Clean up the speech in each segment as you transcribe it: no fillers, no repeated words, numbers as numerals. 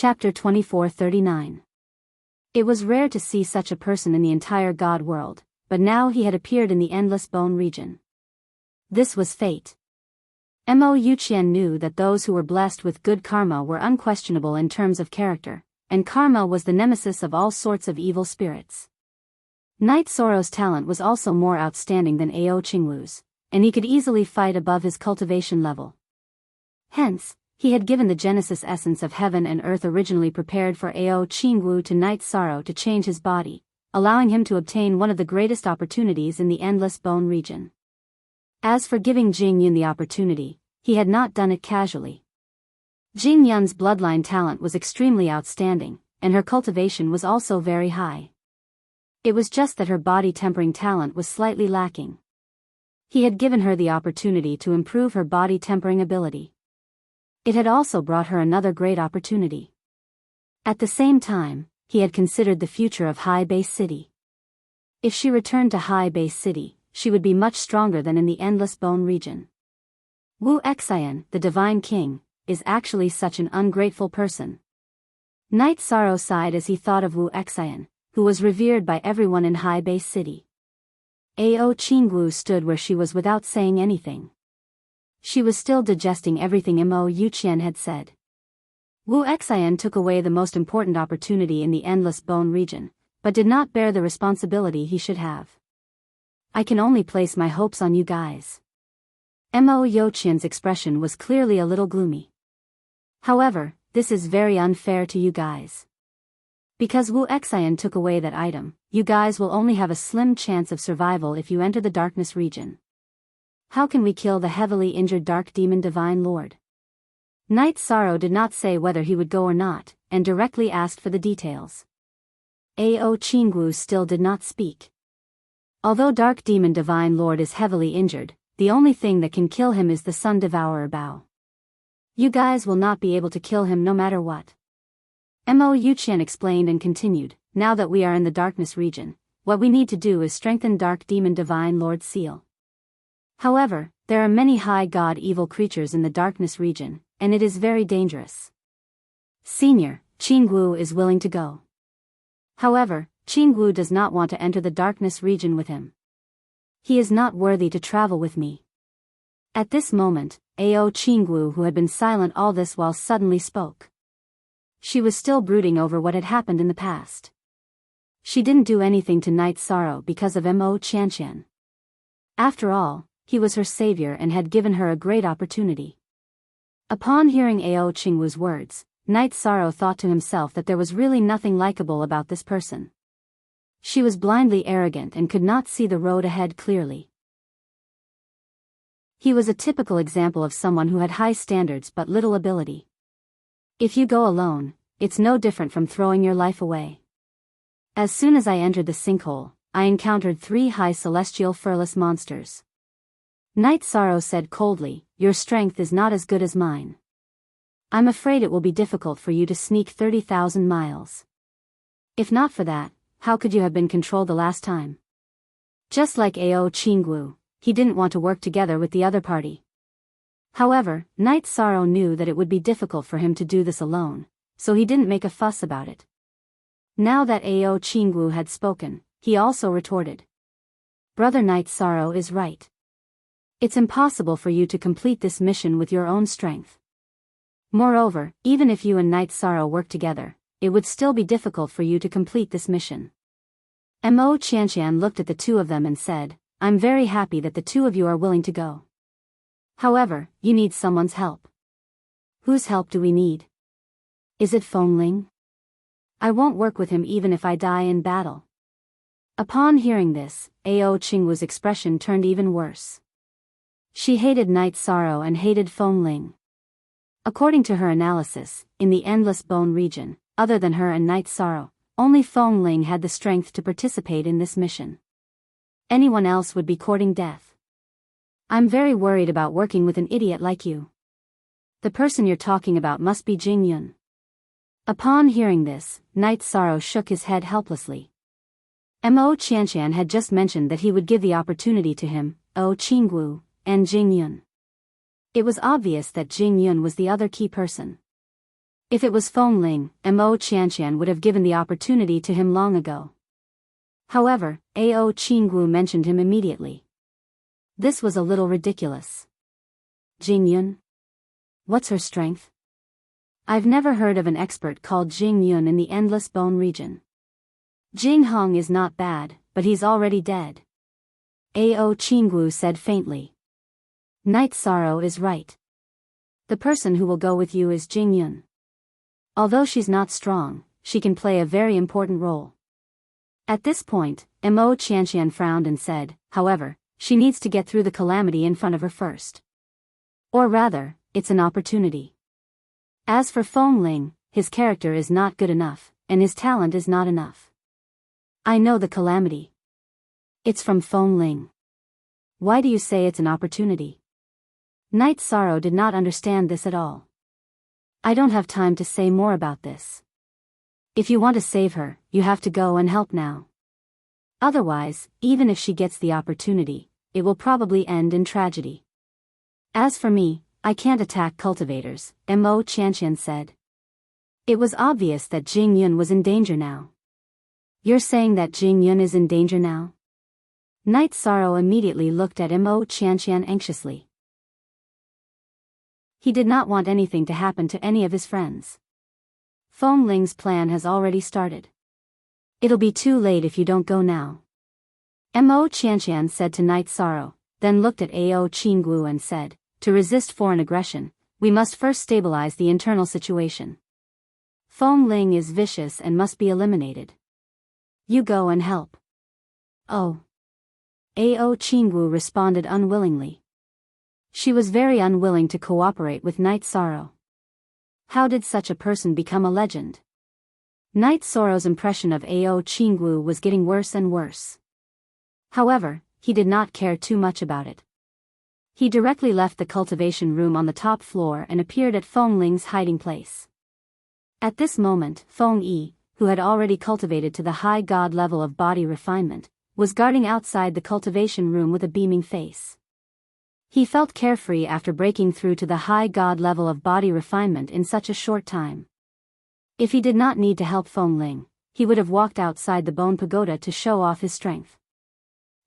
Chapter 2439. It was rare to see such a person in the entire god world, but now he had appeared in the endless bone region. This was fate. Mo Yuqian knew that those who were blessed with good karma were unquestionable in terms of character, and karma was the nemesis of all sorts of evil spirits. Knight Soro's talent was also more outstanding than Ao Qingwu's, and he could easily fight above his cultivation level. Hence, he had given the genesis essence of heaven and earth originally prepared for Ao Qingwu to Knight Soro to change his body, allowing him to obtain one of the greatest opportunities in the endless bone region. As for giving Jing Yun the opportunity, he had not done it casually. Jing Yun's bloodline talent was extremely outstanding, and her cultivation was also very high. It was just that her body tempering talent was slightly lacking. He had given her the opportunity to improve her body tempering ability. It had also brought her another great opportunity. At the same time, he had considered the future of High Base City. If she returned to High Base City, she would be much stronger than in the endless bone region. Wu Xian, the Divine King, is actually such an ungrateful person. Knight Soro sighed as he thought of Wu Xian, who was revered by everyone in High Base City. Ao Qingwu stood where she was without saying anything. She was still digesting everything Mo Yuqian had said. Wu Xian took away the most important opportunity in the endless bone region, but did not bear the responsibility he should have. I can only place my hopes on you guys. Mo Yuqian's expression was clearly a little gloomy. However, this is very unfair to you guys. Because Wu Xian took away that item, you guys will only have a slim chance of survival if you enter the darkness region. How can we kill the heavily injured Dark Demon Divine Lord? Knight Soro did not say whether he would go or not, and directly asked for the details. Ao Qingwu still did not speak. Although Dark Demon Divine Lord is heavily injured, the only thing that can kill him is the Sun Devourer Bao. You guys will not be able to kill him no matter what. Mo Yuqian explained and continued, now that we are in the darkness region, what we need to do is strengthen Dark Demon Divine Lord's seal. However, there are many high god evil creatures in the darkness region, and it is very dangerous. Senior, Qingwu is willing to go. However, Qingwu does not want to enter the darkness region with him. He is not worthy to travel with me. At this moment, Ao Qingwu, who had been silent all this while, suddenly spoke. She was still brooding over what had happened in the past. She didn't do anything to Knight Soro because of Mo Qianqian. After all, he was her savior and had given her a great opportunity. Upon hearing Ao Qingwu's words, Knight Soro thought to himself that there was really nothing likable about this person. She was blindly arrogant and could not see the road ahead clearly. He was a typical example of someone who had high standards but little ability. If you go alone, it's no different from throwing your life away. As soon as I entered the sinkhole, I encountered 3 high celestial furless monsters. Knight Soro said coldly, your strength is not as good as mine. I'm afraid it will be difficult for you to sneak 30,000 miles. If not for that, how could you have been controlled the last time? Just like Ao Qingwu, he didn't want to work together with the other party. However, Knight Soro knew that it would be difficult for him to do this alone, so he didn't make a fuss about it. Now that Ao Qingwu had spoken, he also retorted. Brother Knight Soro is right. It's impossible for you to complete this mission with your own strength. Moreover, even if you and Knight Soro work together, it would still be difficult for you to complete this mission. Mo Qianqian looked at the two of them and said, I'm very happy that the two of you are willing to go. However, you need someone's help. Whose help do we need? Is it Fengling? I won't work with him even if I die in battle. Upon hearing this, Ao Qingwu's expression turned even worse. She hated Knight Soro and hated Fengling. According to her analysis, in the endless bone region, other than her and Knight Soro, only Fengling had the strength to participate in this mission. Anyone else would be courting death. I'm very worried about working with an idiot like you. The person you're talking about must be Jing Yun. Upon hearing this, Knight Soro shook his head helplessly. Mo Qianqian had just mentioned that he would give the opportunity to him, Ao Qingwu, and Jing Yun. It was obvious that Jing Yun was the other key person. If it was Feng Ling, Mo Qianqian would have given the opportunity to him long ago. However, Ao Qinggu mentioned him immediately. This was a little ridiculous. Jing Yun? What's her strength? I've never heard of an expert called Jing Yun in the Endless Bone region. Jing Hong is not bad, but he's already dead. Ao Qinggu said faintly. Night Sorrow is right. The person who will go with you is Jing Yun. Although she's not strong, she can play a very important role. At this point, Mo Qianqian frowned and said, however, she needs to get through the calamity in front of her first. Or rather, it's an opportunity. As for Feng Ling, his character is not good enough, and his talent is not enough. I know the calamity. It's from Feng Ling. Why do you say it's an opportunity? Night Sorrow did not understand this at all. I don't have time to say more about this. If you want to save her, you have to go and help now. Otherwise, even if she gets the opportunity, it will probably end in tragedy. As for me, I can't attack cultivators, Mo Qianqian said. It was obvious that Jing Yun was in danger now. You're saying that Jing Yun is in danger now? Night Sorrow immediately looked at Mo Qianqian anxiously. He did not want anything to happen to any of his friends. Feng Ling's plan has already started. It'll be too late if you don't go now. Mo Qianqian said to Night Sorrow, then looked at Ao Qinggu and said, to resist foreign aggression, we must first stabilize the internal situation. Feng Ling is vicious and must be eliminated. You go and help. Oh. Ao Qinggu responded unwillingly. She was very unwilling to cooperate with Night Sorrow. How did such a person become a legend? Night Sorrow's impression of Ao Qinggu was getting worse and worse. However, he did not care too much about it. He directly left the cultivation room on the top floor and appeared at Feng Ling's hiding place. At this moment, Feng Yi, who had already cultivated to the high god level of body refinement, was guarding outside the cultivation room with a beaming face. He felt carefree after breaking through to the high god level of body refinement in such a short time. If he did not need to help Feng Ling, he would have walked outside the bone pagoda to show off his strength.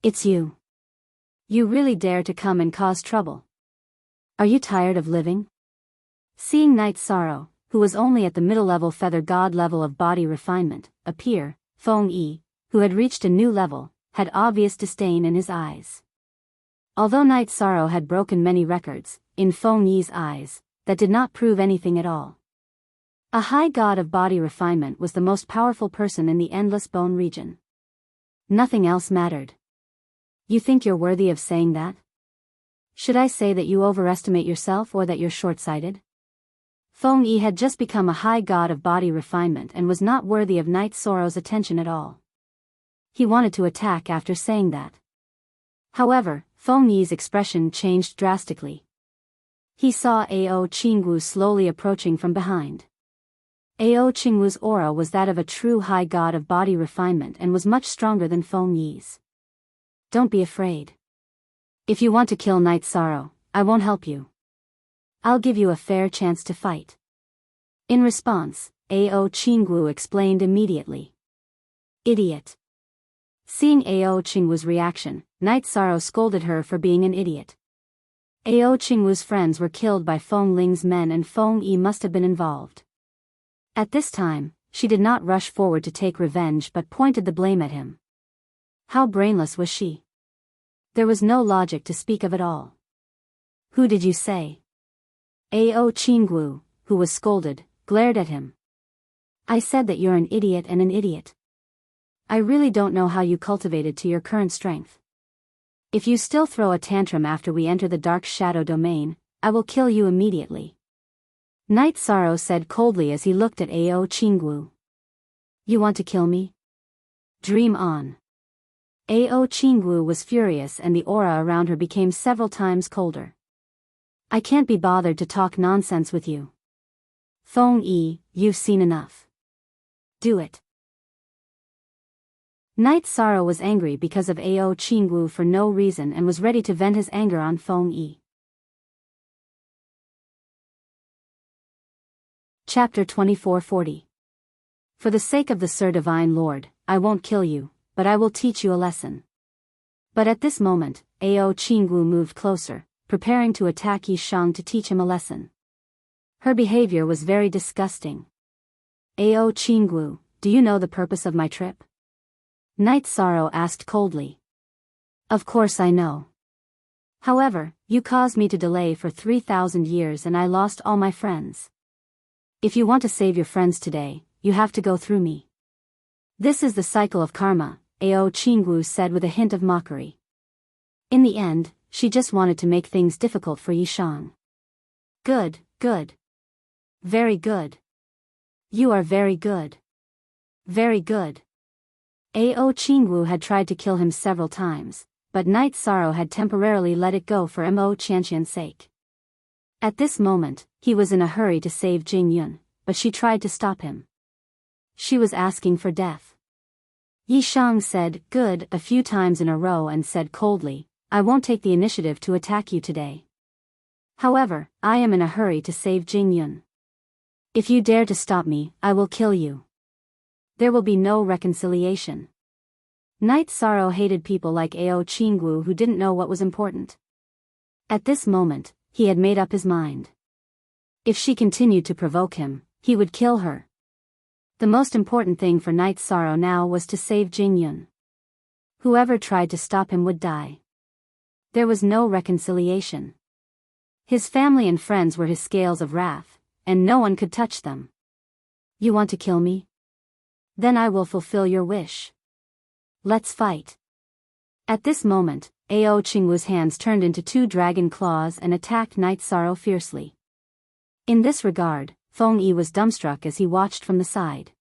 It's you. You really dare to come and cause trouble. Are you tired of living? Seeing Night Sorrow, who was only at the middle-level feather god level of body refinement, appear, Feng Yi, who had reached a new level, had obvious disdain in his eyes. Although Night Sorrow had broken many records, in Feng Yi's eyes, that did not prove anything at all. A high god of body refinement was the most powerful person in the Endless Bone region. Nothing else mattered. You think you're worthy of saying that? Should I say that you overestimate yourself or that you're short-sighted? Feng Yi had just become a high god of body refinement and was not worthy of Night Sorrow's attention at all. He wanted to attack after saying that. However, Feng Yi's expression changed drastically. He saw Ao Qinggu slowly approaching from behind. Ao Qinggu's aura was that of a true high god of body refinement and was much stronger than Feng Yi's. Don't be afraid. If you want to kill Night Sorrow, I won't help you. I'll give you a fair chance to fight. In response, Ao Qinggu explained immediately. Idiot. Seeing Ao Qinggu's reaction, Night Sorrow scolded her for being an idiot. Ao Qinggu's friends were killed by Feng Ling's men and Feng Yi must have been involved. At this time, she did not rush forward to take revenge but pointed the blame at him. How brainless was she? There was no logic to speak of at all. Who did you say? Ao Qinggu, who was scolded, glared at him. I said that you're an idiot and an idiot. I really don't know how you cultivated to your current strength. If you still throw a tantrum after we enter the dark shadow domain, I will kill you immediately. Night Sorrow said coldly as he looked at Ao Qinggu. You want to kill me? Dream on. Ao Qinggu was furious and the aura around her became several times colder. I can't be bothered to talk nonsense with you. Feng Yi, you've seen enough. Do it. Night Sorrow was angry because of Ao Qinggu for no reason and was ready to vent his anger on Feng Yi. Chapter 2440. For the sake of the Sir Divine Lord, I won't kill you, but I will teach you a lesson. But at this moment, Ao Qingwu moved closer, preparing to attack Yi Shang to teach him a lesson. Her behavior was very disgusting. Ao Qingwu, do you know the purpose of my trip? Night Sorrow asked coldly. Of course I know. However, you caused me to delay for 3,000 years and I lost all my friends. If you want to save your friends today, you have to go through me. This is the cycle of karma, Ao Qingwu said with a hint of mockery. In the end, she just wanted to make things difficult for Yi Shang. Good, good. Very good. You are very good. Very good. Ao Qingwu had tried to kill him several times, but Night Sorrow had temporarily let it go for Mo Qianqian's sake. At this moment, he was in a hurry to save Jing Yun, but she tried to stop him. She was asking for death. Yi Shang said, good, a few times in a row and said coldly, I won't take the initiative to attack you today. However, I am in a hurry to save Jing Yun. If you dare to stop me, I will kill you. There will be no reconciliation. Night Sorrow hated people like Ao Qingwu who didn't know what was important. At this moment, he had made up his mind. If she continued to provoke him, he would kill her. The most important thing for Night Sorrow now was to save Jing Yun. Whoever tried to stop him would die. There was no reconciliation. His family and friends were his scales of wrath, and no one could touch them. You want to kill me? Then I will fulfill your wish. Let's fight. At this moment, Ao Qingwu's hands turned into two dragon claws and attacked Night Sorrow fiercely. In this regard, Feng Yi was dumbstruck as he watched from the side.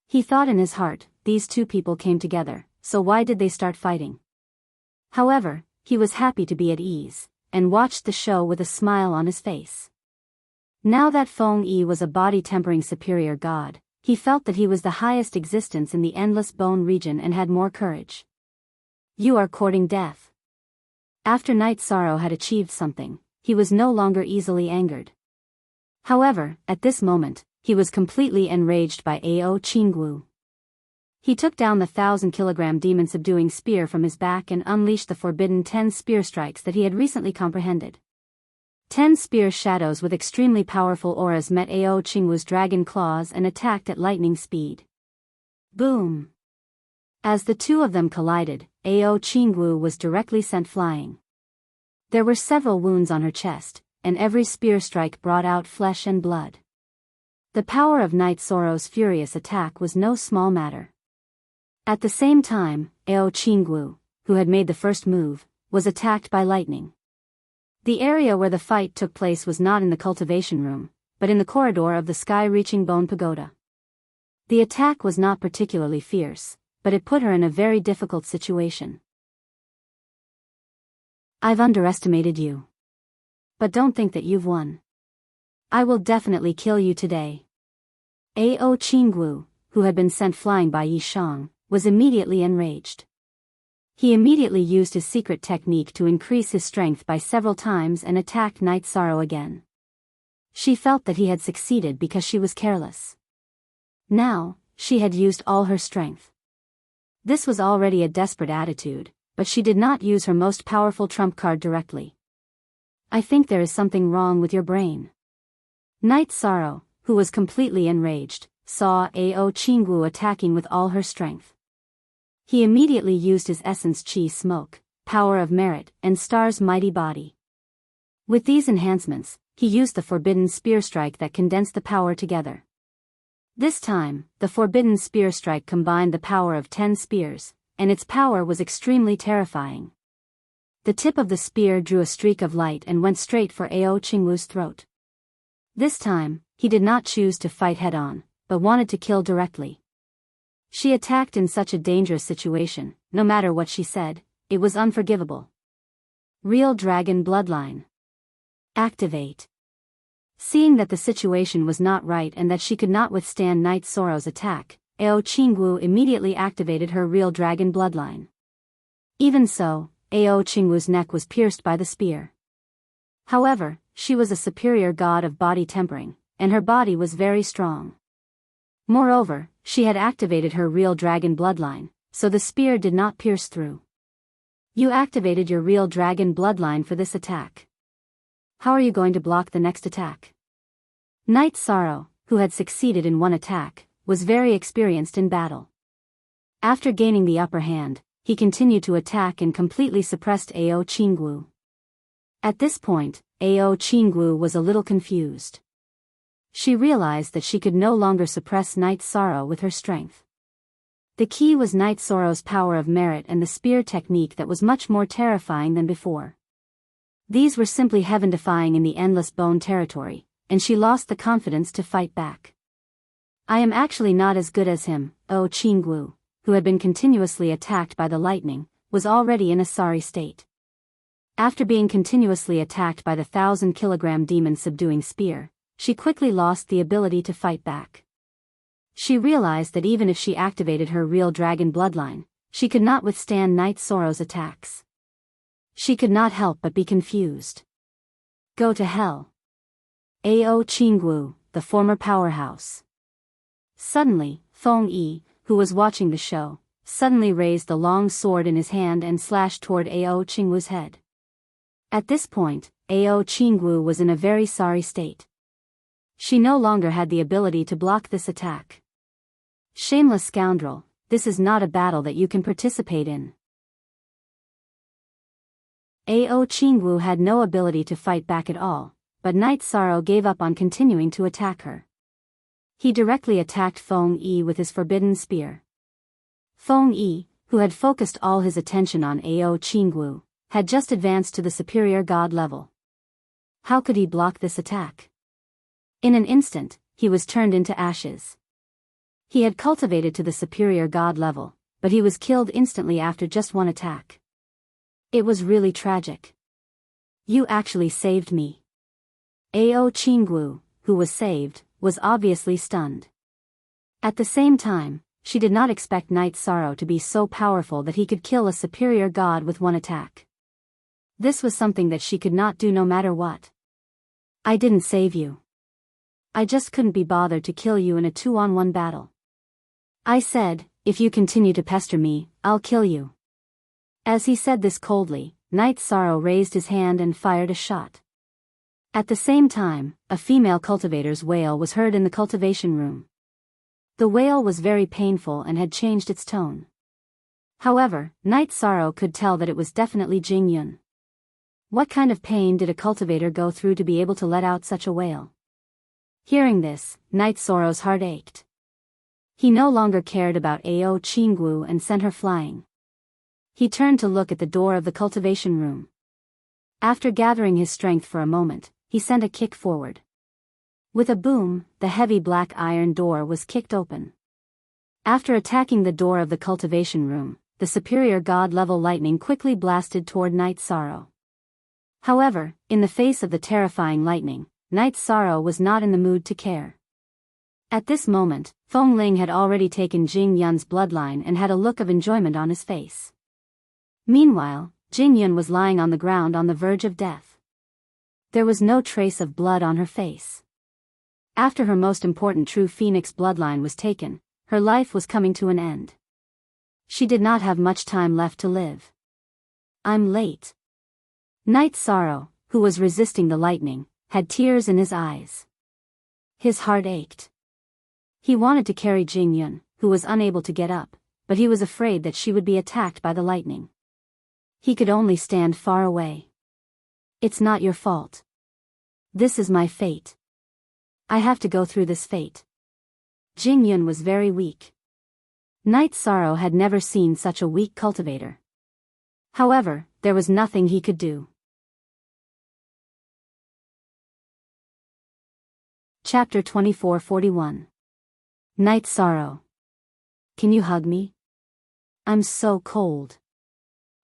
He thought in his heart, these two people came together, so why did they start fighting? However, he was happy to be at ease, and watched the show with a smile on his face. Now that Feng Yi was a body-tempering superior god, he felt that he was the highest existence in the endless bone region and had more courage. You are courting death. After Night Sorrow had achieved something, he was no longer easily angered. However, at this moment, he was completely enraged by Ao Qingwu. He took down the 1,000-kilogram demon-subduing spear from his back and unleashed the forbidden 10 spear strikes that he had recently comprehended. 10 spear shadows with extremely powerful auras met Ao Qingwu's dragon claws and attacked at lightning speed. Boom! As the two of them collided, Ao Qingwu was directly sent flying. There were several wounds on her chest, and every spear strike brought out flesh and blood. The power of Night Sorrow's furious attack was no small matter. At the same time, Ao Qingwu, who had made the first move, was attacked by lightning. The area where the fight took place was not in the cultivation room, but in the corridor of the sky-reaching bone pagoda. The attack was not particularly fierce, but it put her in a very difficult situation. I've underestimated you. But don't think that you've won. I will definitely kill you today. Ao Qingwu, who had been sent flying by Yi Shang, was immediately enraged. He immediately used his secret technique to increase his strength by several times and attacked Night Sorrow again. She felt that he had succeeded because she was careless. Now, she had used all her strength. This was already a desperate attitude, but she did not use her most powerful trump card directly. I think there is something wrong with your brain. Night Sorrow, who was completely enraged, saw Ao Qingwu attacking with all her strength. He immediately used his essence Qi Smoke, Power of Merit, and Star's mighty body. With these enhancements, he used the forbidden spear strike that condensed the power together. This time, the forbidden spear strike combined the power of 10 spears, and its power was extremely terrifying. The tip of the spear drew a streak of light and went straight for Ao Qingwu's throat. This time, he did not choose to fight head-on, but wanted to kill directly. She attacked in such a dangerous situation, no matter what she said, it was unforgivable. Real Dragon Bloodline. Activate. Seeing that the situation was not right and that she could not withstand Night Sorrow's attack, Ao Qingwu immediately activated her Real Dragon Bloodline. Even so, Ao Qingwu's neck was pierced by the spear. However, she was a superior god of body tempering, and her body was very strong. Moreover, she had activated her real dragon bloodline, so the spear did not pierce through. You activated your real dragon bloodline for this attack. How are you going to block the next attack? Knight Sorrow, who had succeeded in one attack, was very experienced in battle. After gaining the upper hand, he continued to attack and completely suppressed Ao Qinggu. At this point, Ao Qinggu was a little confused. She realized that she could no longer suppress Knight Sorrow with her strength. The key was Knight Sorrow's power of merit and the spear technique that was much more terrifying than before. These were simply heaven-defying in the endless bone territory, and she lost the confidence to fight back. I am actually not as good as him. Ao Qinggu, who had been continuously attacked by the lightning, was already in a sorry state. After being continuously attacked by the 1,000-kilogram demon subduing spear, she quickly lost the ability to fight back. She realized that even if she activated her real dragon bloodline, she could not withstand Knight Sorrow's attacks. She could not help but be confused. Go to hell. Ao Qinggu, the former powerhouse. Suddenly, Feng Yi, who was watching the show, suddenly raised the long sword in his hand and slashed toward Ao Qinggu's head. At this point, Ao Qinggu was in a very sorry state. She no longer had the ability to block this attack. Shameless scoundrel, this is not a battle that you can participate in. Ao Qinggu had no ability to fight back at all, but Knight Sorrow gave up on continuing to attack her. He directly attacked Feng Yi with his forbidden spear. Feng Yi, who had focused all his attention on Ao Qinggu, had just advanced to the superior god level. How could he block this attack? In an instant, he was turned into ashes. He had cultivated to the superior god level, but he was killed instantly after just one attack. It was really tragic. You actually saved me. Ao Qinggu, who was saved, was obviously stunned. At the same time, she did not expect Knight Sorrow to be so powerful that he could kill a superior god with one attack. This was something that she could not do no matter what. I didn't save you. I just couldn't be bothered to kill you in a 2-on-1 battle. I said, if you continue to pester me, I'll kill you. As he said this coldly, Knight Sorrow raised his hand and fired a shot. At the same time, a female cultivator's wail was heard in the cultivation room. The wail was very painful and had changed its tone. However, Knight Sorrow could tell that it was definitely Jing Yun. What kind of pain did a cultivator go through to be able to let out such a wail? Hearing this, Knight Sorrow's heart ached. He no longer cared about Ao Qinggu and sent her flying. He turned to look at the door of the cultivation room. After gathering his strength for a moment, he sent a kick forward. With a boom, the heavy black iron door was kicked open. After attacking the door of the cultivation room, the superior god-level lightning quickly blasted toward Knight Sorrow. However, in the face of the terrifying lightning, Knight Sorrow was not in the mood to care. At this moment, Feng Ling had already taken Jing Yun's bloodline and had a look of enjoyment on his face. Meanwhile, Jing Yun was lying on the ground on the verge of death. There was no trace of blood on her face. After her most important true phoenix bloodline was taken, her life was coming to an end. She did not have much time left to live. I'm late. Knight Sorrow, who was resisting the lightning, had tears in his eyes. His heart ached. He wanted to carry Jing Yun, who was unable to get up, but he was afraid that she would be attacked by the lightning. He could only stand far away. It's not your fault. This is my fate. I have to go through this fate. Jing Yun was very weak. Knight Sorrow had never seen such a weak cultivator. However, there was nothing he could do. Chapter 2441. Knight Sorrow. Can you hug me? I'm so cold.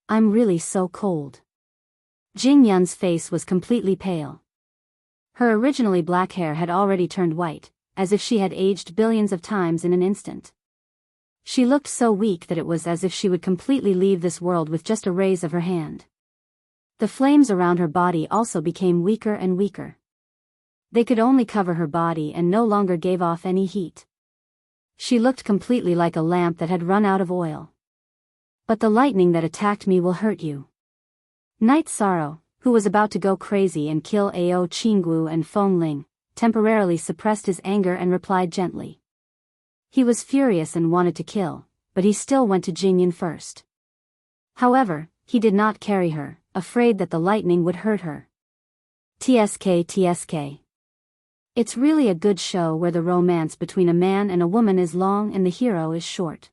I'm really so cold. Jing Yun's face was completely pale. Her originally black hair had already turned white, as if she had aged billions of times in an instant. She looked so weak that it was as if she would completely leave this world with just a raise of her hand. The flames around her body also became weaker and weaker. They could only cover her body and no longer gave off any heat. She looked completely like a lamp that had run out of oil. But the lightning that attacked me will hurt you. Night Sorrow, who was about to go crazy and kill Ao Qinggu and Feng Ling, temporarily suppressed his anger and replied gently. He was furious and wanted to kill, but he still went to Jingyun first. However, he did not carry her, afraid that the lightning would hurt her. TSK. It's really a good show where the romance between a man and a woman is long and the hero is short.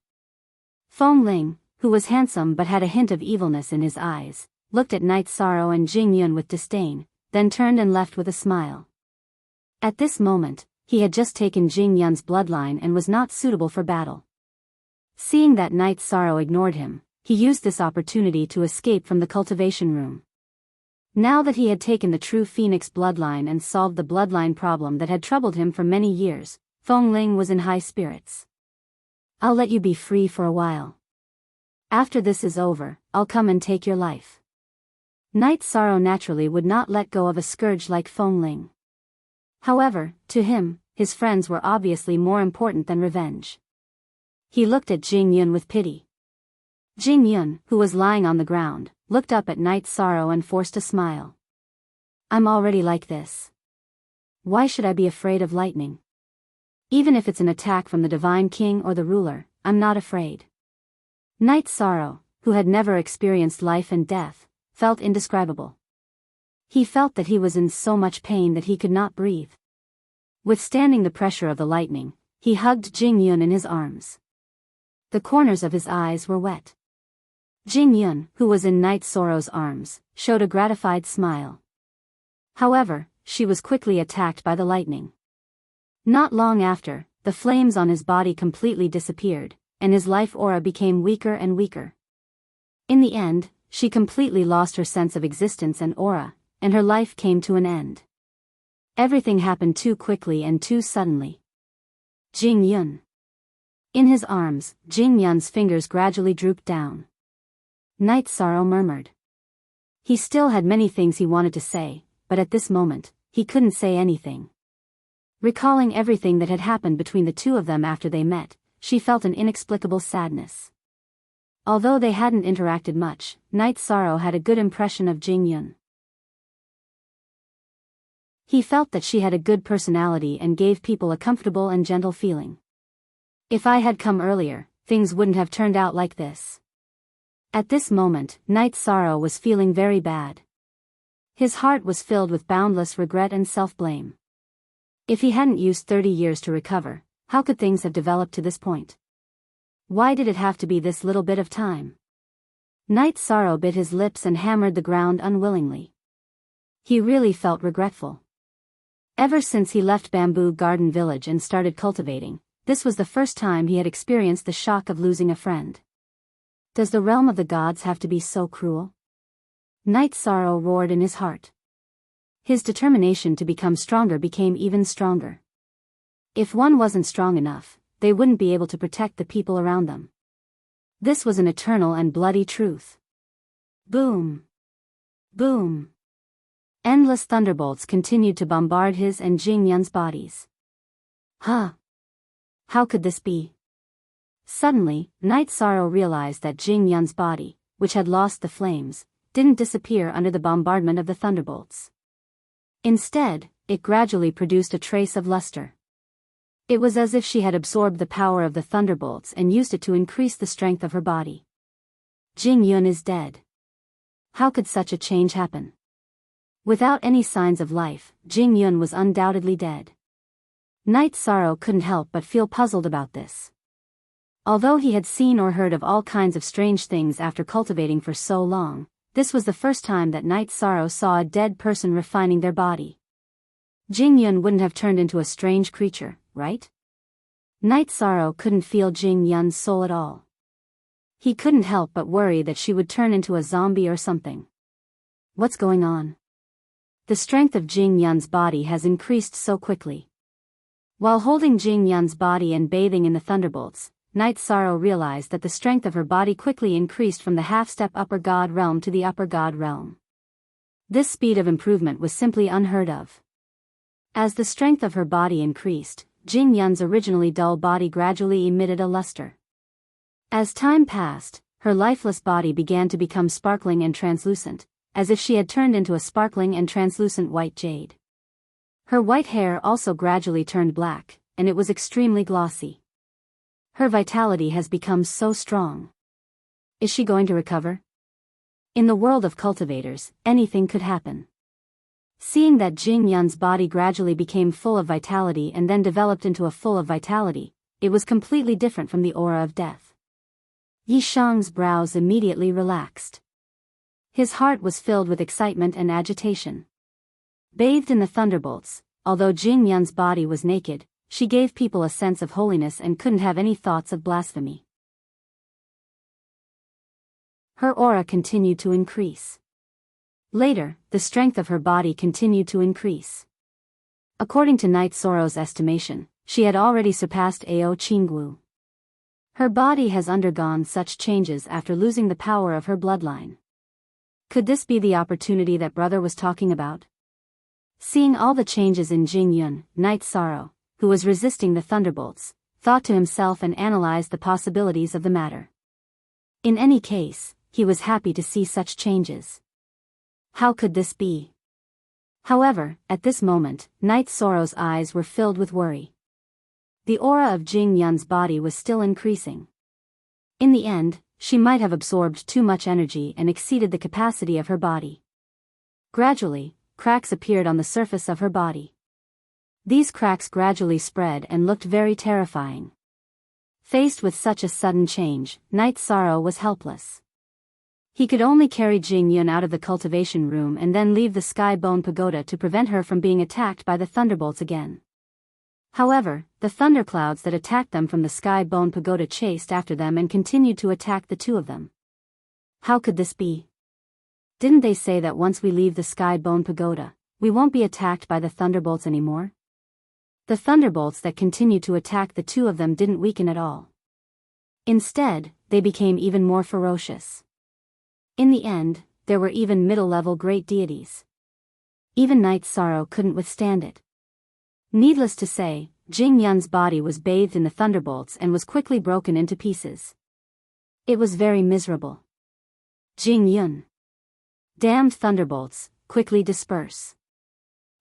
Feng Ling, who was handsome but had a hint of evilness in his eyes, looked at Night Sorrow and Jingyun with disdain, then turned and left with a smile. At this moment, he had just taken Jingyun's bloodline and was not suitable for battle. Seeing that Night Sorrow ignored him, he used this opportunity to escape from the cultivation room. Now that he had taken the true Phoenix bloodline and solved the bloodline problem that had troubled him for many years, Feng Ling was in high spirits. I'll let you be free for a while. After this is over, I'll come and take your life. Night Sorrow naturally would not let go of a scourge like Feng Ling. However, to him, his friends were obviously more important than revenge. He looked at Jingyun with pity. Jingyun, who was lying on the ground, looked up at Night Sorrow and forced a smile. I'm already like this. Why should I be afraid of lightning? Even if it's an attack from the Divine King or the ruler, I'm not afraid. Night Sorrow, who had never experienced life and death, felt indescribable. He felt that he was in so much pain that he could not breathe. Withstanding the pressure of the lightning, he hugged Jingyun in his arms. The corners of his eyes were wet. Jingyun, who was in Night Sorrow's arms, showed a gratified smile. However, she was quickly attacked by the lightning. Not long after, the flames on his body completely disappeared, and his life aura became weaker and weaker. In the end, she completely lost her sense of existence and aura, and her life came to an end. Everything happened too quickly and too suddenly. Jingyun. In his arms, Jingyun's fingers gradually drooped down. Night Sorrow murmured. He still had many things he wanted to say, but at this moment, he couldn't say anything. Recalling everything that had happened between the two of them after they met, she felt an inexplicable sadness. Although they hadn't interacted much, Night Sorrow had a good impression of Jingyun. He felt that she had a good personality and gave people a comfortable and gentle feeling. If I had come earlier, things wouldn't have turned out like this. At this moment, Night Sorrow was feeling very bad. His heart was filled with boundless regret and self-blame. If he hadn't used 30 years to recover, how could things have developed to this point? Why did it have to be this little bit of time? Night Sorrow bit his lips and hammered the ground unwillingly. He really felt regretful. Ever since he left Bamboo Garden Village and started cultivating, this was the first time he had experienced the shock of losing a friend. Does the realm of the gods have to be so cruel? Night Sorrow roared in his heart. His determination to become stronger became even stronger. If one wasn't strong enough, they wouldn't be able to protect the people around them. This was an eternal and bloody truth. Boom! Boom! Endless thunderbolts continued to bombard his and Jingyun's bodies. Huh! How could this be? Suddenly, Night Sorrow realized that Jingyun's body, which had lost the flames, didn't disappear under the bombardment of the thunderbolts. Instead, it gradually produced a trace of luster. It was as if she had absorbed the power of the thunderbolts and used it to increase the strength of her body. Jingyun is dead. How could such a change happen? Without any signs of life, Jingyun was undoubtedly dead. Night Sorrow couldn't help but feel puzzled about this. Although he had seen or heard of all kinds of strange things after cultivating for so long, this was the first time that Night Sorrow saw a dead person refining their body. Jingyun wouldn't have turned into a strange creature, right? Night Sorrow couldn't feel Jingyun's soul at all. He couldn't help but worry that she would turn into a zombie or something. What's going on? The strength of Jingyun's body has increased so quickly. While holding Jingyun's body and bathing in the thunderbolts, Night Sorrow realized that the strength of her body quickly increased from the half-step upper god realm to the upper god realm. This speed of improvement was simply unheard of. As the strength of her body increased, Jing Yun's originally dull body gradually emitted a luster. As time passed, her lifeless body began to become sparkling and translucent, as if she had turned into a sparkling and translucent white jade. Her white hair also gradually turned black, and it was extremely glossy. Her vitality has become so strong. Is she going to recover? In the world of cultivators, anything could happen. Seeing that Jing Yun's body gradually became full of vitality and then developed into a full of vitality, it was completely different from the aura of death. Yi Shang's brows immediately relaxed. His heart was filled with excitement and agitation. Bathed in the thunderbolts, although Jing Yun's body was naked, she gave people a sense of holiness and couldn't have any thoughts of blasphemy. Her aura continued to increase. Later, the strength of her body continued to increase. According to Night Sorrow's estimation, she had already surpassed Ao Qinggu. Her body has undergone such changes after losing the power of her bloodline. Could this be the opportunity that brother was talking about? Seeing all the changes in Jing Yun, Night Sorrow, who was resisting the thunderbolts, thought to himself and analyzed the possibilities of the matter. In any case, he was happy to see such changes. How could this be? However, at this moment, Night Sorrow's eyes were filled with worry. The aura of Jing Yun's body was still increasing. In the end, she might have absorbed too much energy and exceeded the capacity of her body. Gradually, cracks appeared on the surface of her body. These cracks gradually spread and looked very terrifying. Faced with such a sudden change, Night Sorrow was helpless. He could only carry Jing Yun out of the cultivation room and then leave the Sky Bone Pagoda to prevent her from being attacked by the thunderbolts again. However, the thunderclouds that attacked them from the Sky Bone Pagoda chased after them and continued to attack the two of them. How could this be? Didn't they say that once we leave the Sky Bone Pagoda, we won't be attacked by the thunderbolts anymore? The thunderbolts that continued to attack the two of them didn't weaken at all. Instead, they became even more ferocious. In the end, there were even middle-level great deities. Even Night Sorrow couldn't withstand it. Needless to say, Jing Yun's body was bathed in the thunderbolts and was quickly broken into pieces. It was very miserable. Jing Yun. Damned thunderbolts, quickly disperse.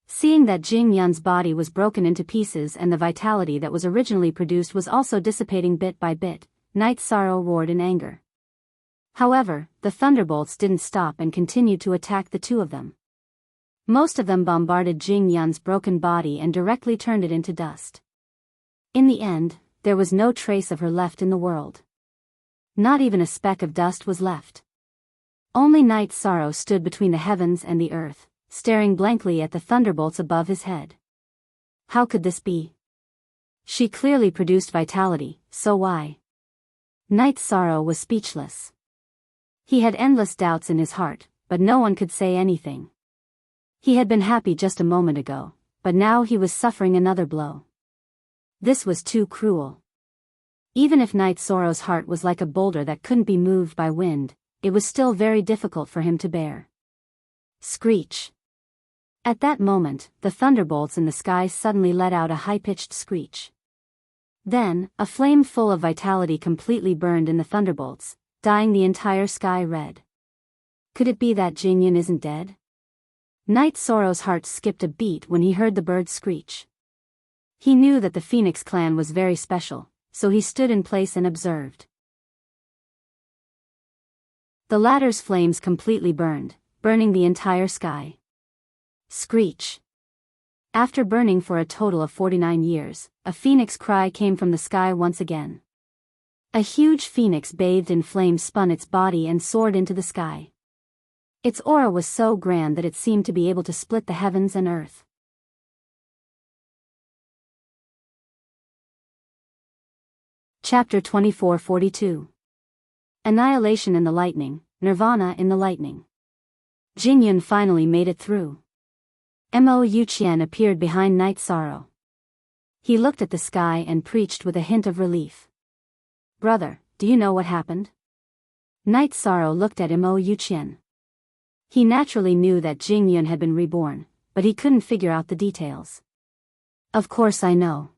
Seeing that Jing Yun's body was broken into pieces and the vitality that was originally produced was also dissipating bit by bit, Night Sorrow roared in anger. However, the thunderbolts didn't stop and continued to attack the two of them. Most of them bombarded Jing Yun's broken body and directly turned it into dust. In the end, there was no trace of her left in the world. Not even a speck of dust was left. Only Night Sorrow stood between the heavens and the earth, staring blankly at the thunderbolts above his head. How could this be? She clearly produced vitality, so why? Night Sorrow was speechless. He had endless doubts in his heart, but no one could say anything. He had been happy just a moment ago, but now he was suffering another blow. This was too cruel. Even if Night Sorrow's heart was like a boulder that couldn't be moved by wind, it was still very difficult for him to bear. Screech. At that moment, the thunderbolts in the sky suddenly let out a high-pitched screech. Then, a flame full of vitality completely burned in the thunderbolts, dyeing the entire sky red. Could it be that Jing Yun isn't dead? Night Sorrow's heart skipped a beat when he heard the bird screech. He knew that the Phoenix clan was very special, so he stood in place and observed. The latter's flames completely burned, burning the entire sky. Screech. After burning for a total of 49 years, a phoenix cry came from the sky once again. A huge phoenix bathed in flames spun its body and soared into the sky. Its aura was so grand that it seemed to be able to split the heavens and earth. Chapter 2442. Annihilation in the Lightning, Nirvana in the Lightning. Jing Yun finally made it through. Mo Yuqian appeared behind Night Sorrow. He looked at the sky and preached with a hint of relief. Brother, do you know what happened? Night Sorrow looked at Mo Yuqian. He naturally knew that Jing Yun had been reborn, but he couldn't figure out the details. Of course I know.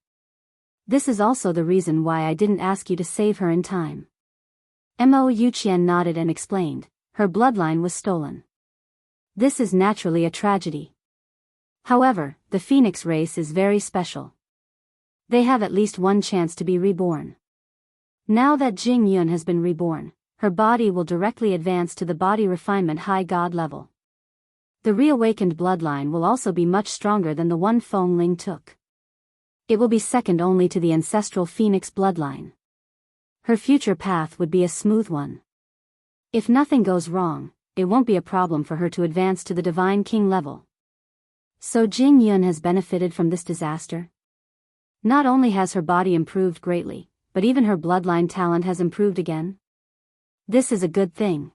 This is also the reason why I didn't ask you to save her in time. Mo Yuqian nodded and explained, her bloodline was stolen. This is naturally a tragedy. However, the phoenix race is very special. They have at least one chance to be reborn. Now that Jing Yun has been reborn, her body will directly advance to the body refinement high god level. The reawakened bloodline will also be much stronger than the one Feng Ling took. It will be second only to the ancestral phoenix bloodline. Her future path would be a smooth one. If nothing goes wrong, it won't be a problem for her to advance to the divine king level. So Jing Yun has benefited from this disaster? Not only has her body improved greatly, but even her bloodline talent has improved again? This is a good thing.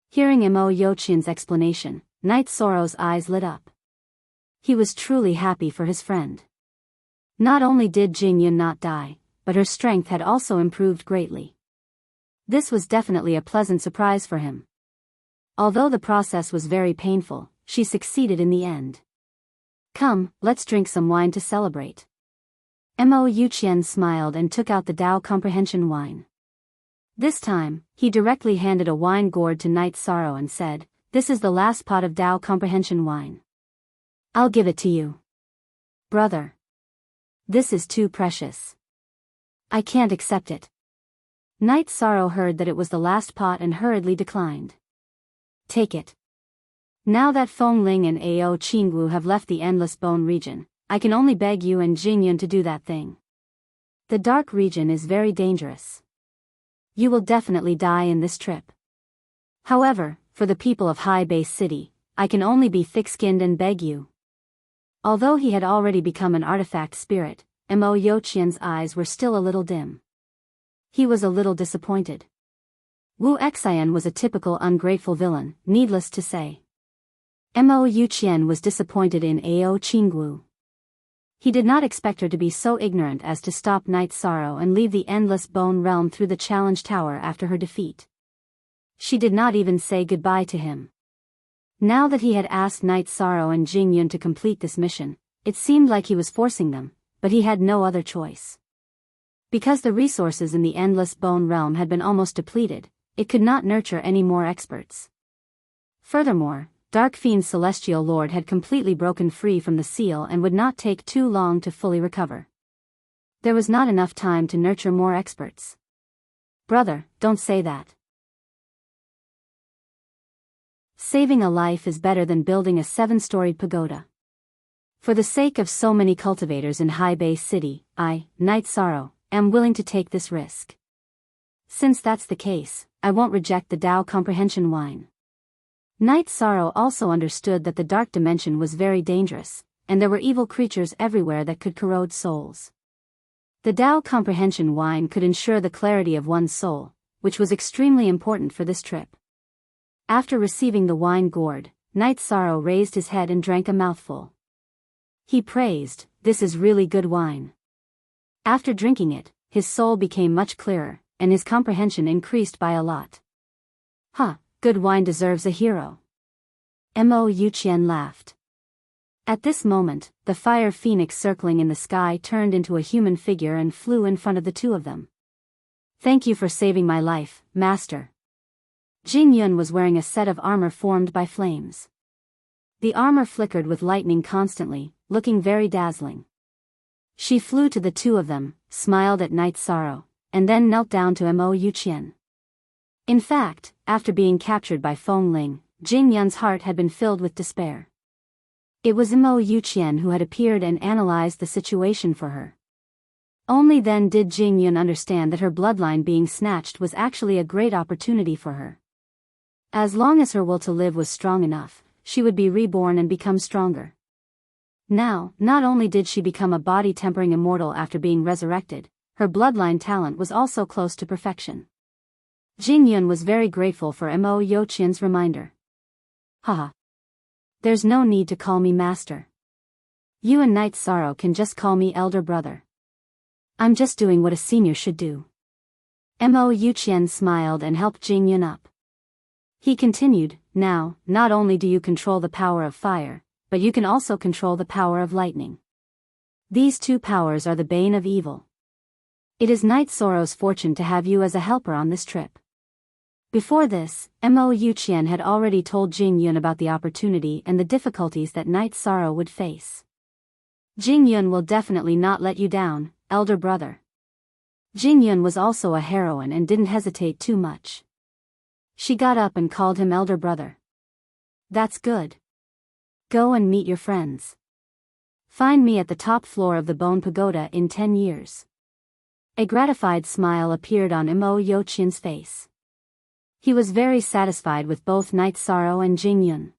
Hearing Mo Yuqian's explanation, Knight Sorrow's eyes lit up. He was truly happy for his friend. Not only did Jing Yun not die, but her strength had also improved greatly. This was definitely a pleasant surprise for him. Although the process was very painful, she succeeded in the end. Come, let's drink some wine to celebrate. Mo Yuqian smiled and took out the Dao comprehension wine. This time, he directly handed a wine gourd to Knight Sorrow and said, "This is the last pot of Dao comprehension wine. I'll give it to you. Brother. This is too precious. I can't accept it." Knight Sorrow heard that it was the last pot and hurriedly declined. Take it. Now that Feng Ling and Ao Qingwu have left the Endless Bone region, I can only beg you and Jingyun to do that thing. The dark region is very dangerous. You will definitely die in this trip. However, for the people of High Base City, I can only be thick-skinned and beg you. Although he had already become an artifact spirit, Mo Yuqian's eyes were still a little dim. He was a little disappointed. Wu Xian was a typical ungrateful villain, needless to say. Mo Yuqian was disappointed in Ao Qingwu. He did not expect her to be so ignorant as to stop Knight Sorrow and leave the Endless Bone Realm through the Challenge Tower after her defeat. She did not even say goodbye to him. Now that he had asked Knight Sorrow and Jingyun to complete this mission, it seemed like he was forcing them, but he had no other choice. Because the resources in the Endless Bone Realm had been almost depleted, it could not nurture any more experts. Furthermore, Dark Fiend's Celestial Lord had completely broken free from the seal and would not take too long to fully recover. There was not enough time to nurture more experts. Brother, don't say that. Saving a life is better than building a 7-storied pagoda. For the sake of so many cultivators in High Base City, I, Knight Sorrow, am willing to take this risk. Since that's the case, I won't reject the Dao comprehension wine. Knight Sorrow also understood that the dark dimension was very dangerous, and there were evil creatures everywhere that could corrode souls. The Dao comprehension wine could ensure the clarity of one's soul, which was extremely important for this trip. After receiving the wine gourd, Knight Sorrow raised his head and drank a mouthful. He praised, "This is really good wine." After drinking it, his soul became much clearer, and his comprehension increased by a lot. Huh, good wine deserves a hero. Mo Yuqian laughed. At this moment, the fire phoenix circling in the sky turned into a human figure and flew in front of the two of them. Thank you for saving my life, Master. Jing Yun was wearing a set of armor formed by flames. The armor flickered with lightning constantly, looking very dazzling. She flew to the two of them, smiled at Knight Sorrow, and then knelt down to Mo Yuqian. In fact, after being captured by Feng Ling, Jing Yun's heart had been filled with despair. It was Mo Yuqian who had appeared and analyzed the situation for her. Only then did Jing Yun understand that her bloodline being snatched was actually a great opportunity for her. As long as her will to live was strong enough, she would be reborn and become stronger. Now, not only did she become a body-tempering immortal after being resurrected, her bloodline talent was also close to perfection. Jing Yun was very grateful for Mo Yuqian's reminder. Haha. There's no need to call me master. You and Knight Sorrow can just call me elder brother. I'm just doing what a senior should do. Mo Yuqian smiled and helped Jing Yun up. He continued, now, not only do you control the power of fire, but you can also control the power of lightning. These two powers are the bane of evil. It is Night Sorrow's fortune to have you as a helper on this trip. Before this, Mo Yuqian had already told Jing Yun about the opportunity and the difficulties that Night Sorrow would face. Jing Yun will definitely not let you down, elder brother. Jing Yun was also a heroine and didn't hesitate too much. She got up and called him elder brother. That's good. Go and meet your friends. Find me at the top floor of the Bone Pagoda in 10 years. A gratified smile appeared on Mo Yuqian's face. He was very satisfied with both Night Sorrow and Jing Yun.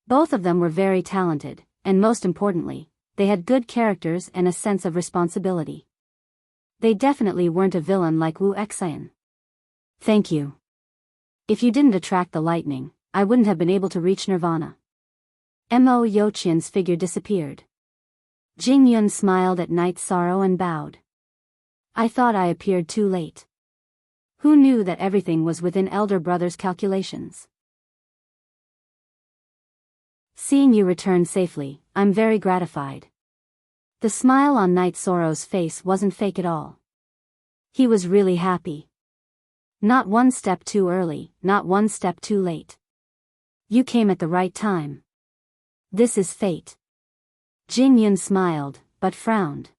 Both of them were very talented, and most importantly, they had good characters and a sense of responsibility. They definitely weren't a villain like Wu Excian. Thank you. If you didn't attract the lightning, I wouldn't have been able to reach Nirvana. Mo Yuqian's figure disappeared. Jing Yun smiled at Night Sorrow and bowed. I thought I appeared too late. Who knew that everything was within elder brother's calculations? Seeing you return safely, I'm very gratified. The smile on Night Sorrow's face wasn't fake at all. He was really happy. Not one step too early, not one step too late. You came at the right time. This is fate. Jing Yun smiled, but frowned.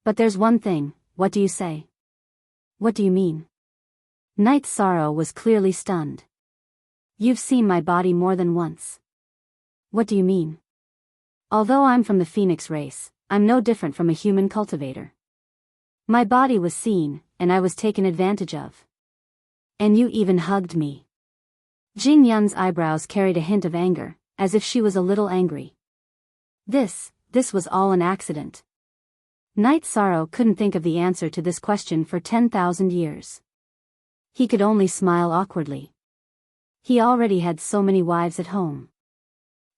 But there's one thing, what do you say? What do you mean? Night Sorrow was clearly stunned. You've seen my body more than once. What do you mean? Although I'm from the Phoenix race, I'm no different from a human cultivator. My body was seen, and I was taken advantage of. And you even hugged me. Jing Yun's eyebrows carried a hint of anger, as if she was a little angry. This was all an accident. Night Sorrow couldn't think of the answer to this question for 10,000 years. He could only smile awkwardly. He already had so many wives at home.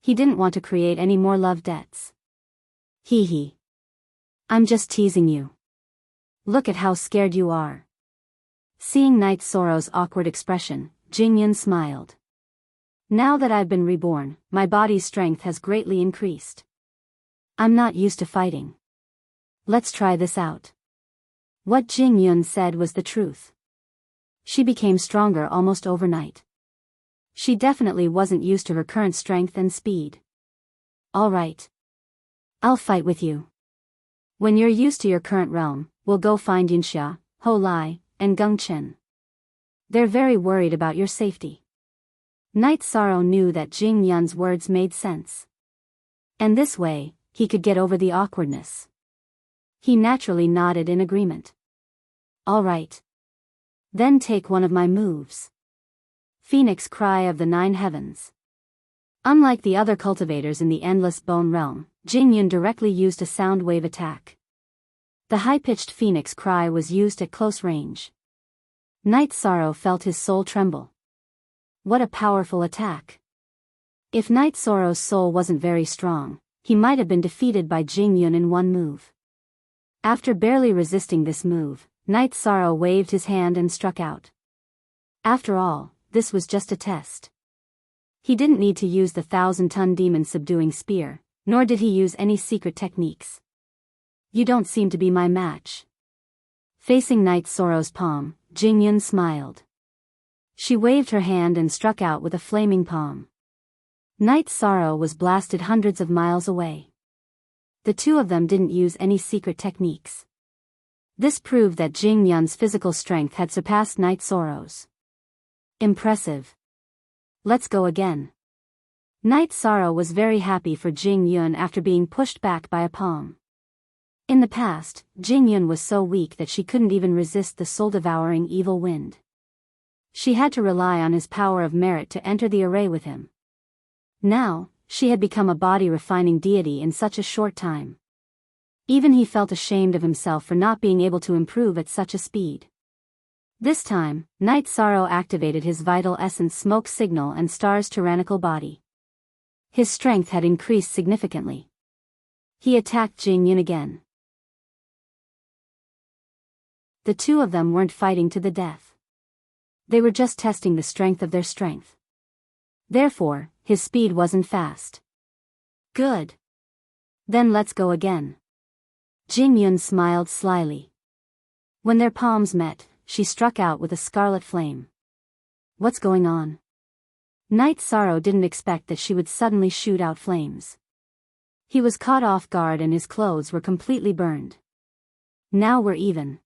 He didn't want to create any more love debts. Hee hee. I'm just teasing you. Look at how scared you are. Seeing Night Sorrow's awkward expression, Jing Yun smiled. Now that I've been reborn, my body's strength has greatly increased. I'm not used to fighting. Let's try this out. What Jing Yun said was the truth. She became stronger almost overnight. She definitely wasn't used to her current strength and speed. All right. I'll fight with you. When you're used to your current realm, we'll go find Yinxia, Ho Lai, and Geng Chen. They're very worried about your safety. Night Sorrow knew that Jing Yun's words made sense. And this way, he could get over the awkwardness. He naturally nodded in agreement. All right. Then take one of my moves. Phoenix Cry of the Nine Heavens. Unlike the other cultivators in the Endless Bone Realm, Jing Yun directly used a sound wave attack. The high-pitched Phoenix Cry was used at close range. Night Sorrow felt his soul tremble. What a powerful attack. If Night Sorrow's soul wasn't very strong, he might have been defeated by Jing Yun in one move. After barely resisting this move, Night Sorrow waved his hand and struck out. After all, this was just a test. He didn't need to use the 1,000-ton demon-subduing spear, nor did he use any secret techniques. You don't seem to be my match. Facing Night Sorrow's palm, Jing Yun smiled. She waved her hand and struck out with a flaming palm. Night Sorrow was blasted hundreds of miles away. The two of them didn't use any secret techniques. This proved that Jing Yun's physical strength had surpassed Night Sorrow's. Impressive. Let's go again. Night Sorrow was very happy for Jing Yun after being pushed back by a palm. In the past, Jing Yun was so weak that she couldn't even resist the soul-devouring evil wind. She had to rely on his power of merit to enter the array with him. Now, she had become a body-refining deity in such a short time. Even he felt ashamed of himself for not being able to improve at such a speed. This time, Night Sorrow activated his vital essence smoke signal and Star's tyrannical body. His strength had increased significantly. He attacked Jing Yun again. The two of them weren't fighting to the death. They were just testing the strength of their strength. Therefore, his speed wasn't fast. Good. Then let's go again. Jing Yun smiled slyly. When their palms met, she struck out with a scarlet flame. What's going on? Night Sorrow didn't expect that she would suddenly shoot out flames. He was caught off guard and his clothes were completely burned. Now we're even.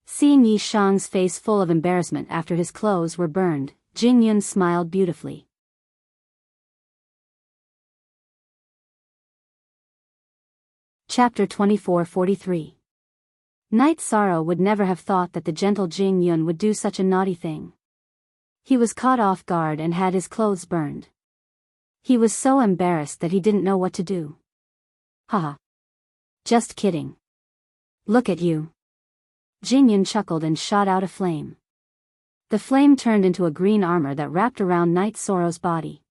Seeing Yi Shang's face full of embarrassment after his clothes were burned, Jing Yun smiled beautifully. Chapter 2443. Night Sorrow would never have thought that the gentle Jing Yun would do such a naughty thing. He was caught off guard and had his clothes burned. He was so embarrassed that he didn't know what to do. Haha. Just kidding. Look at you. Jing Yun chuckled and shot out a flame. The flame turned into a green armor that wrapped around Night Sorrow's body.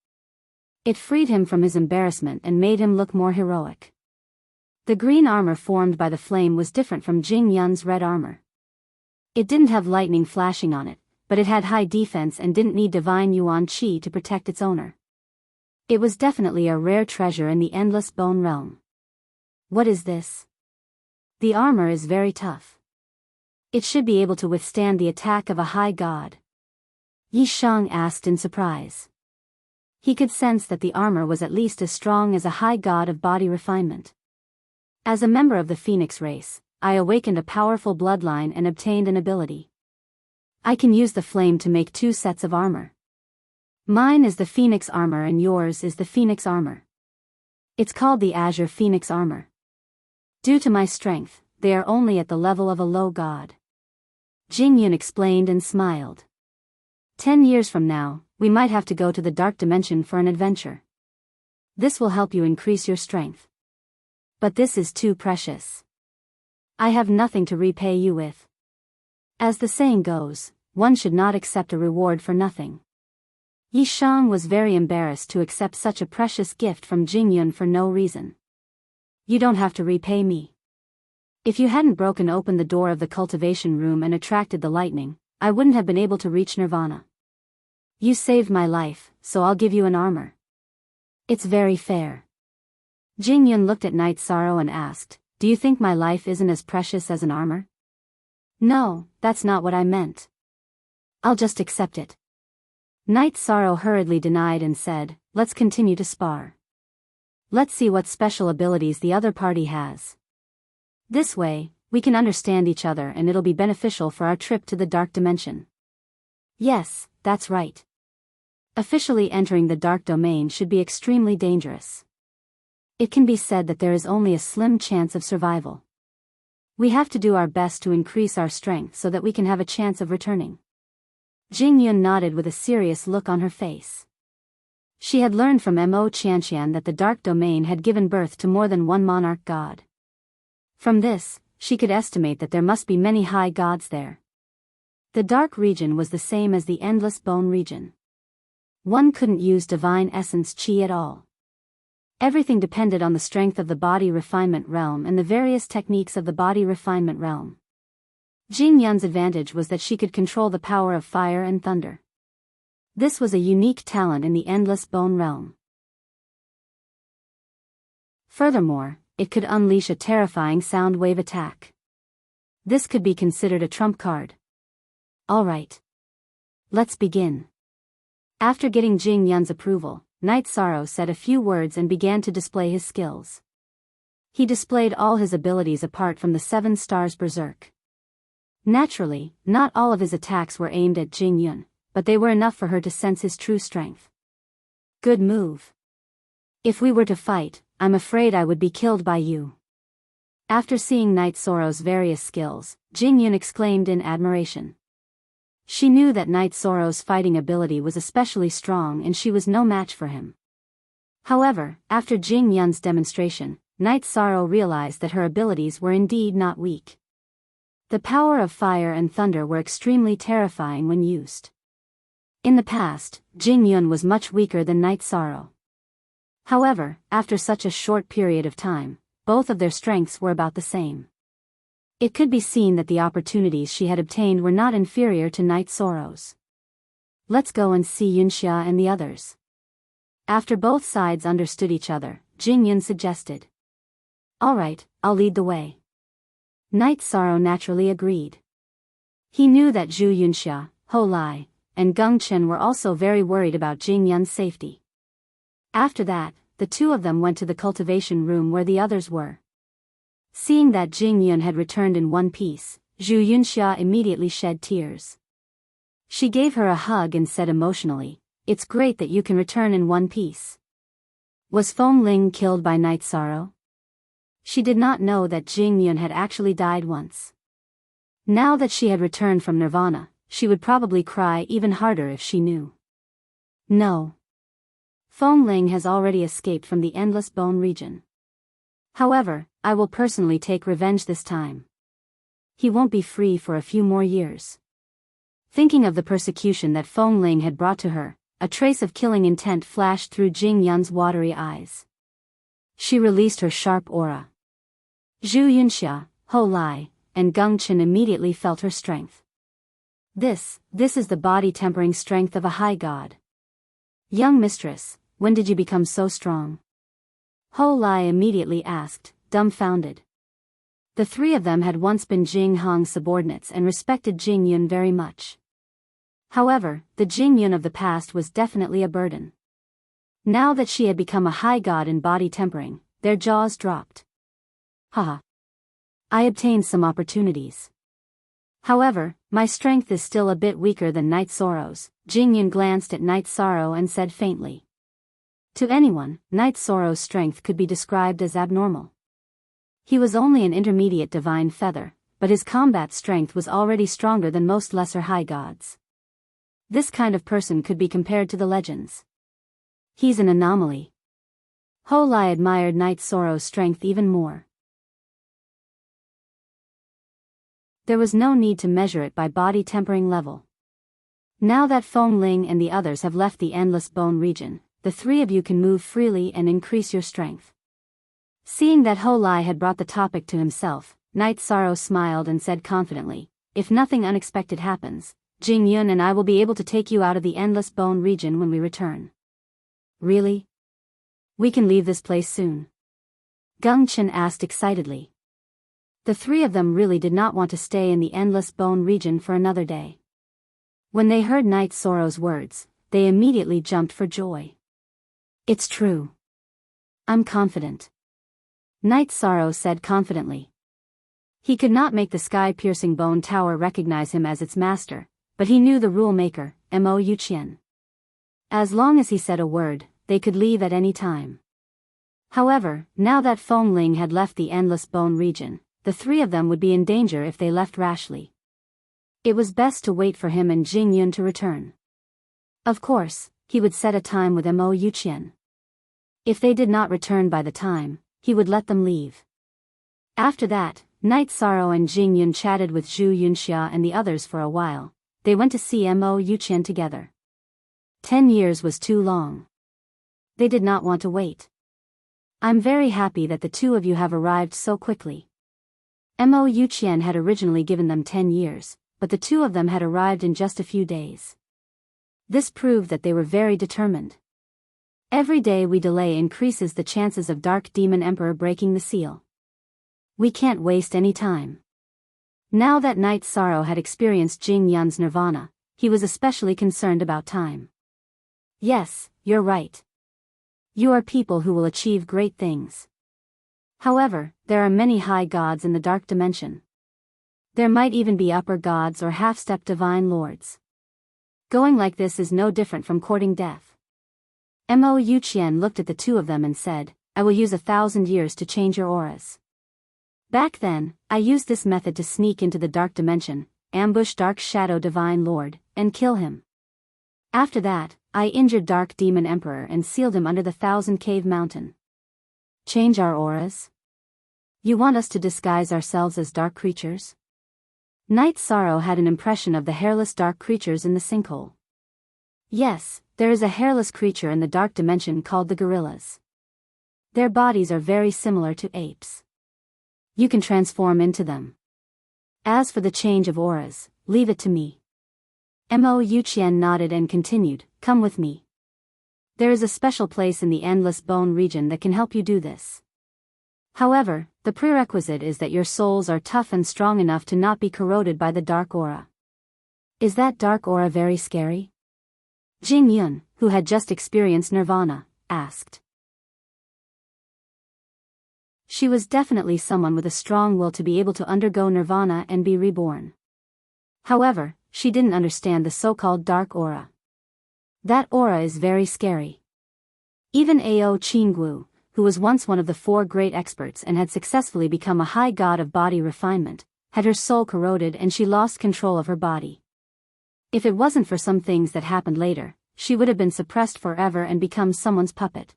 It freed him from his embarrassment and made him look more heroic. The green armor formed by the flame was different from Jing Yun's red armor. It didn't have lightning flashing on it, but it had high defense and didn't need divine yuan qi to protect its owner. It was definitely a rare treasure in the endless bone realm. What is this? The armor is very tough. It should be able to withstand the attack of a high god. Yi Shang asked in surprise. He could sense that the armor was at least as strong as a high god of body refinement. As a member of the Phoenix race, I awakened a powerful bloodline and obtained an ability. I can use the flame to make 2 sets of armor. Mine is the Phoenix armor and yours is the Phoenix armor. It's called the Azure Phoenix armor. Due to my strength, they are only at the level of a low god. Jing Yun explained and smiled. 10 years from now, we might have to go to the dark dimension for an adventure. This will help you increase your strength. But this is too precious. I have nothing to repay you with. As the saying goes, one should not accept a reward for nothing. Yi Shang was very embarrassed to accept such a precious gift from Jing Yun for no reason. You don't have to repay me. If you hadn't broken open the door of the cultivation room and attracted the lightning, I wouldn't have been able to reach Nirvana. You saved my life, so I'll give you an armor. It's very fair. Jing Yun looked at Night Sorrow and asked, do you think my life isn't as precious as an armor? No, that's not what I meant. I'll just accept it. Night Sorrow hurriedly denied and said, let's continue to spar. Let's see what special abilities the other party has. This way, we can understand each other and it'll be beneficial for our trip to the dark dimension. Yes, that's right. Officially entering the dark domain should be extremely dangerous. It can be said that there is only a slim chance of survival. We have to do our best to increase our strength so that we can have a chance of returning. Jing Yun nodded with a serious look on her face. She had learned from Mo Qianqian that the dark domain had given birth to more than one monarch god. From this, she could estimate that there must be many high gods there. The dark region was the same as the endless bone region. One couldn't use divine essence qi at all. Everything depended on the strength of the body refinement realm and the various techniques of the body refinement realm. Jing Yun's advantage was that she could control the power of fire and thunder. This was a unique talent in the endless bone realm. Furthermore, it could unleash a terrifying sound wave attack. This could be considered a trump card. Alright. Let's begin. After getting Jing Yun's approval, Night Sorrow said a few words and began to display his skills. He displayed all his abilities apart from the 7 stars berserk. Naturally, not all of his attacks were aimed at Jing Yun, but they were enough for her to sense his true strength. Good move. If we were to fight, I'm afraid I would be killed by you. After seeing Night Sorrow's various skills, Jing Yun exclaimed in admiration. She knew that Night Sorrow's fighting ability was especially strong and she was no match for him. However, after Jing Yun's demonstration, Night Sorrow realized that her abilities were indeed not weak. The power of fire and thunder were extremely terrifying when used. In the past, Jing Yun was much weaker than Night Sorrow. However, after such a short period of time, both of their strengths were about the same. It could be seen that the opportunities she had obtained were not inferior to Night Sorrow's. Let's go and see Yunxia and the others. After both sides understood each other, Jing Yun suggested. Alright, I'll lead the way. Night Sorrow naturally agreed. He knew that Zhu Yunxia, Ho Lai, and Geng Chen were also very worried about Jing Yun's safety. After that, the two of them went to the cultivation room where the others were. Seeing that Jing Yun had returned in one piece, Zhu Yunxia immediately shed tears. She gave her a hug and said emotionally, "It's great that you can return in one piece." Was Feng Ling killed by Night Sorrow? She did not know that Jing Yun had actually died once. Now that she had returned from Nirvana, she would probably cry even harder if she knew. No. Feng Ling has already escaped from the Endless Bone region. However, I will personally take revenge this time. He won't be free for a few more years. Thinking of the persecution that Feng Ling had brought to her, a trace of killing intent flashed through Jing Yun's watery eyes. She released her sharp aura. Zhu Yunxia, Ho Lai, and Geng Chen immediately felt her strength. This is the body-tempering strength of a high god. Young mistress, when did you become so strong? Ho Lai immediately asked, dumbfounded. The three of them had once been Jing Hong's subordinates and respected Jing Yun very much. However, the Jing Yun of the past was definitely a burden. Now that she had become a high god in body tempering, their jaws dropped. Haha. I obtained some opportunities. However, my strength is still a bit weaker than Night Sorrow's. Jing Yun glanced at Night Sorrow and said faintly. To anyone, Night Sorrow's strength could be described as abnormal. He was only an intermediate divine feather, but his combat strength was already stronger than most lesser high gods. This kind of person could be compared to the legends. He's an anomaly. Ho Lai admired Night Sorrow's strength even more. There was no need to measure it by body tempering level. Now that Feng Ling and the others have left the Endless Bone region, the three of you can move freely and increase your strength. Seeing that Ho Lai had brought the topic to himself, Night Sorrow smiled and said confidently, "If nothing unexpected happens, Jing Yun and I will be able to take you out of the Endless Bone region when we return." Really? We can leave this place soon? Geng Chen asked excitedly. The three of them really did not want to stay in the Endless Bone region for another day. When they heard Night Sorrow's words, they immediately jumped for joy. It's true. I'm confident. Night Sorrow said confidently. He could not make the sky-piercing bone tower recognize him as its master, but he knew the rule maker, Mo Yuqian. As long as he said a word, they could leave at any time. However, now that Feng Ling had left the Endless Bone region, the three of them would be in danger if they left rashly. It was best to wait for him and Jing Yun to return. Of course, he would set a time with Mo Yuqian. If they did not return by the time, he would let them leave. After that, Night Sorrow and Jing Yun chatted with Zhu Yunxia and the others for a while. They went to see Mo Yuqian together. 10 years was too long. They did not want to wait. I'm very happy that the two of you have arrived so quickly. Mo Yuqian had originally given them 10 years, but the two of them had arrived in just a few days. This proved that they were very determined. Every day we delay increases the chances of Dark Demon Emperor breaking the seal. We can't waste any time. Now that Night Sorrow had experienced Jing Yun's nirvana, he was especially concerned about time. Yes, you're right. You are people who will achieve great things. However, there are many high gods in the dark dimension. There might even be upper gods or half-step divine lords. Going like this is no different from courting death. Mo Yuqian looked at the two of them and said, I will use 1,000 years to change your auras. Back then, I used this method to sneak into the dark dimension, ambush Dark Shadow Divine Lord, and kill him. After that, I injured Dark Demon Emperor and sealed him under the 1,000 Cave Mountain. Change our auras? You want us to disguise ourselves as dark creatures? Night Sorrow had an impression of the hairless dark creatures in the sinkhole. Yes, there is a hairless creature in the dark dimension called the gorillas. Their bodies are very similar to apes. You can transform into them. As for the change of auras, leave it to me. Mo Yuqian nodded and continued, come with me. There is a special place in the Endless Bone region that can help you do this. However, the prerequisite is that your souls are tough and strong enough to not be corroded by the dark aura. Is that dark aura very scary? Jing Yun, who had just experienced nirvana, asked. She was definitely someone with a strong will to be able to undergo nirvana and be reborn. However, she didn't understand the so-called dark aura. That aura is very scary. Even Ao Qinggu, who was once one of the 4 great experts and had successfully become a high god of body refinement, had her soul corroded and she lost control of her body. If it wasn't for some things that happened later, she would have been suppressed forever and become someone's puppet.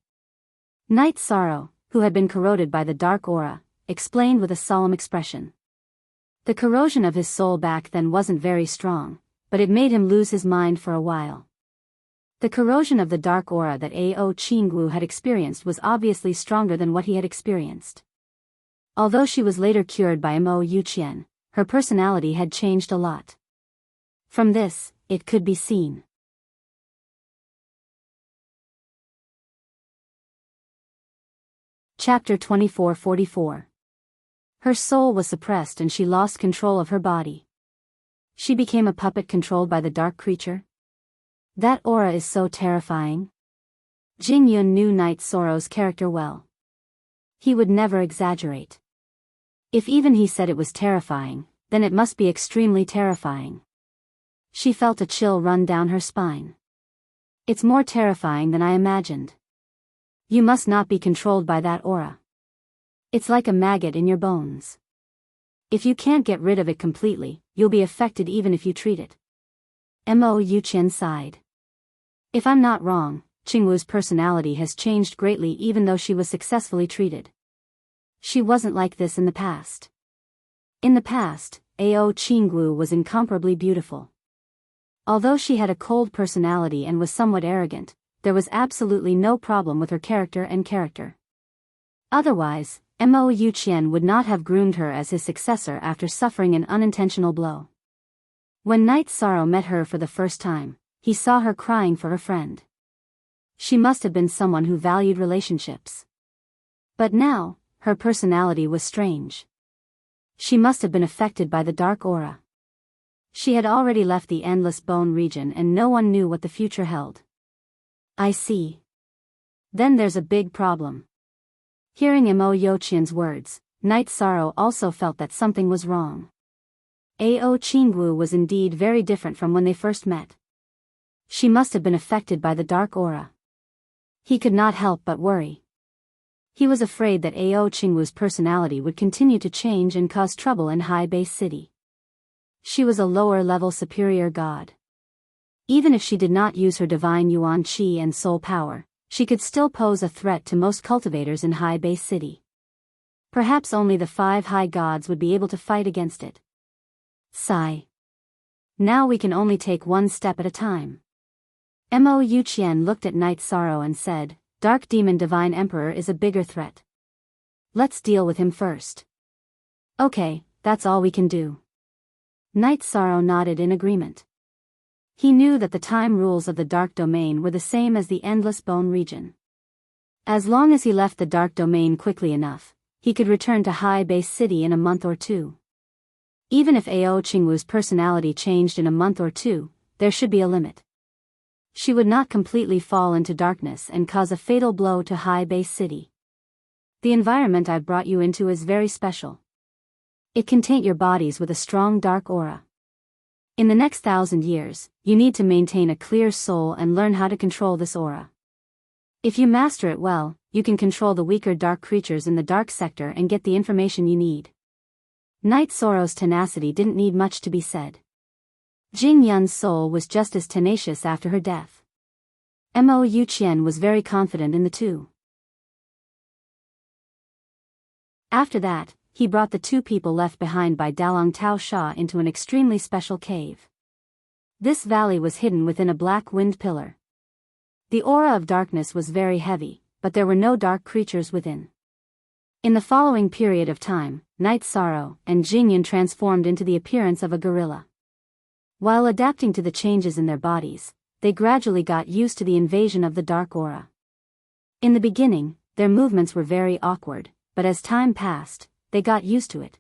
Night Sorrow, who had been corroded by the dark aura, explained with a solemn expression. The corrosion of his soul back then wasn't very strong, but it made him lose his mind for a while. The corrosion of the dark aura that Ao Qinggu had experienced was obviously stronger than what he had experienced. Although she was later cured by Mo Yuqian, her personality had changed a lot. From this, it could be seen. Chapter 2444. Her soul was suppressed and she lost control of her body. She became a puppet controlled by the dark creature. That aura is so terrifying. Jing Yun knew Night Sorrow's character well. He would never exaggerate. If even he said it was terrifying, then it must be extremely terrifying. She felt a chill run down her spine. It's more terrifying than I imagined. You must not be controlled by that aura. It's like a maggot in your bones. If you can't get rid of it completely, you'll be affected even if you treat it. Mo Yuqian sighed. If I'm not wrong, Qingwu's personality has changed greatly even though she was successfully treated. She wasn't like this in the past. In the past, Ao Qingwu was incomparably beautiful. Although she had a cold personality and was somewhat arrogant, there was absolutely no problem with her character and character. Otherwise, Mo Yuqian would not have groomed her as his successor after suffering an unintentional blow. When Night Sorrow met her for the first time, he saw her crying for a friend. She must have been someone who valued relationships. But now, her personality was strange. She must have been affected by the dark aura. She had already left the endless bone region and no one knew what the future held. I see. Then there's a big problem. Hearing Mo Yuqian's words, Night Sorrow also felt that something was wrong. Ao Qingwu was indeed very different from when they first met. She must have been affected by the dark aura. He could not help but worry. He was afraid that Ao Qingwu's personality would continue to change and cause trouble in High Base City. She was a lower-level superior god. Even if she did not use her divine Yuan Qi and soul power, she could still pose a threat to most cultivators in High Base City. Perhaps only the 5 high gods would be able to fight against it. Sigh. Now we can only take one step at a time. Mo Yuqian looked at Night Sorrow and said, Dark Demon Divine Emperor is a bigger threat. Let's deal with him first. Okay, that's all we can do. Night Sorrow nodded in agreement. He knew that the time rules of the Dark Domain were the same as the Endless Bone region. As long as he left the Dark Domain quickly enough, he could return to High Base City in a month or 2. Even if Ao Qingwu's personality changed in a month or 2, there should be a limit. She would not completely fall into darkness and cause a fatal blow to High Base City. The environment I've brought you into is very special. It can taint your bodies with a strong dark aura. In the next 1,000 years, you need to maintain a clear soul and learn how to control this aura. If you master it well, you can control the weaker dark creatures in the dark sector and get the information you need. Night Sorrow's tenacity didn't need much to be said. Jing Yun's soul was just as tenacious after her death. Mo Yuqian was very confident in the two. After that, he brought the 2 people left behind by Dalong Tao Sha into an extremely special cave. This valley was hidden within a black wind pillar. The aura of darkness was very heavy, but there were no dark creatures within. In the following period of time, Night Sorrow and Jingyun transformed into the appearance of a gorilla. While adapting to the changes in their bodies, they gradually got used to the invasion of the dark aura. In the beginning, their movements were very awkward, but as time passed, they got used to it.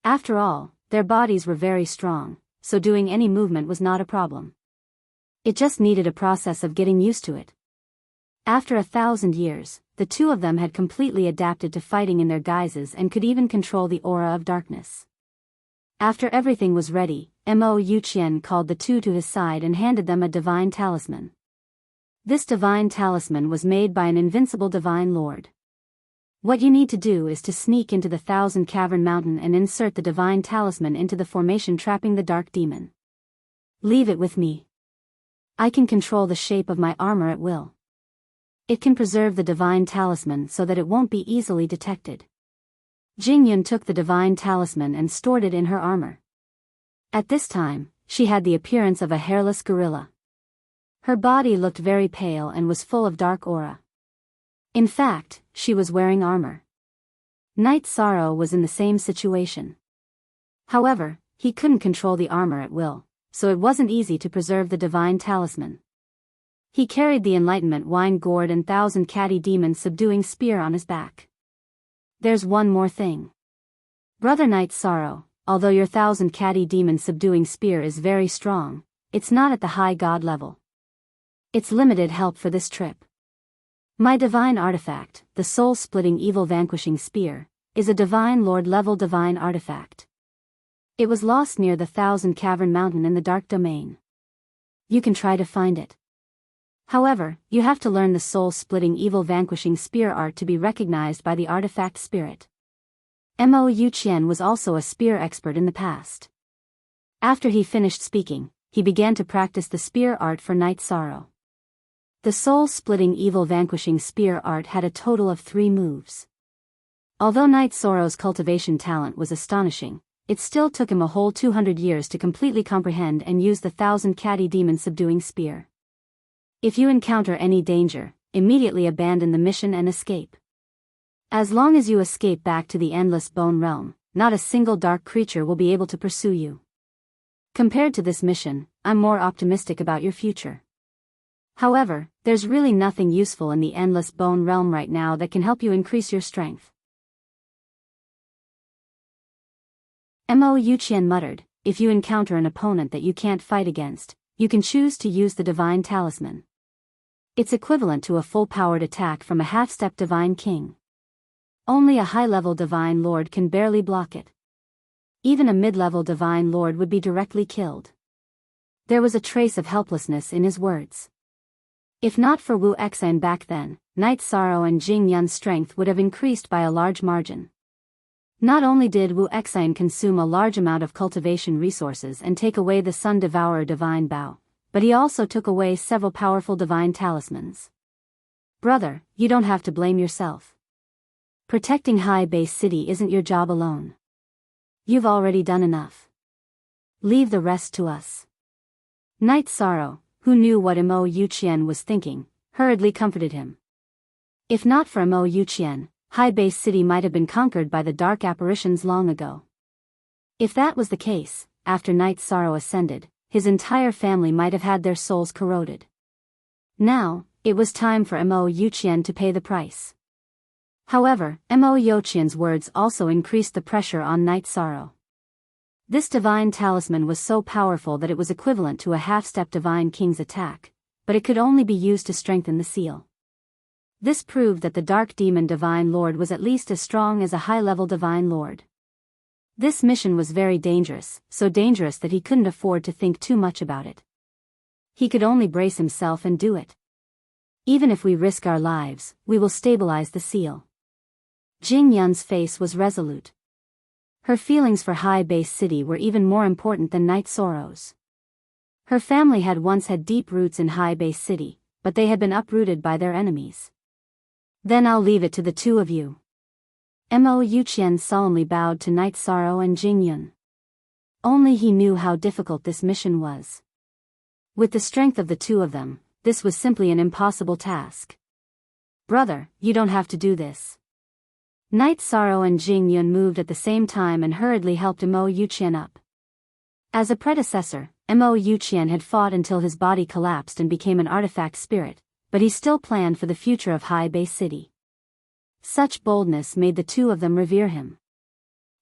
After all, their bodies were very strong, so doing any movement was not a problem. It just needed a process of getting used to it. After 1,000 years, the two of them had completely adapted to fighting in their guises and could even control the aura of darkness. After everything was ready, Mo Yuqian called the two to his side and handed them a divine talisman. This divine talisman was made by an invincible divine lord. What you need to do is to sneak into the 1,000 Cavern Mountain and insert the divine talisman into the formation trapping the dark demon. Leave it with me. I can control the shape of my armor at will. It can preserve the divine talisman so that it won't be easily detected. Jingyun took the divine talisman and stored it in her armor. At this time, she had the appearance of a hairless gorilla. Her body looked very pale and was full of dark aura. In fact, she was wearing armor. Night Sorrow was in the same situation. However, he couldn't control the armor at will, so it wasn't easy to preserve the divine talisman. He carried the enlightenment wine gourd and 1,000 catty demons subduing spear on his back. There's one more thing. Brother Night Sorrow, although your 1,000 catty demon subduing spear is very strong, it's not at the high god level. It's limited help for this trip. My divine artifact, the soul-splitting evil vanquishing spear, is a divine lord level divine artifact. It was lost near the 1,000 Cavern Mountain in the Dark Domain. You can try to find it. However, you have to learn the soul-splitting evil vanquishing spear art to be recognized by the artifact spirit. Mo Yuqian was also a spear expert in the past. After he finished speaking, he began to practice the spear art for Night Sorrow. The soul-splitting evil vanquishing spear art had a total of 3 moves. Although Night Sorrow's cultivation talent was astonishing, it still took him a whole 200 years to completely comprehend and use the 1,000 catty demon subduing spear. If you encounter any danger, immediately abandon the mission and escape. As long as you escape back to the endless bone realm, not a single dark creature will be able to pursue you. Compared to this mission, I'm more optimistic about your future. However, there's really nothing useful in the endless bone realm right now that can help you increase your strength. Mo Yuqian muttered, if you encounter an opponent that you can't fight against, you can choose to use the divine talisman. It's equivalent to a full-powered attack from a half-step divine king. Only a high-level divine lord can barely block it. Even a mid-level divine lord would be directly killed. There was a trace of helplessness in his words. If not for Wu Exan back then, Night Sorrow and Jing Yun's strength would have increased by a large margin. Not only did Wu Exan consume a large amount of cultivation resources and take away the Sun Devourer divine bow, but he also took away several powerful divine talismans. Brother, you don't have to blame yourself. Protecting High Base City isn't your job alone. You've already done enough. Leave the rest to us. Night Sorrow, who knew what Mo Yuqian was thinking, hurriedly comforted him. If not for Mo Yuqian, High Base City might have been conquered by the dark apparitions long ago. If that was the case, after Night Sorrow ascended, his entire family might have had their souls corroded. Now, it was time for Mo Yuqian to pay the price. However, Mo Yuqian's words also increased the pressure on Night Sorrow. This divine talisman was so powerful that it was equivalent to a half-step divine king's attack, but it could only be used to strengthen the seal. This proved that the Dark Demon Divine Lord was at least as strong as a high-level Divine Lord. This mission was very dangerous, so dangerous that he couldn't afford to think too much about it. He could only brace himself and do it. Even if we risk our lives, we will stabilize the seal. Jing Yun's face was resolute. Her feelings for High Base City were even more important than Night Sorrow's. Her family had once had deep roots in High Base City, but they had been uprooted by their enemies. Then I'll leave it to the two of you. Mo Yuqian solemnly bowed to Night Sorrow and Jing Yun. Only he knew how difficult this mission was. With the strength of the two of them, this was simply an impossible task. Brother, you don't have to do this. Night Sorrow and Jing Yun moved at the same time and hurriedly helped Mo Yuqian up. As a predecessor, Mo Yuqian had fought until his body collapsed and became an artifact spirit, but he still planned for the future of High Base City. Such boldness made the two of them revere him.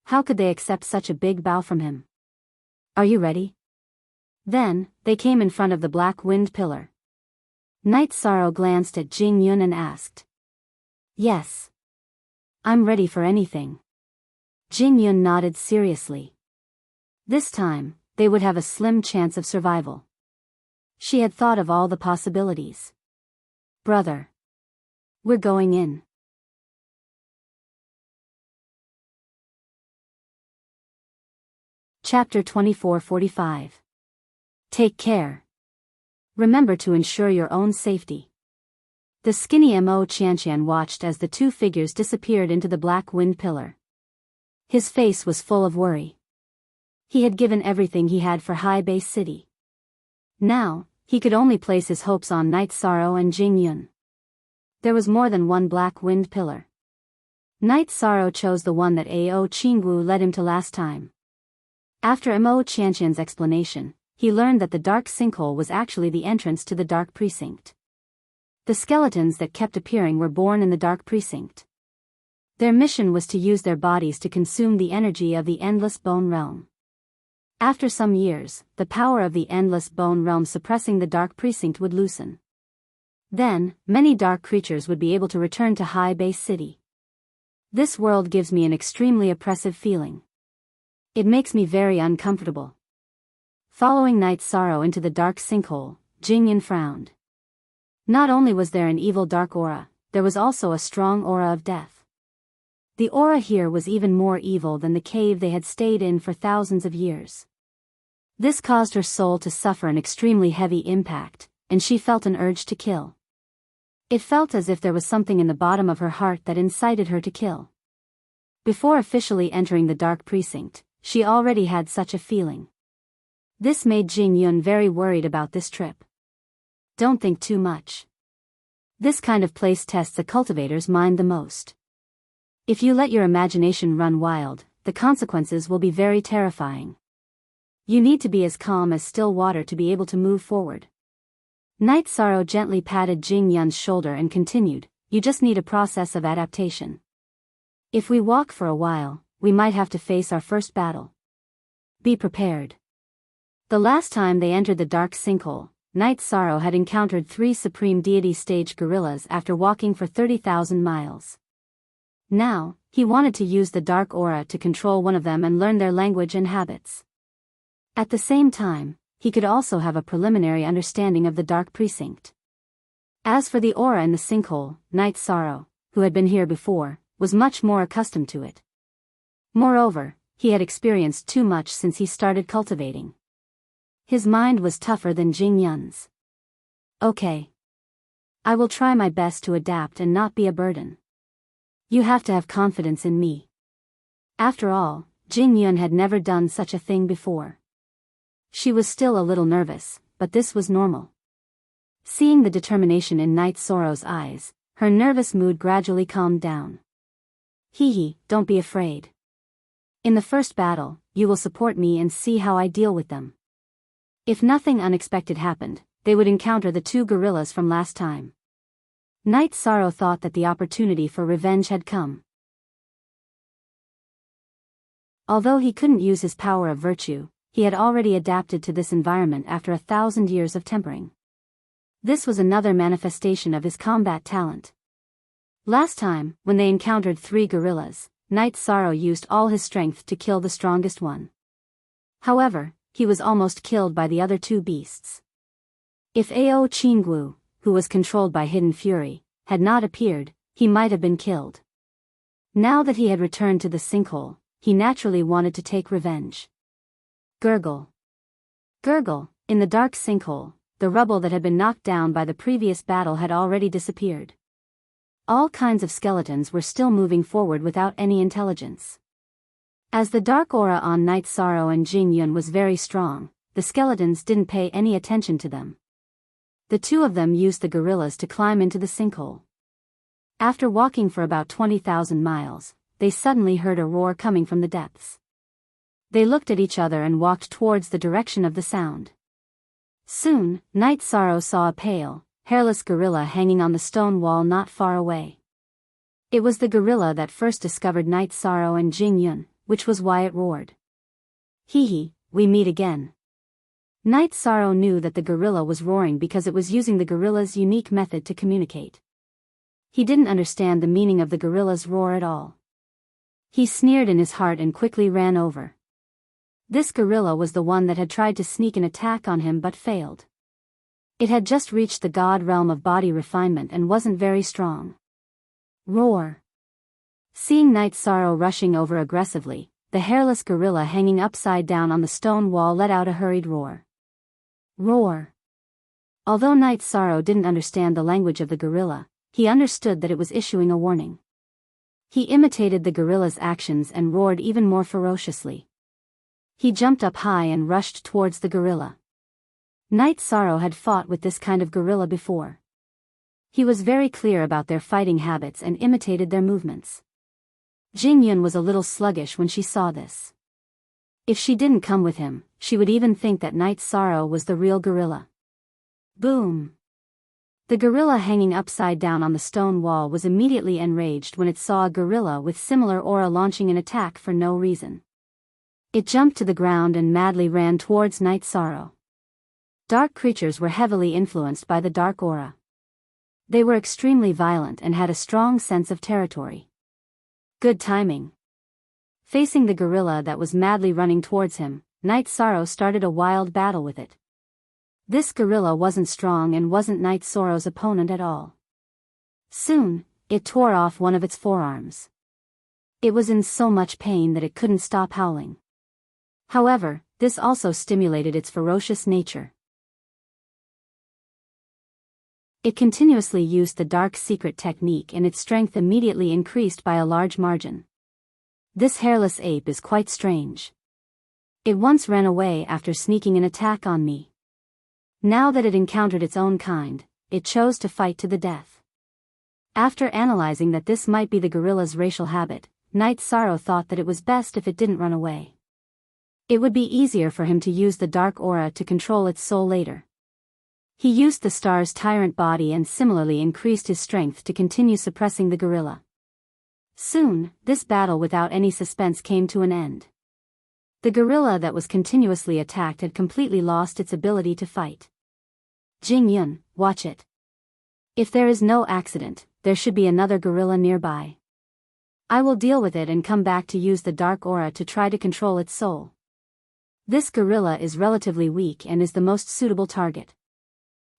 How could they accept such a big bow from him? Are you ready? Then, they came in front of the black wind pillar. Night Sorrow glanced at Jing Yun and asked. Yes. I'm ready for anything. Jing Yun nodded seriously. This time, they would have a slim chance of survival. She had thought of all the possibilities. Brother. We're going in. Chapter 2445. Take care. Remember to ensure your own safety. The skinny Mo Qianqian watched as the two figures disappeared into the black wind pillar. His face was full of worry. He had given everything he had for High Base City. Now, he could only place his hopes on Night Sorrow and Jing Yun. There was more than one black wind pillar. Night Sorrow chose the one that Ao Qingwu led him to last time. After Mo Qianqian's explanation, he learned that the dark sinkhole was actually the entrance to the dark precinct. The skeletons that kept appearing were born in the dark precinct. Their mission was to use their bodies to consume the energy of the endless bone realm. After some years, the power of the endless bone realm suppressing the dark precinct would loosen. Then, many dark creatures would be able to return to High Base City. This world gives me an extremely oppressive feeling. It makes me very uncomfortable. Following Night Sorrow into the dark sinkhole, Jing Yun frowned. Not only was there an evil dark aura, there was also a strong aura of death. The aura here was even more evil than the cave they had stayed in for thousands of years. This caused her soul to suffer an extremely heavy impact, and she felt an urge to kill. It felt as if there was something in the bottom of her heart that incited her to kill. Before officially entering the dark precinct, she already had such a feeling. This made Jing Yun very worried about this trip. Don't think too much. This kind of place tests a cultivator's mind the most. If you let your imagination run wild, the consequences will be very terrifying. You need to be as calm as still water to be able to move forward. Night Sorrow gently patted Jing Yun's shoulder and continued, you just need a process of adaptation. If we walk for a while, we might have to face our first battle. Be prepared. The last time they entered the dark sinkhole, Night Sorrow had encountered 3 Supreme Deity stage gorillas after walking for 30,000 miles. Now, he wanted to use the dark aura to control one of them and learn their language and habits. At the same time, he could also have a preliminary understanding of the dark precinct. As for the aura in the sinkhole, Night Sorrow, who had been here before, was much more accustomed to it. Moreover, he had experienced too much since he started cultivating. His mind was tougher than Jing Yun's. Okay. I will try my best to adapt and not be a burden. You have to have confidence in me. After all, Jing Yun had never done such a thing before. She was still a little nervous, but this was normal. Seeing the determination in Night Sorrow's eyes, her nervous mood gradually calmed down. Hee, don't be afraid. In the first battle, you will support me and see how I deal with them. If nothing unexpected happened, they would encounter the 2 gorillas from last time. Night Sorrow thought that the opportunity for revenge had come. Although he couldn't use his power of virtue, he had already adapted to this environment after 1,000 years of tempering. This was another manifestation of his combat talent. Last time, when they encountered 3 gorillas, Night Sorrow used all his strength to kill the strongest one. However, he was almost killed by the other 2 beasts. If Ao Qingwu, who was controlled by hidden fury, had not appeared, he might have been killed. Now that he had returned to the sinkhole, he naturally wanted to take revenge. Gurgle. Gurgle, in the dark sinkhole, the rubble that had been knocked down by the previous battle had already disappeared. All kinds of skeletons were still moving forward without any intelligence. As the dark aura on Night Sorrow and Jing Yun was very strong, the skeletons didn't pay any attention to them. The 2 of them used the gorillas to climb into the sinkhole. After walking for about 20,000 miles, they suddenly heard a roar coming from the depths. They looked at each other and walked towards the direction of the sound. Soon, Night Sorrow saw a pale, hairless gorilla hanging on the stone wall not far away. It was the gorilla that first discovered Night Sorrow and Jing Yun, which was why it roared. Hee hee, we meet again. Night Sorrow knew that the gorilla was roaring because it was using the gorilla's unique method to communicate. He didn't understand the meaning of the gorilla's roar at all. He sneered in his heart and quickly ran over. This gorilla was the one that had tried to sneak an attack on him but failed. It had just reached the god realm of body refinement and wasn't very strong. Roar. Seeing Night Sorrow rushing over aggressively, the hairless gorilla hanging upside down on the stone wall let out a hurried roar. Roar. Although Night Sorrow didn't understand the language of the gorilla, he understood that it was issuing a warning. He imitated the gorilla's actions and roared even more ferociously. He jumped up high and rushed towards the gorilla. Night Sorrow had fought with this kind of gorilla before. He was very clear about their fighting habits and imitated their movements. Jing Yun was a little sluggish when she saw this. If she didn't come with him, she would even think that Night Sorrow was the real gorilla. Boom! The gorilla hanging upside down on the stone wall was immediately enraged when it saw a gorilla with similar aura launching an attack for no reason. It jumped to the ground and madly ran towards Night Sorrow. Dark creatures were heavily influenced by the dark aura. They were extremely violent and had a strong sense of territory. Good timing. Facing the gorilla that was madly running towards him, Night Sorrow started a wild battle with it. This gorilla wasn't strong and wasn't Night Sorrow's opponent at all. Soon, it tore off one of its forearms. It was in so much pain that it couldn't stop howling. However, this also stimulated its ferocious nature. It continuously used the dark secret technique and its strength immediately increased by a large margin. This hairless ape is quite strange. It once ran away after sneaking an attack on me. Now that it encountered its own kind, it chose to fight to the death. After analyzing that this might be the gorilla's racial habit, Night Sorrow thought that it was best if it didn't run away. It would be easier for him to use the dark aura to control its soul later. He used the star's tyrant body and similarly increased his strength to continue suppressing the gorilla. Soon, this battle without any suspense came to an end. The gorilla that was continuously attacked had completely lost its ability to fight. Jing Yun, watch it. If there is no accident, there should be another gorilla nearby. I will deal with it and come back to use the dark aura to try to control its soul. This gorilla is relatively weak and is the most suitable target.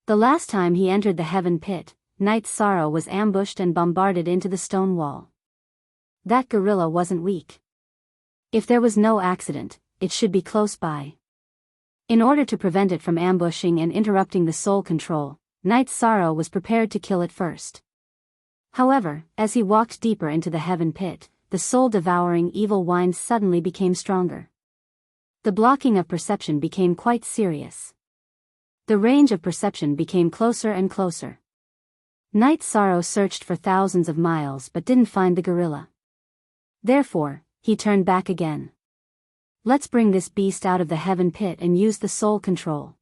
The last time he entered the heaven pit, Night Sorrow was ambushed and bombarded into the stone wall. That gorilla wasn't weak. If there was no accident, it should be close by. In order to prevent it from ambushing and interrupting the soul control, Night Sorrow was prepared to kill it first. However, as he walked deeper into the heaven pit, the soul-devouring evil winds suddenly became stronger. The blocking of perception became quite serious. The range of perception became closer and closer. Night Sorrow searched for thousands of miles but didn't find the gorilla. Therefore, he turned back again. Let's bring this beast out of the heaven pit and use the soul control.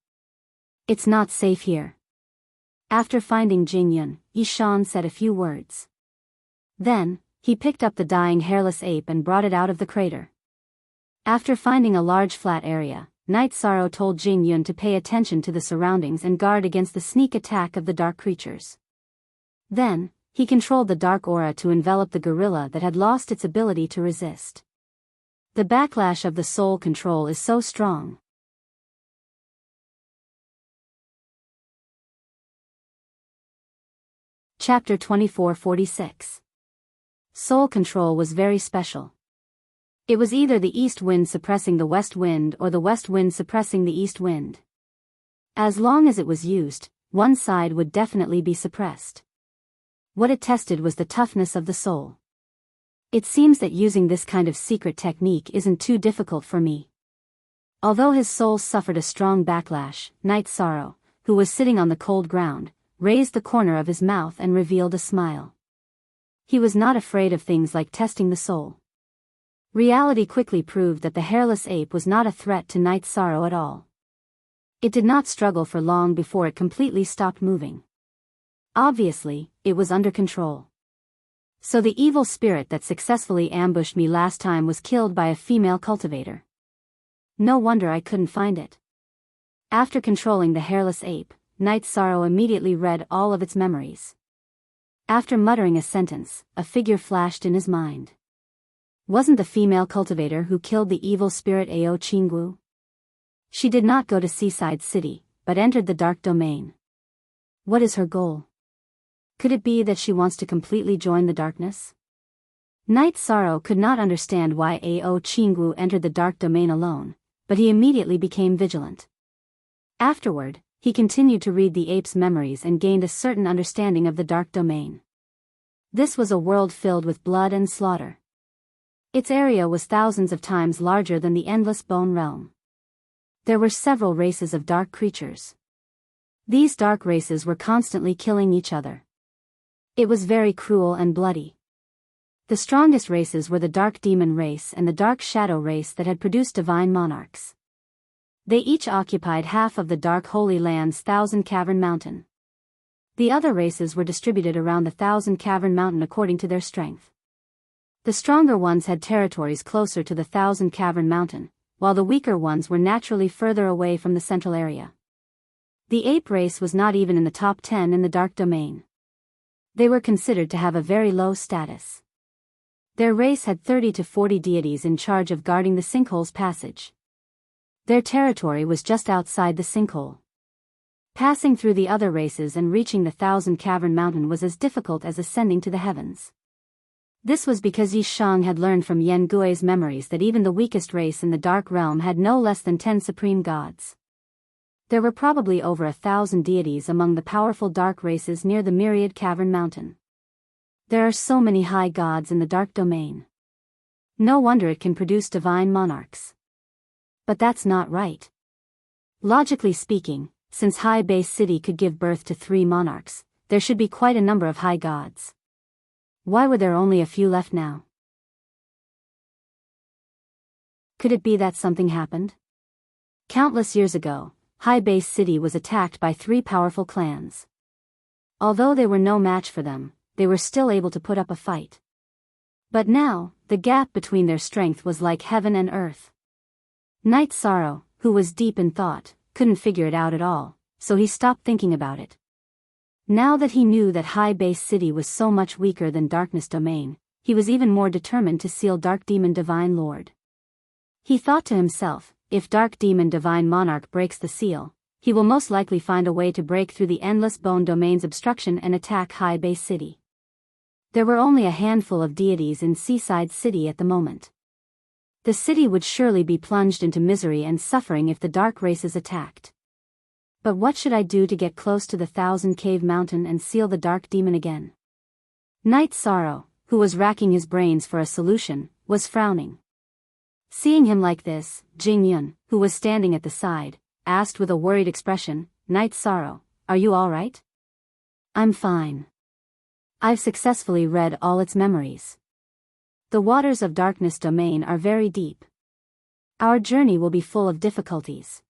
It's not safe here. After finding Jing Yun, Yishan said a few words. Then, he picked up the dying hairless ape and brought it out of the crater. After finding a large flat area, Night Sorrow told Jing Yun to pay attention to the surroundings and guard against the sneak attack of the dark creatures. Then, he controlled the dark aura to envelop the gorilla that had lost its ability to resist. The backlash of the soul control is so strong. Chapter 2446. Soul control was very special. It was either the east wind suppressing the west wind or the west wind suppressing the east wind. As long as it was used, one side would definitely be suppressed. What it tested was the toughness of the soul. It seems that using this kind of secret technique isn't too difficult for me. Although his soul suffered a strong backlash, Night Sorrow, who was sitting on the cold ground, raised the corner of his mouth and revealed a smile. He was not afraid of things like testing the soul. Reality quickly proved that the hairless ape was not a threat to Night Sorrow at all. It did not struggle for long before it completely stopped moving. Obviously, it was under control. So the evil spirit that successfully ambushed me last time was killed by a female cultivator. No wonder I couldn't find it. After controlling the hairless ape, Night Sorrow immediately read all of its memories. After muttering a sentence, a figure flashed in his mind. Wasn't the female cultivator who killed the evil spirit Ao Chingu? She did not go to Seaside City, but entered the dark domain. What is her goal? Could it be that she wants to completely join the darkness? Night Sorrow could not understand why Ao Chingu entered the dark domain alone, but he immediately became vigilant. Afterward, he continued to read the ape's memories and gained a certain understanding of the dark domain. This was a world filled with blood and slaughter. Its area was thousands of times larger than the endless bone realm. There were several races of dark creatures. These dark races were constantly killing each other. It was very cruel and bloody. The strongest races were the Dark Demon race and the Dark Shadow race that had produced divine monarchs. They each occupied half of the Dark Holy Land's Thousand Cavern Mountain. The other races were distributed around the Thousand Cavern Mountain according to their strength. The stronger ones had territories closer to the Thousand Cavern Mountain, while the weaker ones were naturally further away from the central area. The ape race was not even in the top 10 in the Dark Domain. They were considered to have a very low status. Their race had 30 to 40 deities in charge of guarding the sinkhole's passage. Their territory was just outside the sinkhole. Passing through the other races and reaching the Thousand Cavern Mountain was as difficult as ascending to the heavens. This was because Yi Shang had learned from Yen Gui's memories that even the weakest race in the Dark Realm had no less than 10 supreme gods. There were probably over 1,000 deities among the powerful dark races near the Myriad Cavern Mountain. There are so many high gods in the Dark Domain. No wonder it can produce divine monarchs. But that's not right. Logically speaking, since High Base City could give birth to 3 monarchs, there should be quite a number of high gods. Why were there only a few left now? Could it be that something happened? Countless years ago, High Base City was attacked by 3 powerful clans. Although they were no match for them, they were still able to put up a fight. But now, the gap between their strength was like heaven and earth. Night Sorrow, who was deep in thought, couldn't figure it out at all, so he stopped thinking about it. Now that he knew that High Base City was so much weaker than Darkness Domain, he was even more determined to seal Dark Demon Divine Lord. He thought to himself, if Dark Demon Divine Monarch breaks the seal, he will most likely find a way to break through the Endless Bone Domain's obstruction and attack High Base City. There were only a handful of deities in Seaside City at the moment. The city would surely be plunged into misery and suffering if the dark races attacked. But what should I do to get close to the Thousand Cave Mountain and seal the Dark Demon again? Night Sorrow, who was racking his brains for a solution, was frowning. Seeing him like this, Jing Yun, who was standing at the side, asked with a worried expression, "Night Sorrow, are you all right?" "I'm fine. I've successfully read all its memories. The waters of Darkness Domain are very deep. Our journey will be full of difficulties."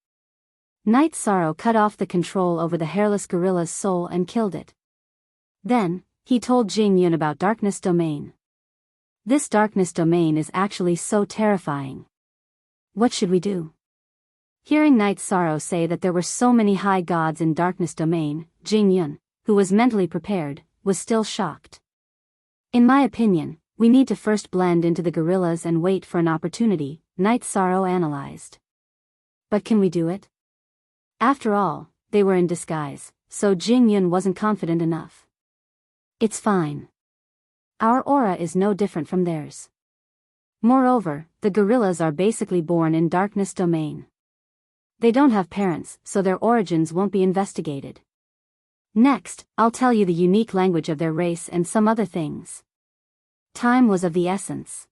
Night Sorrow cut off the control over the hairless gorilla's soul and killed it. Then, he told Jing Yun about Darkness Domain. This Darkness Domain is actually so terrifying. What should we do? Hearing Night Sorrow say that there were so many high gods in Darkness Domain, Jing Yun, who was mentally prepared, was still shocked. "In my opinion, we need to first blend into the gorillas and wait for an opportunity," Night Sorrow analyzed. "But can we do it?" After all, they were in disguise, so Jing Yun wasn't confident enough. "It's fine. Our aura is no different from theirs. Moreover, the gorillas are basically born in Darkness Domain. They don't have parents, so their origins won't be investigated. Next, I'll tell you the unique language of their race and some other things." Time was of the essence.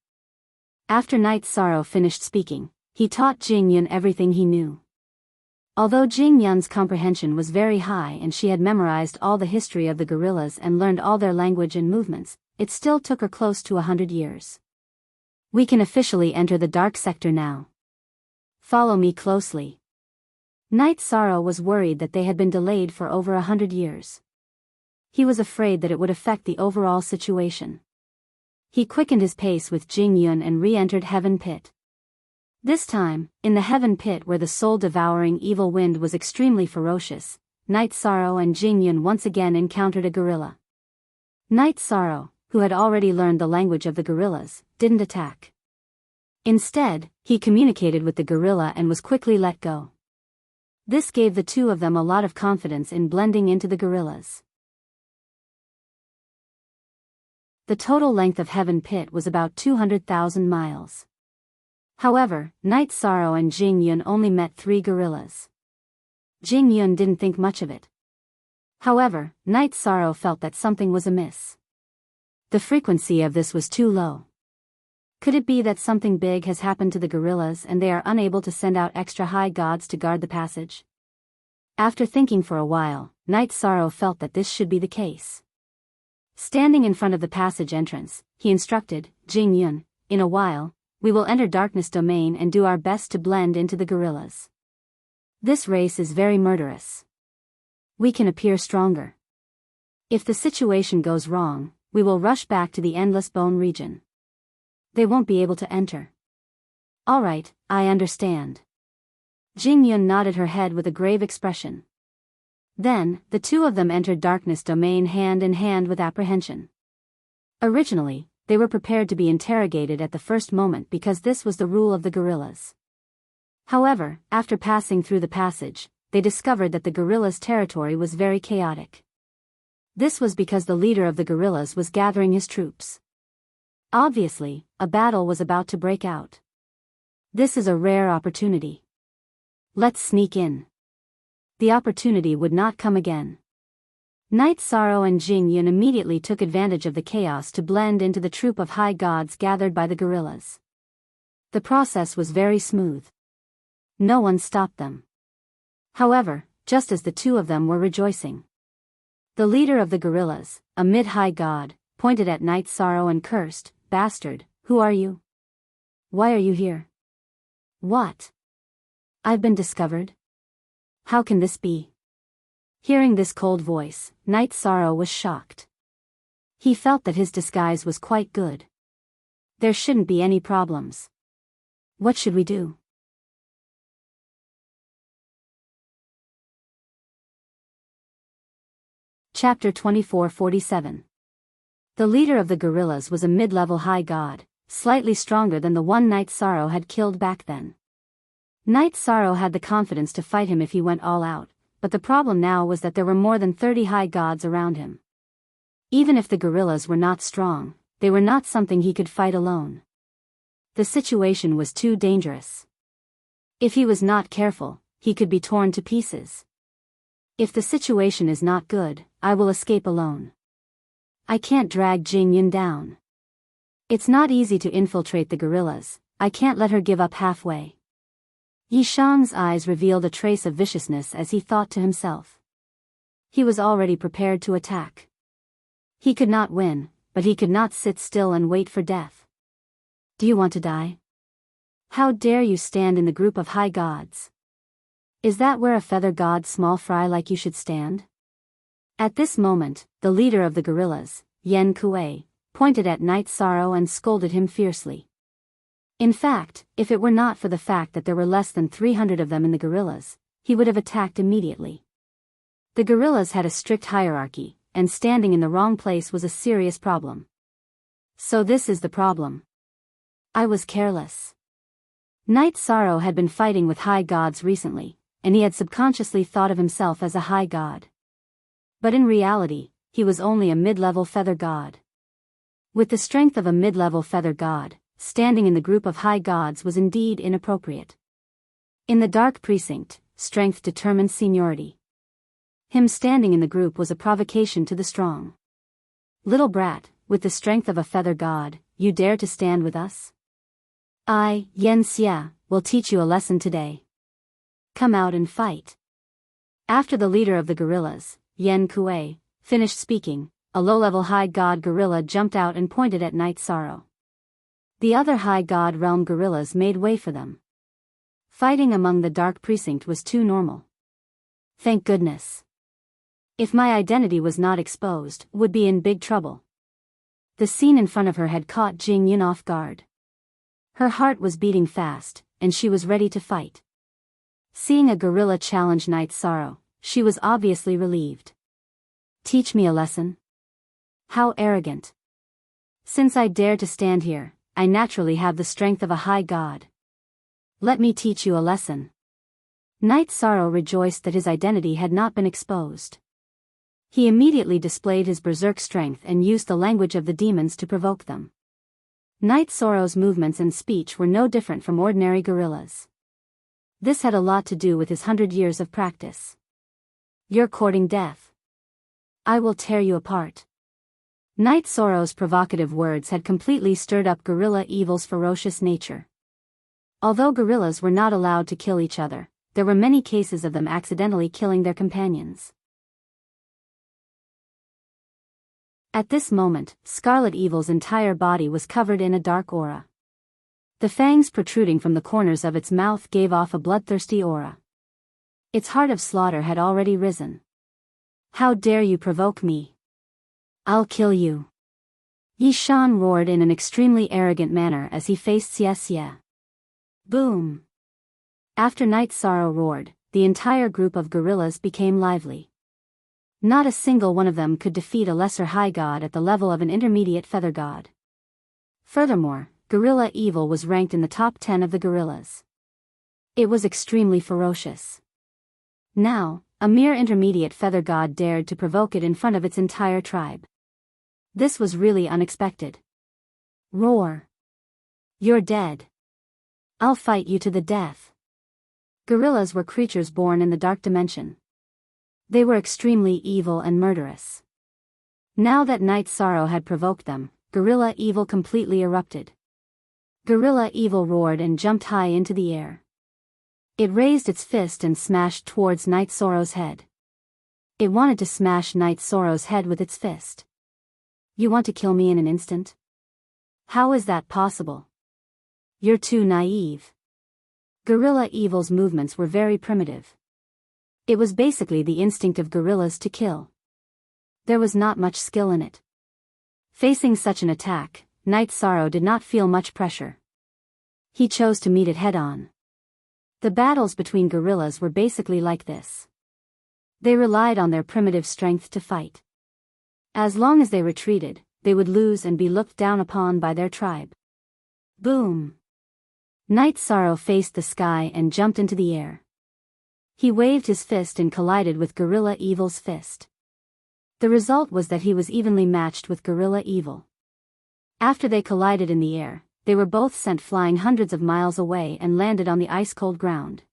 After Night Sorrow finished speaking, he taught Jing Yun everything he knew. Although Jing Yun's comprehension was very high and she had memorized all the history of the gorillas and learned all their language and movements, it still took her close to 100 years. "We can officially enter the dark sector now. Follow me closely." Night Sorrow was worried that they had been delayed for over 100 years. He was afraid that it would affect the overall situation. he quickened his pace with Jing Yun and re-entered Heaven Pit. This time, in the Heaven Pit where the soul-devouring evil wind was extremely ferocious, Night Sorrow and Jing Yun once again encountered a gorilla. Night Sorrow, who had already learned the language of the gorillas, didn't attack. Instead, he communicated with the gorilla and was quickly let go. This gave the two of them a lot of confidence in blending into the gorillas. The total length of Heaven Pit was about 200,000 miles. However, Night Sorrow and Jing Yun only met 3 gorillas. Jing Yun didn't think much of it. However, Night Sorrow felt that something was amiss. The frequency of this was too low. Could it be that something big has happened to the gorillas and they are unable to send out extra high gods to guard the passage? After thinking for a while, Night Sorrow felt that this should be the case. Standing in front of the passage entrance, he instructed Jing Yun, "In a while, we will enter Darkness Domain and do our best to blend into the gorillas. This race is very murderous. We can appear stronger. If the situation goes wrong, we will rush back to the Endless Bone region. They won't be able to enter." "All right, I understand." Jing Yun nodded her head with a grave expression. Then, the two of them entered Darkness Domain hand in hand with apprehension. Originally, they were prepared to be interrogated at the first moment because this was the rule of the gorillas. However, after passing through the passage, they discovered that the gorillas' territory was very chaotic. This was because the leader of the gorillas was gathering his troops. Obviously, a battle was about to break out. This is a rare opportunity. Let's sneak in. The opportunity would not come again. Night Sorrow and Jing Yun immediately took advantage of the chaos to blend into the troop of high gods gathered by the gorillas. The process was very smooth. No one stopped them. However, just as the two of them were rejoicing, the leader of the gorillas, a mid-high god, pointed at Night Sorrow and cursed, "Bastard, who are you? Why are you here? What? I've been discovered? How can this be?" Hearing this cold voice, Night Sorrow was shocked. He felt that his disguise was quite good. There shouldn't be any problems. What should we do? Chapter 2447. The leader of the gorillas was a mid-level high god, slightly stronger than the one Night Sorrow had killed back then. Night Sorrow had the confidence to fight him if he went all out, but the problem now was that there were more than 30 high gods around him. Even if the gorillas were not strong, they were not something he could fight alone. The situation was too dangerous. If he was not careful, he could be torn to pieces. If the situation is not good, I will escape alone. I can't drag Jing Yun down. It's not easy to infiltrate the gorillas, I can't let her give up halfway. Yishang's eyes revealed a trace of viciousness as he thought to himself. He was already prepared to attack. He could not win, but he could not sit still and wait for death. Do you want to die? How dare you stand in the group of high gods? Is that where a feather god small fry like you should stand? At this moment, the leader of the gorillas, Yen Kuei, pointed at Night Sorrow and scolded him fiercely. In fact, if it were not for the fact that there were less than 300 of them in the gorillas, he would have attacked immediately. The gorillas had a strict hierarchy, and standing in the wrong place was a serious problem. So this is the problem. I was careless. Night Sorrow had been fighting with high gods recently, and he had subconsciously thought of himself as a high god. But in reality, he was only a mid-level feather god. With the strength of a mid-level feather god, standing in the group of high gods was indeed inappropriate. In the dark precinct, strength determined seniority. Him standing in the group was a provocation to the strong. Little brat, with the strength of a feather god, you dare to stand with us? I, Yen Xia, will teach you a lesson today. Come out and fight. After the leader of the gorillas, Yen Kuei, finished speaking, a low-level high god gorilla jumped out and pointed at Night Sorrow. The other high god realm gorillas made way for them. Fighting among the dark precinct was too normal. Thank goodness. If my identity was not exposed, would be in big trouble. The scene in front of her had caught Jing Yun off guard. Her heart was beating fast, and she was ready to fight. Seeing a gorilla challenge Night Sorrow, she was obviously relieved. Teach me a lesson? How arrogant. Since I dare to stand here, I naturally have the strength of a high god. Let me teach you a lesson. Night Sorrow rejoiced that his identity had not been exposed. He immediately displayed his berserk strength and used the language of the demons to provoke them. Night Sorrow's movements and speech were no different from ordinary gorillas. This had a lot to do with his 100 years of practice. You're courting death. I will tear you apart. Night Sorrow's provocative words had completely stirred up Gorilla Evil's ferocious nature. Although gorillas were not allowed to kill each other, there were many cases of them accidentally killing their companions. At this moment, Scarlet Evil's entire body was covered in a dark aura. The fangs protruding from the corners of its mouth gave off a bloodthirsty aura. Its heart of slaughter had already risen. How dare you provoke me? I'll kill you. Yi Shan roared in an extremely arrogant manner as he faced Xie Xie. Boom! After Night Sorrow roared, the entire group of gorillas became lively. Not a single one of them could defeat a lesser high god at the level of an intermediate feather god. Furthermore, Gorilla Evil was ranked in the top 10 of the gorillas. It was extremely ferocious. Now, a mere intermediate feather god dared to provoke it in front of its entire tribe. This was really unexpected. Roar! You're dead. I'll fight you to the death. Gorillas were creatures born in the dark dimension. They were extremely evil and murderous. Now that Night Sorrow had provoked them, Gorilla Evil completely erupted. Gorilla Evil roared and jumped high into the air. It raised its fist and smashed towards Night Sorrow's head. It wanted to smash Night Sorrow's head with its fist. You want to kill me in an instant? How is that possible? You're too naive. Gorilla Evil's movements were very primitive. It was basically the instinct of gorillas to kill. There was not much skill in it. Facing such an attack, Night Sorrow did not feel much pressure. He chose to meet it head-on. The battles between gorillas were basically like this. They relied on their primitive strength to fight. As long as they retreated, they would lose and be looked down upon by their tribe. Boom! Night Sorrow faced the sky and jumped into the air. He waved his fist and collided with Gorilla Evil's fist. The result was that he was evenly matched with Gorilla Evil. After they collided in the air, they were both sent flying hundreds of miles away and landed on the ice-cold ground.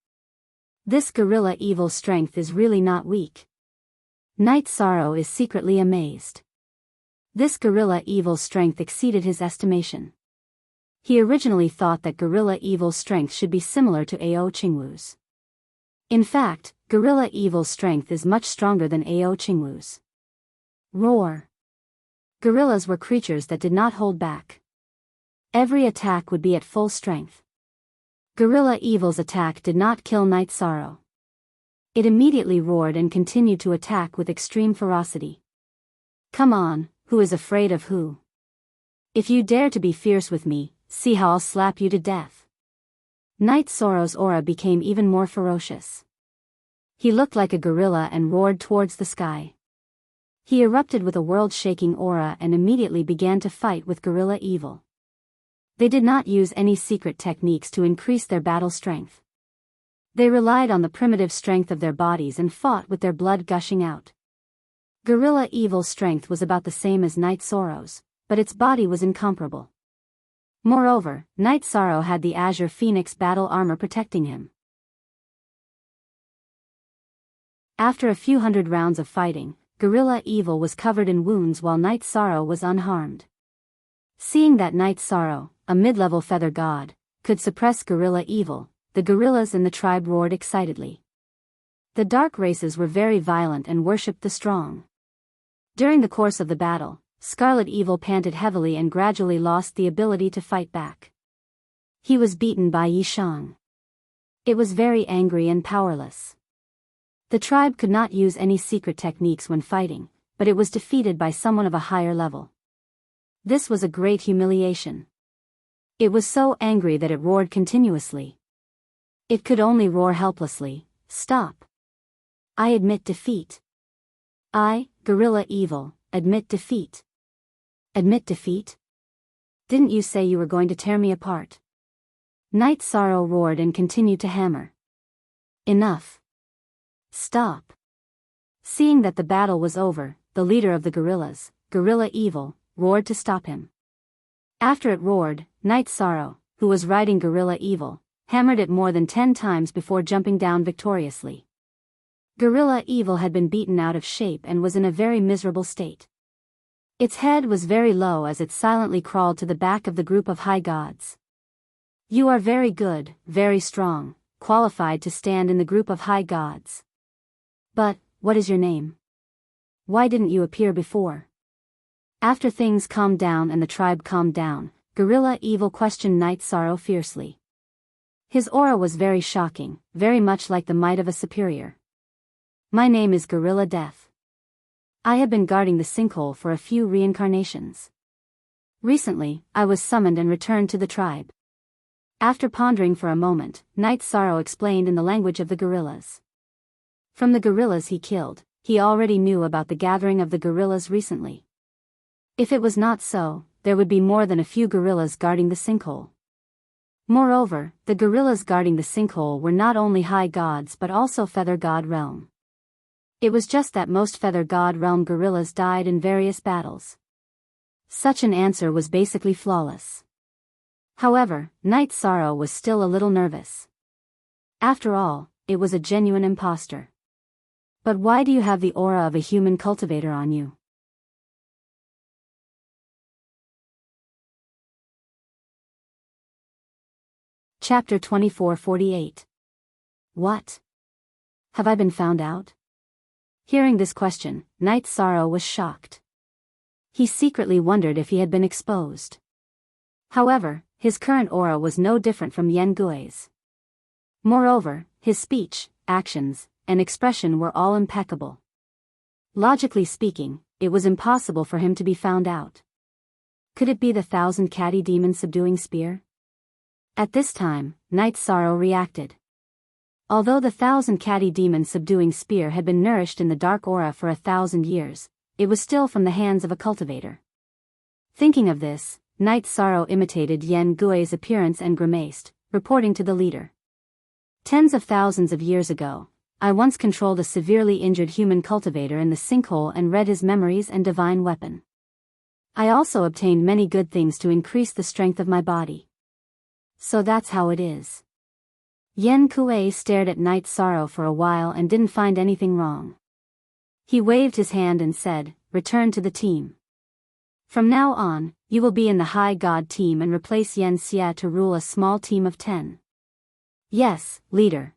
This Gorilla Evil's strength is really not weak. Night Sorrow is secretly amazed. This Gorilla Evil's strength exceeded his estimation. He originally thought that Gorilla Evil's strength should be similar to Ao Qingwu's. In fact, Gorilla Evil's strength is much stronger than Ao Qingwu's. Roar! Gorillas were creatures that did not hold back. Every attack would be at full strength. Gorilla Evil's attack did not kill Night Sorrow. It immediately roared and continued to attack with extreme ferocity. Come on, who is afraid of who? If you dare to be fierce with me, see how I'll slap you to death. Night Sorrow's aura became even more ferocious. He looked like a gorilla and roared towards the sky. He erupted with a world-shaking aura and immediately began to fight with Gorilla Evil. They did not use any secret techniques to increase their battle strength. They relied on the primitive strength of their bodies and fought with their blood gushing out. Gorilla Evil's strength was about the same as Night Sorrow's, but its body was incomparable. Moreover, Night Sorrow had the Azure Phoenix battle armor protecting him. After a few hundred rounds of fighting, Gorilla Evil was covered in wounds while Night Sorrow was unharmed. Seeing that Night Sorrow, a mid-level feather god, could suppress Gorilla Evil, the gorillas in the tribe roared excitedly. The dark races were very violent and worshipped the strong. During the course of the battle, Scarlet Evil panted heavily and gradually lost the ability to fight back. He was beaten by Yi Shang. It was very angry and powerless. The tribe could not use any secret techniques when fighting, but it was defeated by someone of a higher level. This was a great humiliation. It was so angry that it roared continuously. It could only roar helplessly. Stop. I admit defeat. I, Gorilla Evil, admit defeat. Admit defeat? Didn't you say you were going to tear me apart? Night Sorrow roared and continued to hammer. Enough. Stop. Seeing that the battle was over, the leader of the gorillas, Gorilla Evil, roared to stop him. After it roared, Night Sorrow, who was riding Gorilla Evil, hammered it more than 10 times before jumping down victoriously. Gorilla Evil had been beaten out of shape and was in a very miserable state. Its head was very low as it silently crawled to the back of the group of high gods. You are very good, very strong, qualified to stand in the group of high gods. But, what is your name? Why didn't you appear before? After things calmed down and the tribe calmed down, Gorilla Evil questioned Night Sorrow fiercely. His aura was very shocking, very much like the might of a superior. My name is Gorilla Death. I have been guarding the sinkhole for a few reincarnations. Recently, I was summoned and returned to the tribe. After pondering for a moment, Night Sorrow explained in the language of the gorillas. From the gorillas he killed, he already knew about the gathering of the gorillas recently. If it was not so, there would be more than a few gorillas guarding the sinkhole. Moreover, the gorillas guarding the sinkhole were not only high gods but also Feather God realm. It was just that most Feather God realm gorillas died in various battles. Such an answer was basically flawless. However, Night Sorrow was still a little nervous. After all, it was a genuine imposter. But why do you have the aura of a human cultivator on you? Chapter 24:48. What? Have I been found out? Hearing this question, Night Sorrow was shocked. He secretly wondered if he had been exposed. However, his current aura was no different from Yen Gui's. Moreover, his speech, actions, and expression were all impeccable. Logically speaking, it was impossible for him to be found out. Could it be the 1,000 catty demon subduing spear? At this time, Night Sorrow reacted. Although the 1,000 catty demon subduing spear had been nourished in the dark aura for 1,000 years, it was still from the hands of a cultivator. Thinking of this, Night Sorrow imitated Yen Gui's appearance and grimaced, reporting to the leader. Tens of thousands of years ago, I once controlled a severely injured human cultivator in the sinkhole and read his memories and divine weapon. I also obtained many good things to increase the strength of my body. So that's how it is. Yen Kui stared at Night Sorrow for a while and didn't find anything wrong. He waved his hand and said, "Return to the team. From now on, you will be in the High God team and replace Yen Xia to rule a small team of 10. Yes, leader."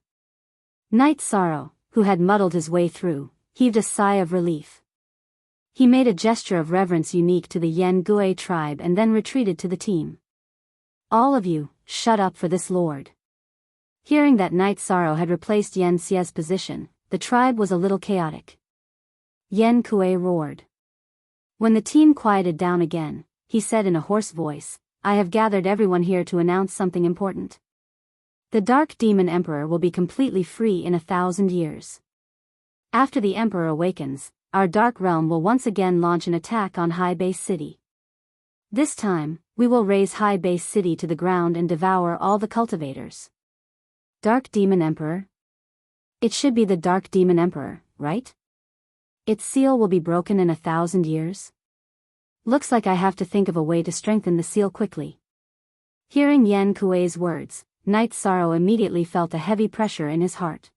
Night Sorrow, who had muddled his way through, heaved a sigh of relief. He made a gesture of reverence unique to the Yen Gui tribe and then retreated to the team. All of you, shut up for this lord. Hearing that Night Sorrow had replaced Yen Xia's position, the tribe was a little chaotic. Yen Kui roared. When the team quieted down again, he said in a hoarse voice, "I have gathered everyone here to announce something important. The Dark Demon Emperor will be completely free in 1,000 years. After the Emperor awakens, our Dark Realm will once again launch an attack on High Base City. This time, we will raze High Base City to the ground and devour all the cultivators." Dark Demon Emperor? It should be the Dark Demon Emperor, right? Its seal will be broken in 1,000 years? Looks like I have to think of a way to strengthen the seal quickly. Hearing Yen Kuei's words, Night Sorrow immediately felt a heavy pressure in his heart.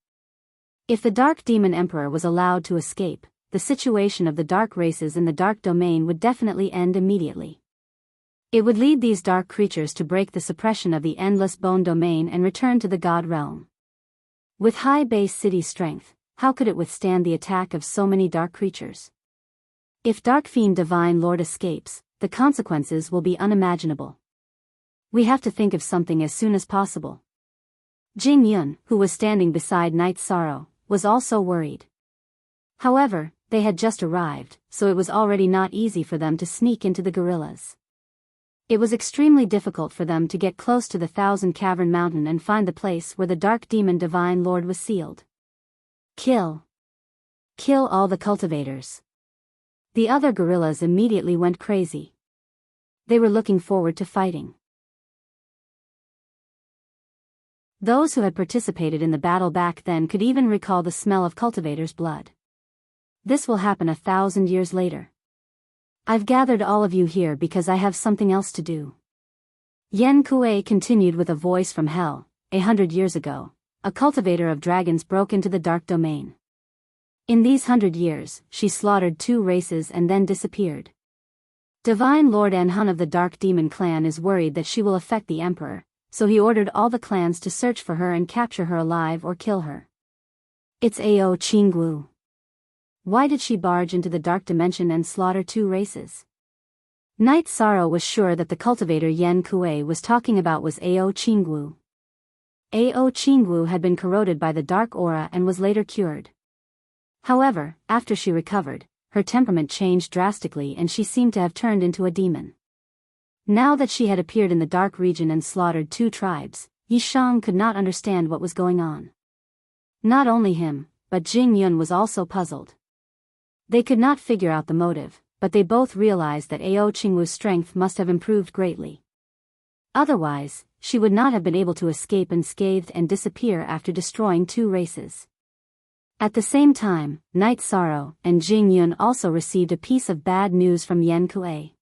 If the Dark Demon Emperor was allowed to escape, the situation of the dark races in the Dark Domain would definitely end immediately. It would lead these dark creatures to break the suppression of the endless bone domain and return to the God realm. With High Base City strength, how could it withstand the attack of so many dark creatures? If Dark Fiend Divine Lord escapes, the consequences will be unimaginable. We have to think of something as soon as possible. Jing Yun, who was standing beside Night Sorrow, was also worried. However, they had just arrived, so it was already not easy for them to sneak into the gorillas. It was extremely difficult for them to get close to the Thousand Cavern Mountain and find the place where the dark demon Divine Lord was sealed. Kill. Kill all the cultivators. The other gorillas immediately went crazy. They were looking forward to fighting. Those who had participated in the battle back then could even recall the smell of cultivators' blood. This will happen 1,000 years later. I've gathered all of you here because I have something else to do. Yen Kuei continued with a voice from hell. 100 years ago, a cultivator of dragons broke into the dark domain. In these 100 years, she slaughtered 2 races and then disappeared. Divine Lord Enhun of the Dark Demon clan is worried that she will affect the Emperor, so he ordered all the clans to search for her and capture her alive or kill her. It's Ao Qinggu. Why did she barge into the dark dimension and slaughter 2 races? Knight Sorrow was sure that the cultivator Yen Kuei was talking about was Ao Qinggu. Ao Qinggu had been corroded by the dark aura and was later cured. However, after she recovered, her temperament changed drastically and she seemed to have turned into a demon. Now that she had appeared in the dark region and slaughtered 2 tribes, Yi Shang could not understand what was going on. Not only him, but Jing Yun was also puzzled. They could not figure out the motive, but they both realized that Ao Qingwu's strength must have improved greatly. Otherwise, she would not have been able to escape unscathed and disappear after destroying 2 races. At the same time, Knight Sorrow and Jing Yun also received a piece of bad news from Yen Kuei.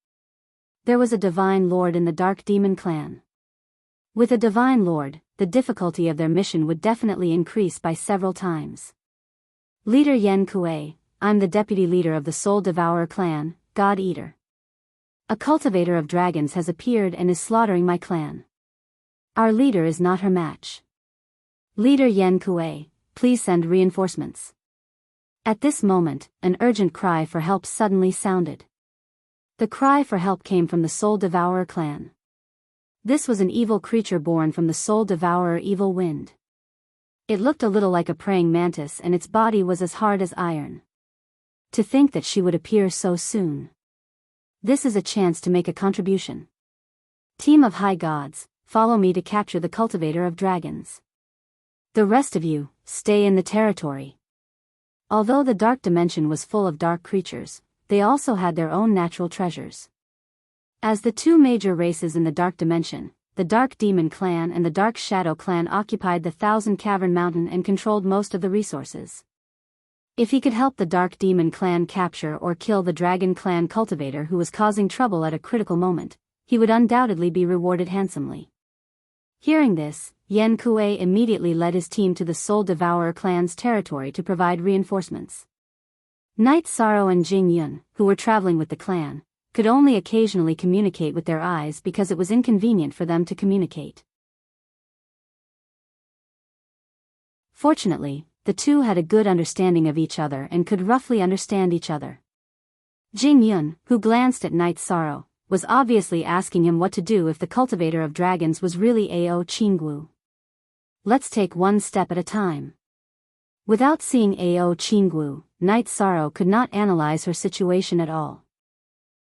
There was a Divine Lord in the Dark Demon clan. With a Divine Lord, the difficulty of their mission would definitely increase by several times. Leader Yen Kuei, I'm the deputy leader of the Soul Devourer clan, God Eater. A cultivator of dragons has appeared and is slaughtering my clan. Our leader is not her match. Leader Yen Kuei, please send reinforcements. At this moment, an urgent cry for help suddenly sounded. The cry for help came from the Soul Devourer clan. This was an evil creature born from the Soul Devourer Evil Wind. It looked a little like a praying mantis and its body was as hard as iron. To think that she would appear so soon. This is a chance to make a contribution. Team of high gods, follow me to capture the cultivator of dragons. The rest of you, stay in the territory. Although the dark dimension was full of dark creatures, they also had their own natural treasures. As the 2 major races in the dark dimension, the Dark Demon clan and the Dark Shadow clan occupied the Thousand Cavern Mountain and controlled most of the resources. If he could help the Dark Demon clan capture or kill the Dragon clan cultivator who was causing trouble at a critical moment, he would undoubtedly be rewarded handsomely. Hearing this, Yen Kuei immediately led his team to the Soul Devourer clan's territory to provide reinforcements. Knight Sorrow and Jing Yun, who were traveling with the clan, could only occasionally communicate with their eyes because it was inconvenient for them to communicate. Fortunately, the 2 had a good understanding of each other and could roughly understand each other. Jing Yun, who glanced at Knight Sorrow, was obviously asking him what to do if the cultivator of dragons was really Ao Qinggu. Let's take one step at a time. Without seeing Ao Qinggu, Knight Sorrow could not analyze her situation at all.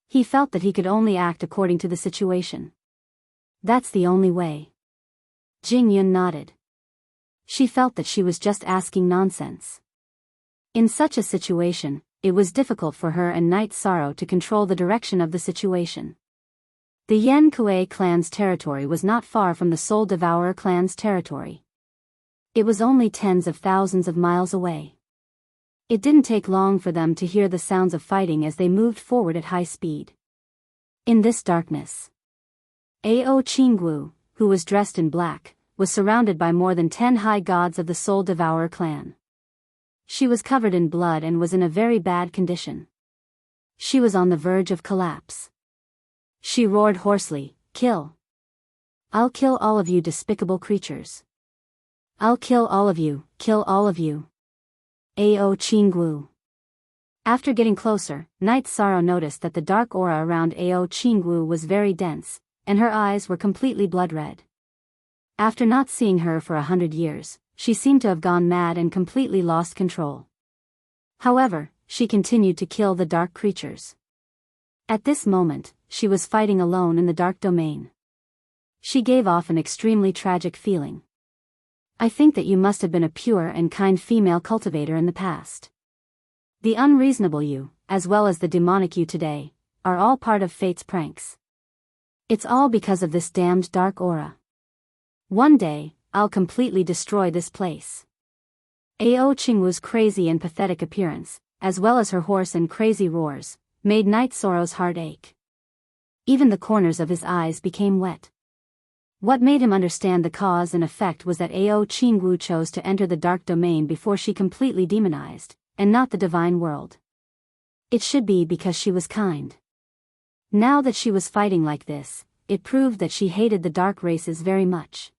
He felt that he could only act according to the situation. That's the only way. Jing Yun nodded. She felt that she was just asking nonsense. In such a situation, it was difficult for her and Knight Sorrow to control the direction of the situation. The Yen Kuei clan's territory was not far from the Soul Devourer clan's territory. It was only tens of thousands of miles away. It didn't take long for them to hear the sounds of fighting as they moved forward at high speed. In this darkness, Ao Qinggu, who was dressed in black, was surrounded by more than 10 high gods of the Soul Devourer clan. She was covered in blood and was in a very bad condition. She was on the verge of collapse. She roared hoarsely, "Kill! I'll kill all of you despicable creatures. I'll kill all of you, kill all of you. Ao Qinggu." After getting closer, Knight Sorrow noticed that the dark aura around Ao Qinggu was very dense, and her eyes were completely blood-red. After not seeing her for 100 years, she seemed to have gone mad and completely lost control. However, she continued to kill the dark creatures. At this moment, she was fighting alone in the dark domain. She gave off an extremely tragic feeling. I think that you must have been a pure and kind female cultivator in the past. The unreasonable you, as well as the demonic you today, are all part of fate's pranks. It's all because of this damned dark aura. One day, I'll completely destroy this place. Ao Qingwu's crazy and pathetic appearance, as well as her hoarse and crazy roars, made Night Sorrow's heart ache. Even the corners of his eyes became wet. What made him understand the cause and effect was that Ao Qingwu chose to enter the dark domain before she completely demonized, and not the divine world. It should be because she was kind. Now that she was fighting like this, it proved that she hated the dark races very much.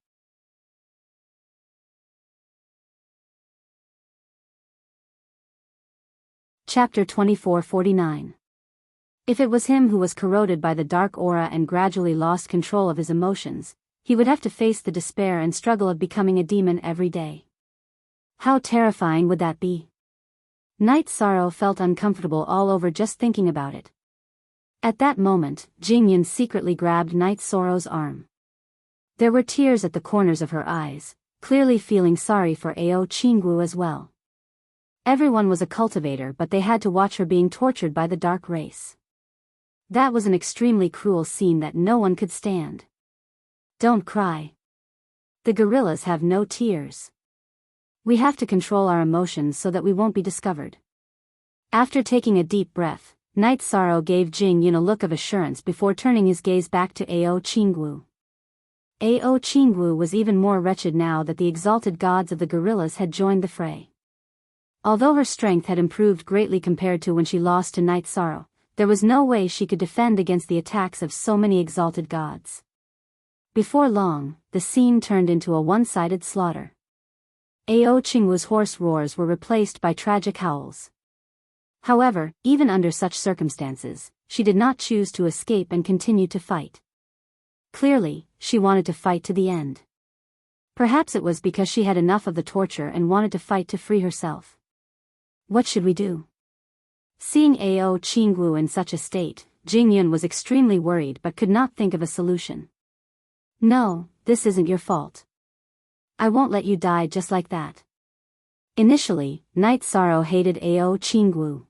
Chapter 2449. If it was him who was corroded by the dark aura and gradually lost control of his emotions, he would have to face the despair and struggle of becoming a demon every day. How terrifying would that be? Night Sorrow felt uncomfortable all over just thinking about it. At that moment, Jingyun secretly grabbed Night Sorrow's arm. There were tears at the corners of her eyes, clearly feeling sorry for Ao Qingwu as well. Everyone was a cultivator, but they had to watch her being tortured by the dark race. That was an extremely cruel scene that no one could stand. Don't cry. The gorillas have no tears. We have to control our emotions so that we won't be discovered. After taking a deep breath, Night Sorrow gave Jingyun a look of assurance before turning his gaze back to Ao Qingwu. Ao Qingwu was even more wretched now that the exalted gods of the gorillas had joined the fray. Although her strength had improved greatly compared to when she lost to Night Sorrow, there was no way she could defend against the attacks of so many exalted gods. Before long, the scene turned into a one-sided slaughter. Ao Qingwu's hoarse roars were replaced by tragic howls. However, even under such circumstances, she did not choose to escape and continued to fight. Clearly, she wanted to fight to the end. Perhaps it was because she had enough of the torture and wanted to fight to free herself. What should we do? Seeing Ao Qingwu in such a state, Jingyun was extremely worried but could not think of a solution. No, this isn't your fault. I won't let you die just like that. Initially, Night Sorrow hated Ao Qingwu.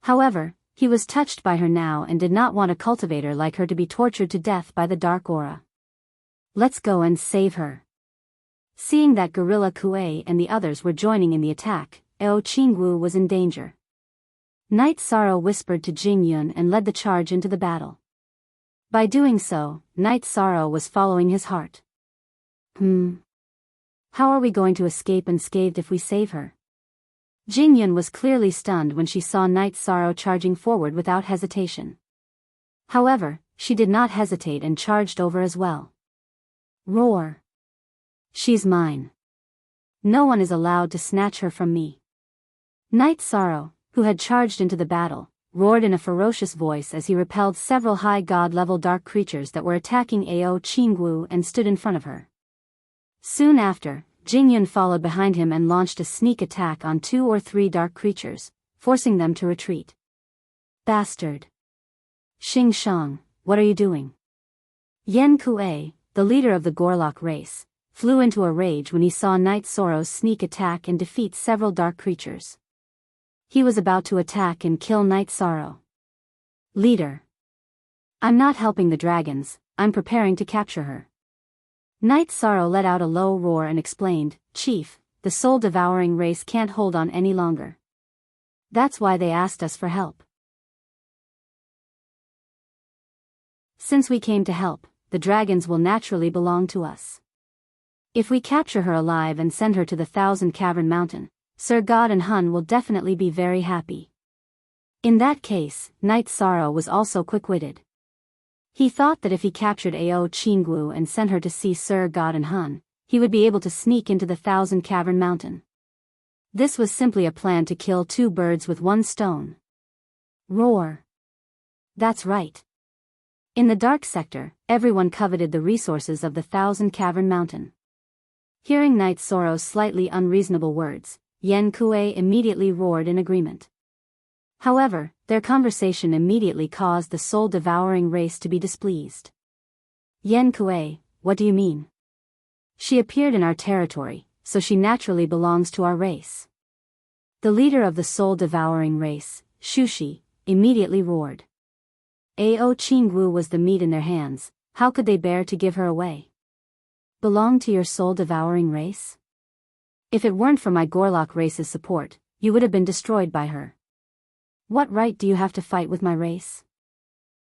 However, he was touched by her now and did not want a cultivator like her to be tortured to death by the dark aura. Let's go and save her. Seeing that Gorilla Kuei and the others were joining in the attack, Ao Qingwu was in danger. Night Sorrow whispered to Jingyun and led the charge into the battle. By doing so, Night Sorrow was following his heart. How are we going to escape unscathed if we save her? Jingyun was clearly stunned when she saw Night Sorrow charging forward without hesitation. However, she did not hesitate and charged over as well. Roar! She's mine. No one is allowed to snatch her from me. Night Sorrow, who had charged into the battle, roared in a ferocious voice as he repelled several high god-level dark creatures that were attacking Ao Qingwu and stood in front of her. Soon after, Jingyun followed behind him and launched a sneak attack on 2 or 3 dark creatures, forcing them to retreat. Bastard! Xing Shang, what are you doing? Yen Kuei, the leader of the Gorlock race, flew into a rage when he saw Night Sorrow's sneak attack and defeat several dark creatures. He was about to attack and kill Night Sorrow. Leader! I'm not helping the dragons, I'm preparing to capture her. Night Sorrow let out a low roar and explained, Chief, the soul-devouring race can't hold on any longer. That's why they asked us for help. Since we came to help, the dragons will naturally belong to us. If we capture her alive and send her to the 1,000 Cavern Mountain, Sir God and Hun will definitely be very happy. In that case, Night Sorrow was also quick-witted. He thought that if he captured Ao Qingwu and sent her to see Sir God and Hun, he would be able to sneak into the 1,000 Cavern Mountain. This was simply a plan to kill 2 birds with 1 stone. Roar! That's right. In the dark sector, everyone coveted the resources of the 1,000 Cavern Mountain. Hearing Night Sorrow's slightly unreasonable words, Yen Kuei immediately roared in agreement. However, their conversation immediately caused the soul-devouring race to be displeased. Yen Kuei, what do you mean? She appeared in our territory, so she naturally belongs to our race. The leader of the soul-devouring race, Shushi, immediately roared. Ao Qingwu was the meat in their hands, how could they bear to give her away? Belong to your soul-devouring race? If it weren't for my Gorlock race's support, you would have been destroyed by her. What right do you have to fight with my race?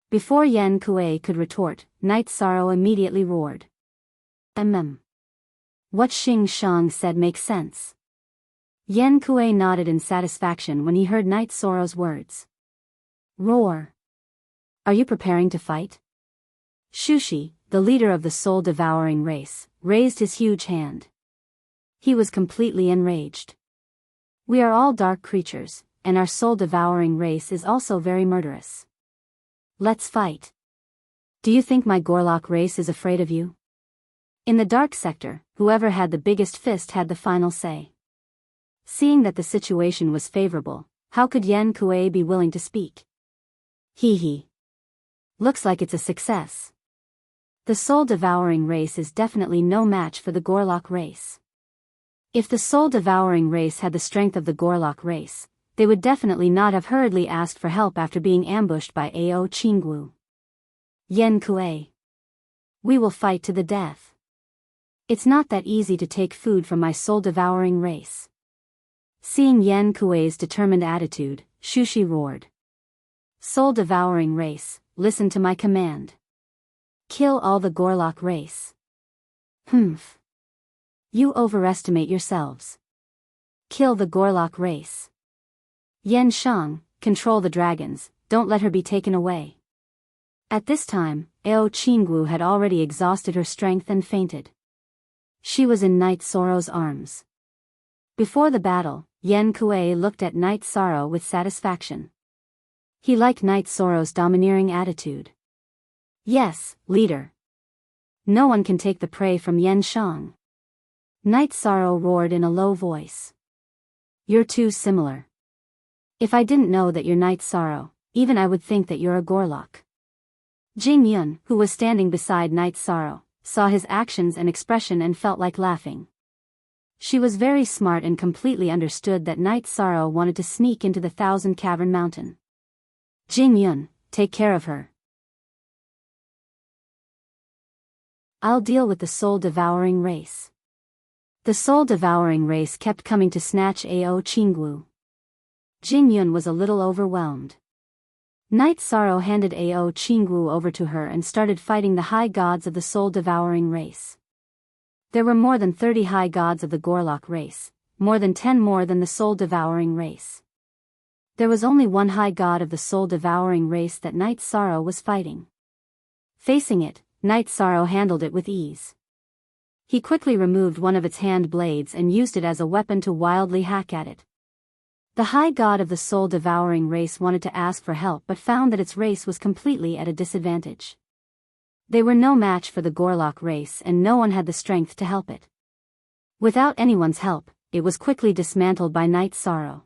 Before Yen Kuei could retort, Night Sorrow immediately roared. What Xing Shang said makes sense. Yen Kuei nodded in satisfaction when he heard Night Sorrow's words. Roar. Are you preparing to fight? Shushi, the leader of the soul-devouring race, raised his huge hand. He was completely enraged. We are all dark creatures, and our soul-devouring race is also very murderous. Let's fight. Do you think my Gorlock race is afraid of you? In the dark sector, whoever had the biggest fist had the final say. Seeing that the situation was favorable, how could Yen Kuei be willing to speak? Hee. Looks like it's a success. The soul-devouring race is definitely no match for the Gorlock race. If the soul-devouring race had the strength of the Gorlock race, they would definitely not have hurriedly asked for help after being ambushed by Ao Qingwu. Yen Kuei. We will fight to the death. It's not that easy to take food from my soul-devouring race. Seeing Yen Kuei's determined attitude, Shushi roared. Soul-devouring race, listen to my command. Kill all the Gorlock race. Humph. You overestimate yourselves. Kill the Gorlock race. Yen Shang, control the dragons, don't let her be taken away. At this time, Ao Qingwu had already exhausted her strength and fainted. She was in Night Sorrow's arms. Before the battle, Yen Kuei looked at Night Sorrow with satisfaction. He liked Night Sorrow's domineering attitude. Yes, leader. No one can take the prey from Yen Shang. Night Sorrow roared in a low voice. You're too similar. If I didn't know that you're Night Sorrow, even I would think that you're a Gorlock. Jing Yun, who was standing beside Night Sorrow, saw his actions and expression and felt like laughing. She was very smart and completely understood that Night Sorrow wanted to sneak into the Thousand Cavern Mountain. Jing Yun, take care of her. I'll deal with the soul-devouring race. The soul-devouring race kept coming to snatch Ao Qingwu. Jing Yun was a little overwhelmed. Night Sorrow handed Ao Qingwu over to her and started fighting the high gods of the soul-devouring race. There were more than 30 high gods of the Gorlock race, more than 10 more than the soul-devouring race. There was only one high god of the soul-devouring race that Night Sorrow was fighting. Facing it, Night Sorrow handled it with ease. He quickly removed one of its hand blades and used it as a weapon to wildly hack at it. The high god of the soul-devouring race wanted to ask for help but found that its race was completely at a disadvantage. They were no match for the Gorlock race and no one had the strength to help it. Without anyone's help, it was quickly dismantled by Night Sorrow.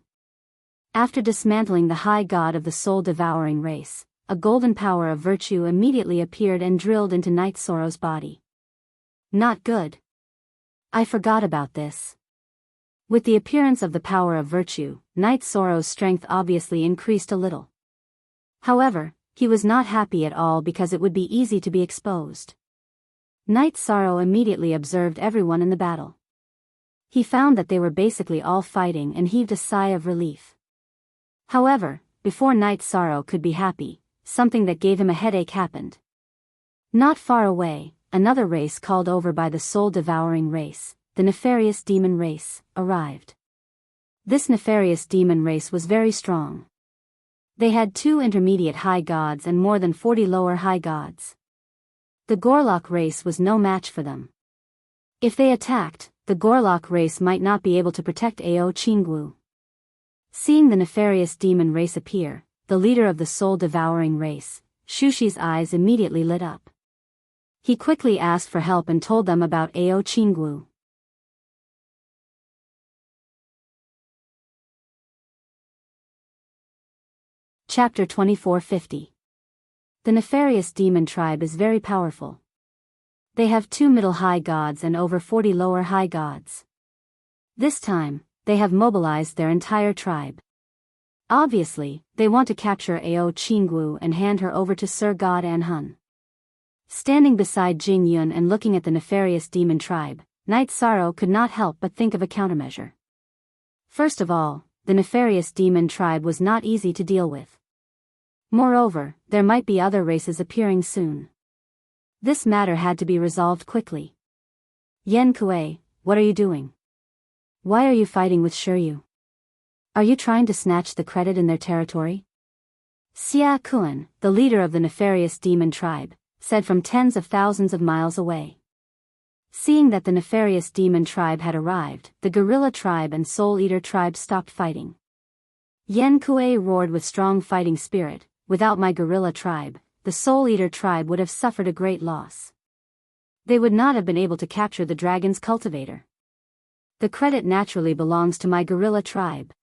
After dismantling the high god of the soul-devouring race, a golden power of virtue immediately appeared and drilled into Night Sorrow's body. Not good. I forgot about this. With the appearance of the power of virtue, Night Sorrow's strength obviously increased a little. However, he was not happy at all because it would be easy to be exposed. Night Sorrow immediately observed everyone in the battle. He found that they were basically all fighting and heaved a sigh of relief. However, before Night Sorrow could be happy, something that gave him a headache happened. Not far away, another race called over by the soul-devouring race, the nefarious demon race, arrived. This nefarious demon race was very strong. They had 2 intermediate high gods and more than 40 lower high gods. The Gorlock race was no match for them. If they attacked, the Gorlock race might not be able to protect Ao Qingwu. Seeing the nefarious demon race appear, the leader of the soul-devouring race, Shushi's eyes immediately lit up. He quickly asked for help and told them about Ao Qingwu. Chapter 2450. The nefarious demon tribe is very powerful. They have 2 middle high gods and over 40 lower high gods. This time, they have mobilized their entire tribe. Obviously, they want to capture Ao Qinggu and hand her over to Sir God An Hun. Standing beside Jing Yun and looking at the nefarious demon tribe, Night Sorrow could not help but think of a countermeasure. First of all, the nefarious demon tribe was not easy to deal with. Moreover, there might be other races appearing soon. This matter had to be resolved quickly. Yen Kuei, what are you doing? Why are you fighting with Shiryu? Are you trying to snatch the credit in their territory? Xia Kuan, the leader of the nefarious demon tribe, said from tens of thousands of miles away. Seeing that the nefarious demon tribe had arrived, the gorilla tribe and soul eater tribe stopped fighting. Yen Kuei roared with strong fighting spirit, without my gorilla tribe, the soul eater tribe would have suffered a great loss. They would not have been able to capture the dragon's cultivator. The credit naturally belongs to my gorilla tribe.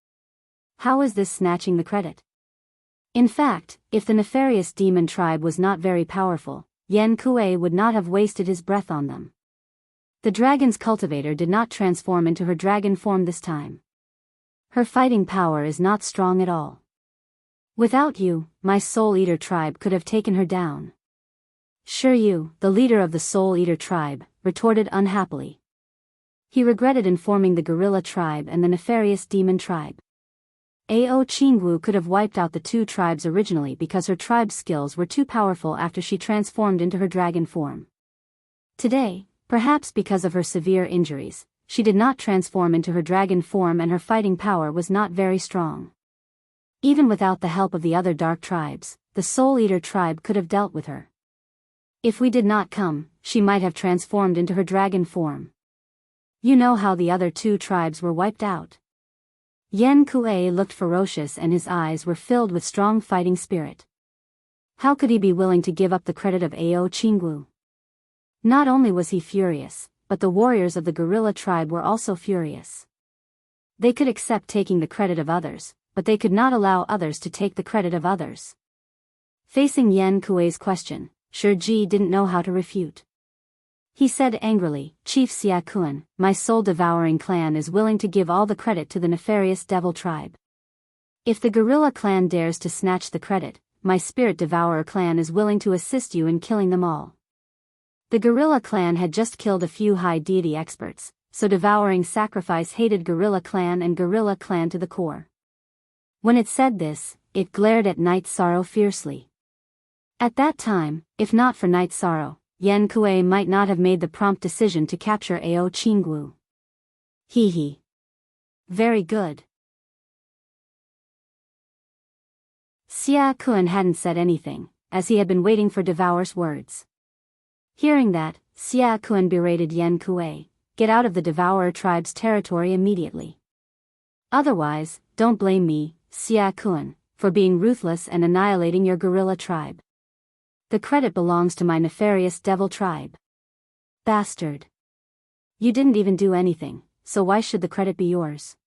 How is this snatching the credit? In fact, if the nefarious demon tribe was not very powerful, Yen Kuei would not have wasted his breath on them. The dragon's cultivator did not transform into her dragon form this time. Her fighting power is not strong at all. Without you, my soul eater tribe could have taken her down. Shiryu, the leader of the soul eater tribe, retorted unhappily. He regretted informing the gorilla tribe and the nefarious demon tribe. Ao Qingwu could have wiped out the 2 tribes originally because her tribe's skills were too powerful after she transformed into her dragon form. Today, perhaps because of her severe injuries, she did not transform into her dragon form and her fighting power was not very strong. Even without the help of the other dark tribes, the Soul Eater tribe could have dealt with her. If we did not come, she might have transformed into her dragon form. You know how the other 2 tribes were wiped out. Yen Kuei looked ferocious and his eyes were filled with strong fighting spirit. How could he be willing to give up the credit of Ao Qingwu? Not only was he furious, but the warriors of the gorilla tribe were also furious. They could accept taking the credit of others, but they could not allow others to take the credit of others. Facing Yen Kuei's question, Shiji didn't know how to refute. He said angrily, Chief Xia Kuan, my soul-devouring clan is willing to give all the credit to the nefarious devil tribe. If the gorilla clan dares to snatch the credit, my spirit devourer clan is willing to assist you in killing them all. The gorilla clan had just killed a few high deity experts, so devouring sacrifice hated gorilla clan and gorilla clan to the core. When it said this, it glared at Night Sorrow fiercely. At that time, if not for Night Sorrow, Yen Kuei might not have made the prompt decision to capture Ao Qingwu. Hee. Very good. Xia Kuan hadn't said anything, as he had been waiting for Devour's words. Hearing that, Xia Kuan berated Yen Kuei, get out of the Devourer tribe's territory immediately. Otherwise, don't blame me, Xia Kuan, for being ruthless and annihilating your gorilla tribe. The credit belongs to my nefarious devil tribe. Bastard. You didn't even do anything, so why should the credit be yours?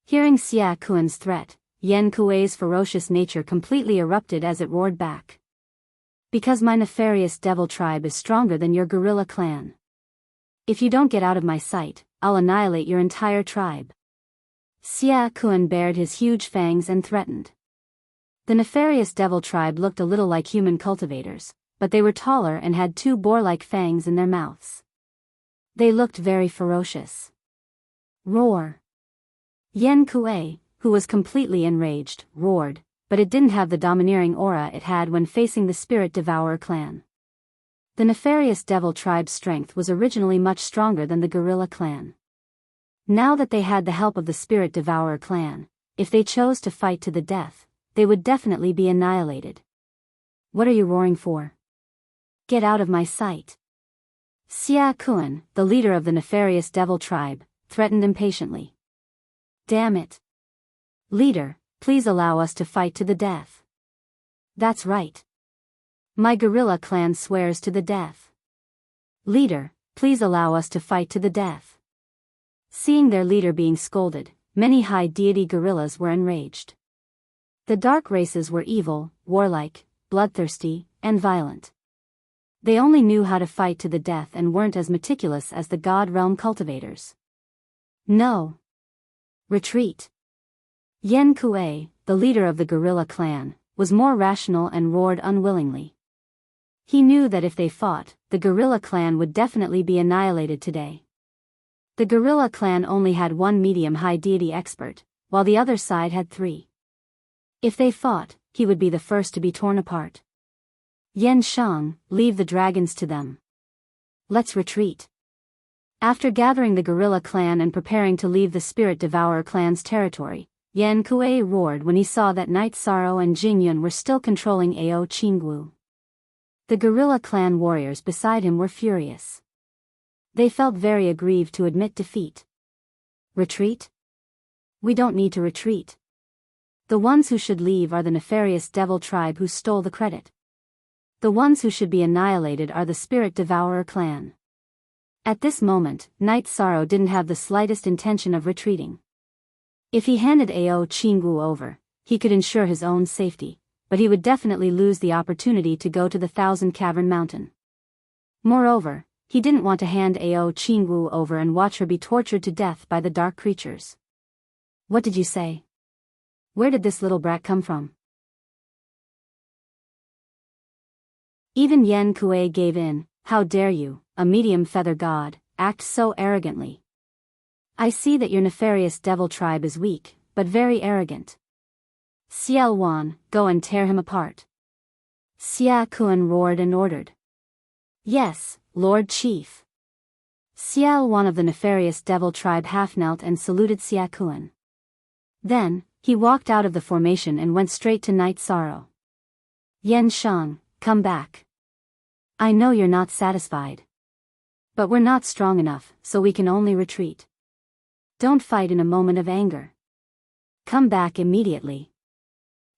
Hearing Xia Kuan's threat, Yen Kuei's ferocious nature completely erupted as it roared back. Because my nefarious devil tribe is stronger than your gorilla clan. If you don't get out of my sight, I'll annihilate your entire tribe. Xia Kuan bared his huge fangs and threatened. The nefarious devil tribe looked a little like human cultivators, but they were taller and had 2 boar-like fangs in their mouths. They looked very ferocious. Roar! Yen Kuei, who was completely enraged, roared, but it didn't have the domineering aura it had when facing the Spirit Devourer clan. The nefarious devil tribe's strength was originally much stronger than the gorilla clan. Now that they had the help of the Spirit Devourer clan, if they chose to fight to the death, they would definitely be annihilated. What are you roaring for? Get out of my sight. Xia Kuan, the leader of the nefarious devil tribe, threatened impatiently. Damn it. Leader, please allow us to fight to the death. That's right. My gorilla clan swears to the death. Leader, please allow us to fight to the death. Seeing their leader being scolded, many high deity gorillas were enraged. The dark races were evil, warlike, bloodthirsty, and violent. They only knew how to fight to the death and weren't as meticulous as the God Realm cultivators. No. Retreat. Yen Kuei, the leader of the guerrilla clan, was more rational and roared unwillingly. He knew that if they fought, the guerrilla clan would definitely be annihilated today. The guerrilla clan only had one medium-high deity expert, while the other side had 3. If they fought, he would be the first to be torn apart. Yen Shang, leave the dragons to them. Let's retreat. After gathering the guerrilla clan and preparing to leave the Spirit Devourer clan's territory, Yen Kuei roared when he saw that Night Sorrow and Jingyun were still controlling Ao Qingwu. The guerrilla clan warriors beside him were furious. They felt very aggrieved to admit defeat. Retreat? We don't need to retreat. The ones who should leave are the nefarious devil tribe who stole the credit. The ones who should be annihilated are the Spirit Devourer clan. At this moment, Night Sorrow didn't have the slightest intention of retreating. If he handed Ao Qingwu over, he could ensure his own safety, but he would definitely lose the opportunity to go to the Thousand Cavern Mountain. Moreover, he didn't want to hand Ao Qingwu over and watch her be tortured to death by the dark creatures. What did you say? Where did this little brat come from? Even Yen Kuei gave in. How dare you, a medium feather god, act so arrogantly? I see that your nefarious devil tribe is weak, but very arrogant. Xiao Wan, go and tear him apart. Xia Kun roared and ordered. Yes, Lord Chief. Xiao Wan of the nefarious devil tribe half-knelt and saluted Xia Kun. Then, he walked out of the formation and went straight to Night Sorrow. Yen Shang, come back. I know you're not satisfied. But we're not strong enough, so we can only retreat. Don't fight in a moment of anger. Come back immediately.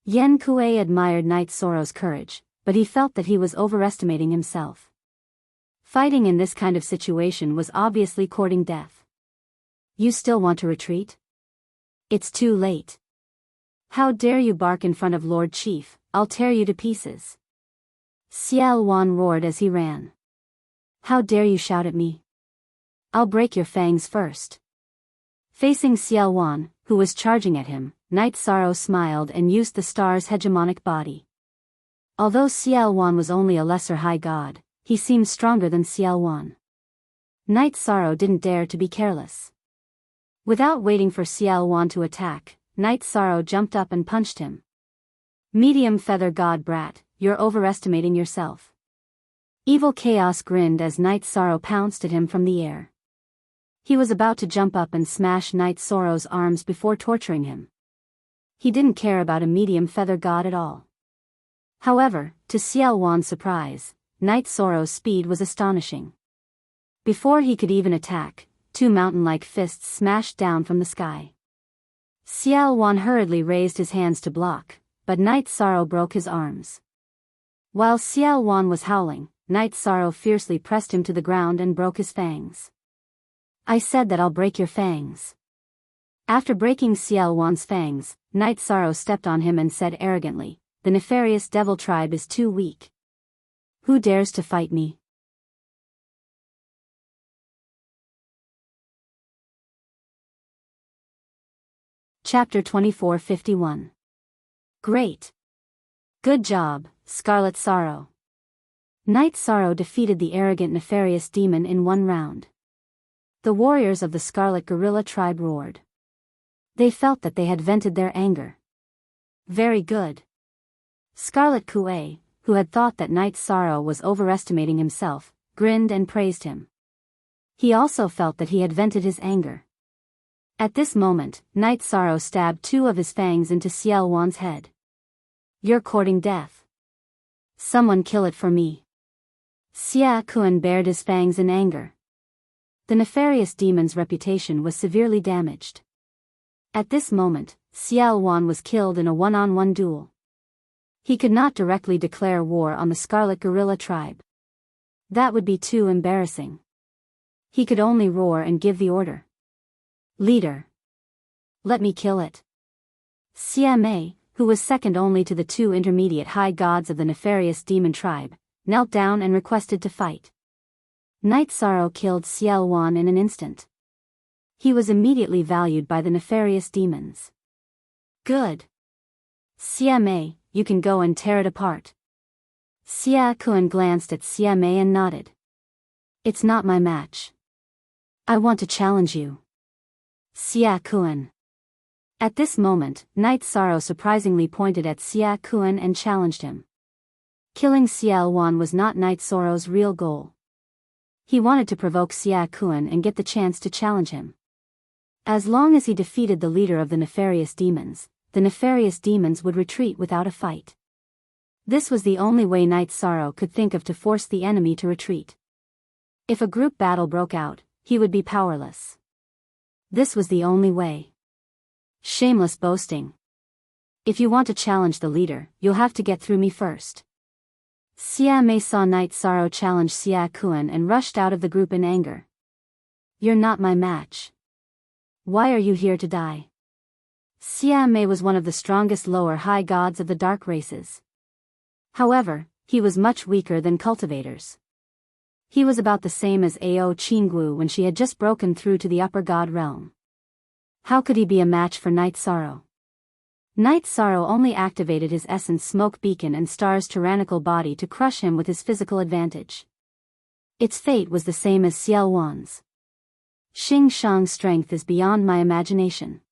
Yen Kuei admired Night Sorrow's courage, but he felt that he was overestimating himself. Fighting in this kind of situation was obviously courting death. You still want to retreat? It's too late. How dare you bark in front of Lord Chief, I'll tear you to pieces. Xiao Wan roared as he ran. How dare you shout at me? I'll break your fangs first. Facing Xiao Wan, who was charging at him, Night Sorrow smiled and used the star's hegemonic body. Although Xiao Wan was only a lesser high god, he seemed stronger than Xiao Wan. Night Sorrow didn't dare to be careless. Without waiting for Xiao Wan to attack, Night Sorrow jumped up and punched him. Medium feather god brat, you're overestimating yourself. Evil Chaos grinned as Night Sorrow pounced at him from the air. He was about to jump up and smash Night Sorrow's arms before torturing him. He didn't care about a medium feather god at all. However, to Xiao Wan's surprise, Night Sorrow's speed was astonishing. Before he could even attack, 2 mountain-like fists smashed down from the sky. Xiao Wan hurriedly raised his hands to block, but Night Sorrow broke his arms. While Xiao Wan was howling, Night Sorrow fiercely pressed him to the ground and broke his fangs. I said that I'll break your fangs. After breaking Xiao Wan's fangs, Night Sorrow stepped on him and said arrogantly, the nefarious devil tribe is too weak. Who dares to fight me? Chapter 2451. Great. Good job, Scarlet Sorrow. Night Sorrow defeated the arrogant nefarious demon in 1 round. The warriors of the Scarlet Gorilla tribe roared. They felt that they had vented their anger. Very good. Scarlet Kuei, who had thought that Night Sorrow was overestimating himself, grinned and praised him. He also felt that he had vented his anger. At this moment, Night Sorrow stabbed 2 of his fangs into Xiao Wan's head. You're courting death. Someone kill it for me. Xia Kun bared his fangs in anger. The nefarious demon's reputation was severely damaged. At this moment, Xiao Wan was killed in a 1-on-1 duel. He could not directly declare war on the Scarlet Gorilla tribe. That would be too embarrassing. He could only roar and give the order. Leader. Let me kill it. Xia Mei, who was second only to the two intermediate high gods of the nefarious demon tribe, knelt down and requested to fight. Night Sorrow killed Ciel Wan in an instant. He was immediately valued by the nefarious demons. Good. CMA, you can go and tear it apart. Xia Kuan glanced at CMA and nodded. It's not my match. I want to challenge you. Xia Kuan. At this moment, Night Sorrow surprisingly pointed at Xia Kuan and challenged him. Killing Ciel Wan was not Night Sorrow's real goal. He wanted to provoke Xia Kuan and get the chance to challenge him. As long as he defeated the leader of the nefarious demons would retreat without a fight. This was the only way Night Sorrow could think of to force the enemy to retreat. If a group battle broke out, he would be powerless. This was the only way. Shameless boasting. If you want to challenge the leader, you'll have to get through me first. Xia Mei saw Night Sorrow challenge Xia Kuan and rushed out of the group in anger. You're not my match. Why are you here to die? Xia Mei was one of the strongest lower high gods of the dark races. However, he was much weaker than cultivators. He was about the same as Ao Qinggu when she had just broken through to the upper god realm. How could he be a match for Night Sorrow? Night Sorrow only activated his essence smoke beacon and star's tyrannical body to crush him with his physical advantage. Its fate was the same as Ciel Wan's. Xing Shang's strength is beyond my imagination.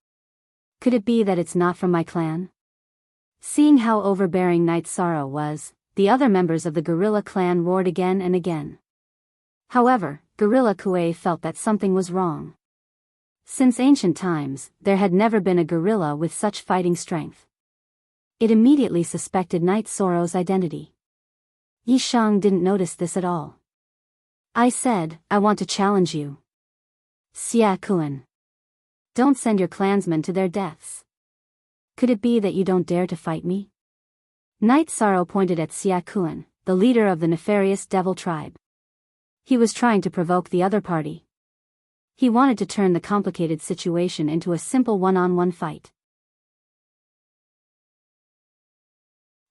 Could it be that it's not from my clan? Seeing how overbearing Night Sorrow was, the other members of the gorilla clan roared again and again. However, Gorilla Kuei felt that something was wrong. Since ancient times, there had never been a gorilla with such fighting strength. It immediately suspected Night Sorrow's identity. Yi Shang didn't notice this at all. I said, I want to challenge you. Xia Kuan. Don't send your clansmen to their deaths. Could it be that you don't dare to fight me? Night Sorrow pointed at Xia Kuan, the leader of the nefarious devil tribe. He was trying to provoke the other party. He wanted to turn the complicated situation into a simple one-on-one fight.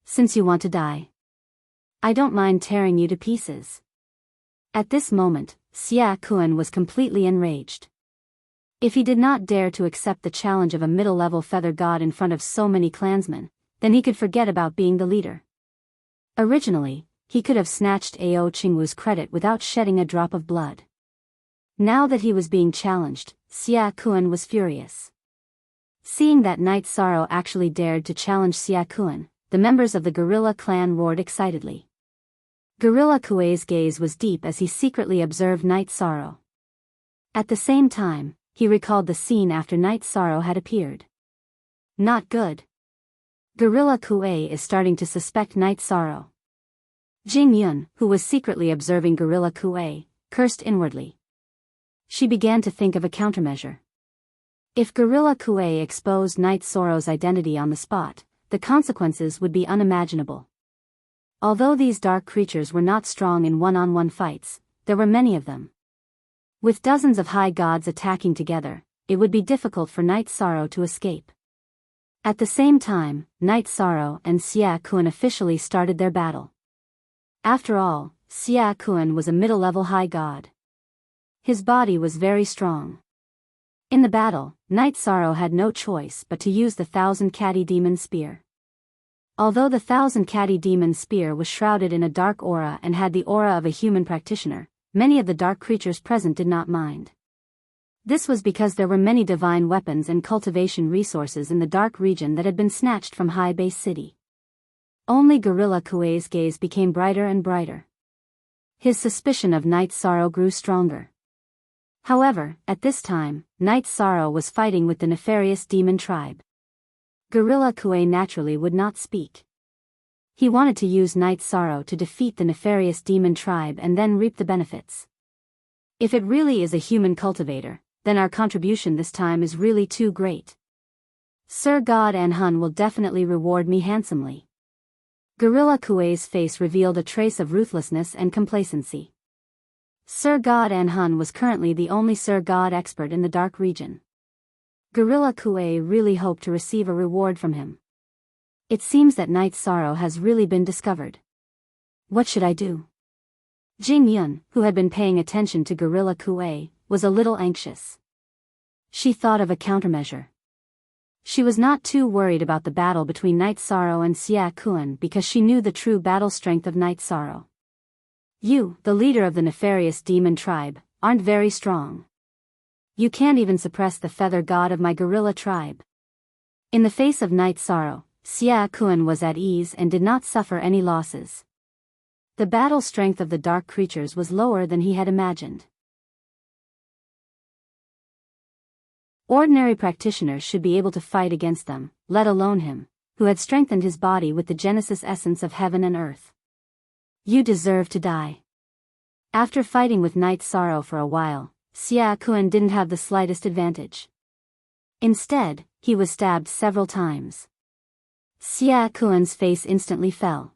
Since you want to die, I don't mind tearing you to pieces. At this moment, Xia Kuan was completely enraged. If he did not dare to accept the challenge of a middle-level feather god in front of so many clansmen, then he could forget about being the leader. Originally, he could have snatched Ao Qingwu's credit without shedding a drop of blood. Now that he was being challenged, Xia Kuan was furious. Seeing that Night Sorrow actually dared to challenge Xia Kuan, the members of the gorilla clan roared excitedly. Gorilla Kuei's gaze was deep as he secretly observed Night Sorrow. At the same time, he recalled the scene after Night Sorrow had appeared. Not good. Gorilla Kuei is starting to suspect Night Sorrow. Jing Yun, who was secretly observing Gorilla Kuei, cursed inwardly. She began to think of a countermeasure. If Gorilla Kuei exposed Night Sorrow's identity on the spot, the consequences would be unimaginable. Although these dark creatures were not strong in one-on-one fights, there were many of them. With dozens of high gods attacking together, it would be difficult for Night Sorrow to escape. At the same time, Night Sorrow and Xia Kuan officially started their battle. After all, Xia Kuan was a middle-level high god. His body was very strong. In the battle, Night Sorrow had no choice but to use the Thousand Catty Demon Spear. Although the Thousand Catty Demon Spear was shrouded in a dark aura and had the aura of a human practitioner, many of the dark creatures present did not mind. This was because there were many divine weapons and cultivation resources in the dark region that had been snatched from High Base City. Only Gorilla Kuei's gaze became brighter and brighter. His suspicion of Night Sorrow grew stronger. However, at this time, Night Sorrow was fighting with the nefarious demon tribe. Gorilla Kuei naturally would not speak. He wanted to use Night Sorrow to defeat the nefarious demon tribe and then reap the benefits. If it really is a human cultivator, then our contribution this time is really too great. Sir God Anhun will definitely reward me handsomely. Gorilla Kuei's face revealed a trace of ruthlessness and complacency. Sir God Anhun was currently the only Sir God expert in the dark region. Gorilla Kuei really hoped to receive a reward from him. It seems that Night Sorrow has really been discovered. What should I do? Jing Yun, who had been paying attention to Gorilla Kuei, was a little anxious. She thought of a countermeasure. She was not too worried about the battle between Night Sorrow and Xia Kun because she knew the true battle strength of Night Sorrow. You, the leader of the nefarious demon tribe, aren't very strong. You can't even suppress the feather god of my gorilla tribe. In the face of Night Sorrow, Xia Kun was at ease and did not suffer any losses. The battle strength of the dark creatures was lower than he had imagined. Ordinary practitioners should be able to fight against them, let alone him, who had strengthened his body with the genesis essence of heaven and earth. You deserve to die. After fighting with Night Sorrow for a while, Xia Kun didn't have the slightest advantage. Instead, he was stabbed several times. Xia Kun's face instantly fell.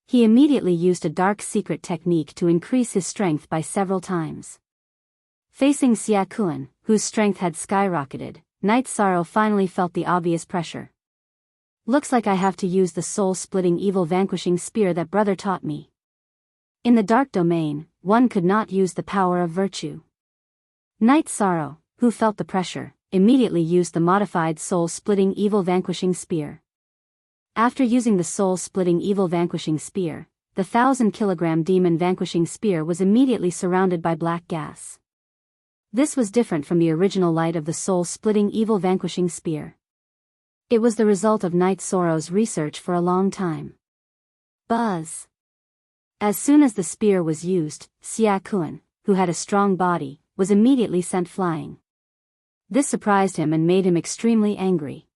He immediately used a dark secret technique to increase his strength by several times. Facing Xia Kun, whose strength had skyrocketed, Night Sorrow finally felt the obvious pressure. Looks like I have to use the soul-splitting evil vanquishing spear that brother taught me. In the dark domain, one could not use the power of virtue. Night Sorrow, who felt the pressure, immediately used the modified soul-splitting evil vanquishing spear. After using the soul-splitting evil vanquishing spear, the 1,000-kilogram demon vanquishing spear was immediately surrounded by black gas. This was different from the original light of the soul-splitting evil vanquishing spear. It was the result of Night Sorrow's research for a long time. Buzz! As soon as the spear was used, Xia Kun, who had a strong body, was immediately sent flying. This surprised him and made him extremely angry.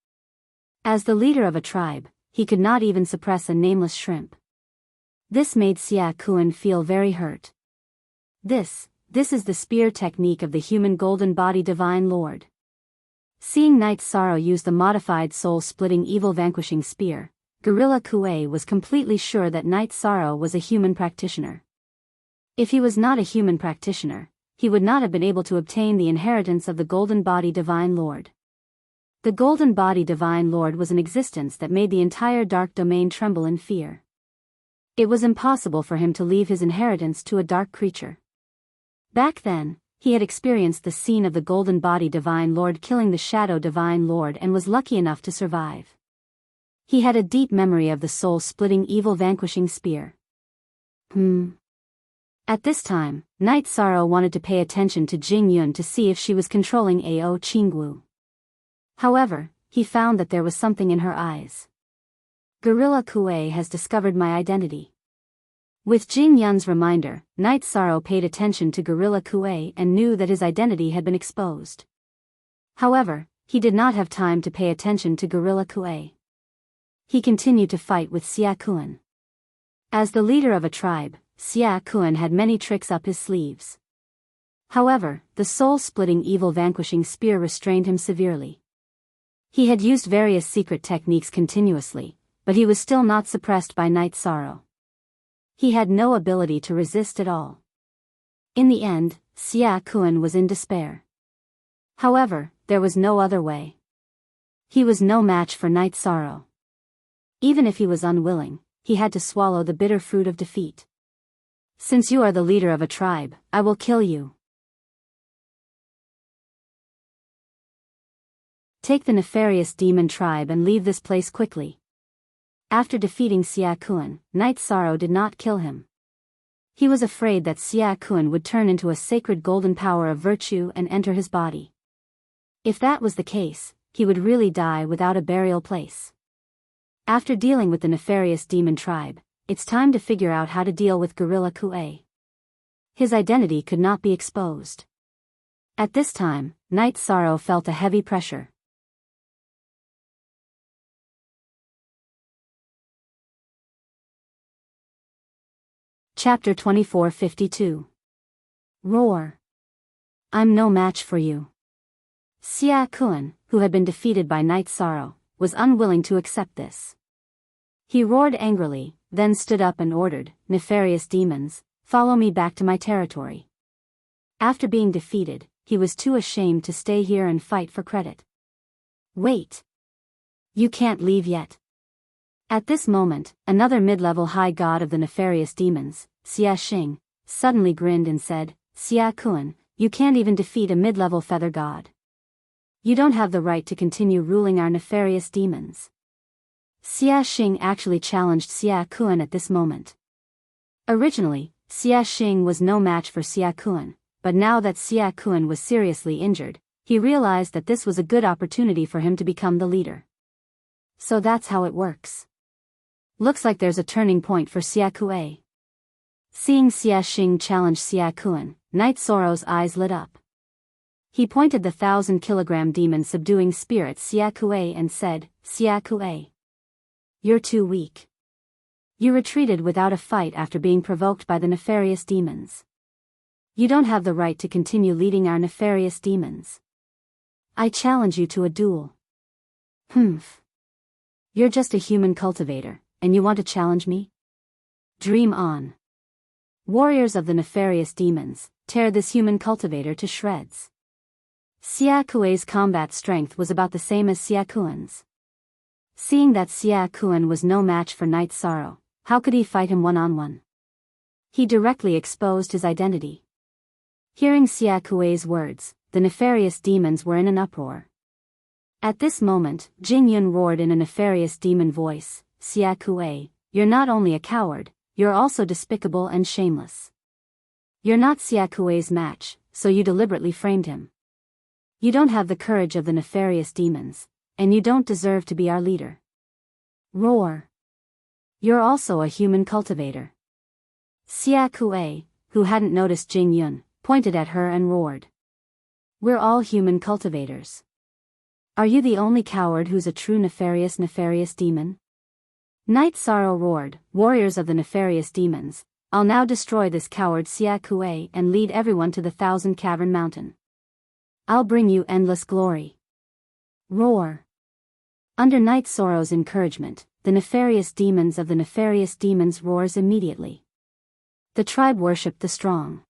As the leader of a tribe, he could not even suppress a nameless shrimp. This made Xia Kun feel very hurt. This is the spear technique of the human golden body divine lord. Seeing Night Sorrow use the modified soul-splitting evil vanquishing spear, Gorilla Kuei was completely sure that Night Sorrow was a human practitioner. If he was not a human practitioner, he would not have been able to obtain the inheritance of the golden body divine lord. The golden body divine lord was an existence that made the entire dark domain tremble in fear. It was impossible for him to leave his inheritance to a dark creature. Back then, he had experienced the scene of the golden body divine lord killing the shadow divine lord and was lucky enough to survive. He had a deep memory of the soul-splitting evil vanquishing spear. At this time, Night Sorrow wanted to pay attention to Jing Yun to see if she was controlling Ao Qingwu. However, he found that there was something in her eyes. Gorilla Kuei has discovered my identity. With Jing Yun's reminder, Night Sorrow paid attention to Gorilla Kuei and knew that his identity had been exposed. However, he did not have time to pay attention to Gorilla Kuei. He continued to fight with Xia Kun. As the leader of a tribe, Xia Kun had many tricks up his sleeves. However, the soul-splitting evil vanquishing spear restrained him severely. He had used various secret techniques continuously, but he was still not suppressed by Night Sorrow. He had no ability to resist at all. In the end, Xia Kun was in despair. However, there was no other way. He was no match for Night Sorrow. Even if he was unwilling, he had to swallow the bitter fruit of defeat. Since you are the leader of a tribe, I will kill you. Take the nefarious demon tribe and leave this place quickly. After defeating Xia Kun, Night Sorrow did not kill him. He was afraid that Xia Kun would turn into a sacred golden power of virtue and enter his body. If that was the case, he would really die without a burial place. After dealing with the nefarious demon tribe, it's time to figure out how to deal with Gorilla Kuei. His identity could not be exposed. At this time, Night Sorrow felt a heavy pressure. Chapter 2452. Roar. I'm no match for you. Xia Kun, who had been defeated by Night Sorrow, was unwilling to accept this. He roared angrily, then stood up and ordered, "Nefarious demons, follow me back to my territory." After being defeated, he was too ashamed to stay here and fight for credit. Wait. You can't leave yet. At this moment, another mid-level high god of the nefarious demons, Xia Xing, suddenly grinned and said, Xia Kuan, you can't even defeat a mid-level feather god. You don't have the right to continue ruling our nefarious demons. Xia Xing actually challenged Xia Kuan at this moment. Originally, Xia Xing was no match for Xia Kuan, but now that Xia Kuan was seriously injured, he realized that this was a good opportunity for him to become the leader. So that's how it works. Looks like there's a turning point for Xia Kuan. Seeing Xia Xing challenge Xia Kuan, Knight Sorrow's eyes lit up. He pointed the 1,000-kilogram demon-subduing spirit Xia Kuan and said, Xia Kuan, you're too weak. You retreated without a fight after being provoked by the nefarious demons. You don't have the right to continue leading our nefarious demons. I challenge you to a duel. Humph. You're just a human cultivator, and you want to challenge me? Dream on. Warriors of the nefarious demons, tear this human cultivator to shreds. Xia Kuan's combat strength was about the same as Xia Kuan's. Seeing that Xia Kuan was no match for Knight Sorrow, how could he fight him one-on-one? He directly exposed his identity. Hearing Xia Kuan's words, the nefarious demons were in an uproar. At this moment, Jing Yun roared in a nefarious demon voice, Xia Kuan, you're not only a coward, you're also despicable and shameless. You're not Xia Kuan's match, so you deliberately framed him. You don't have the courage of the nefarious demons, and you don't deserve to be our leader. Roar. You're also a human cultivator. Xia Kuan, who hadn't noticed Jing Yun, pointed at her and roared. We're all human cultivators. Are you the only coward who's a true nefarious demon? Knight Sorrow roared, warriors of the nefarious demons, I'll now destroy this coward Xia Kuan and lead everyone to the 1,000-cavern mountain. I'll bring you endless glory. Roar. Under Knight Sorrow's encouragement, the nefarious demons of the nefarious demons roars immediately. The tribe worshipped the strong.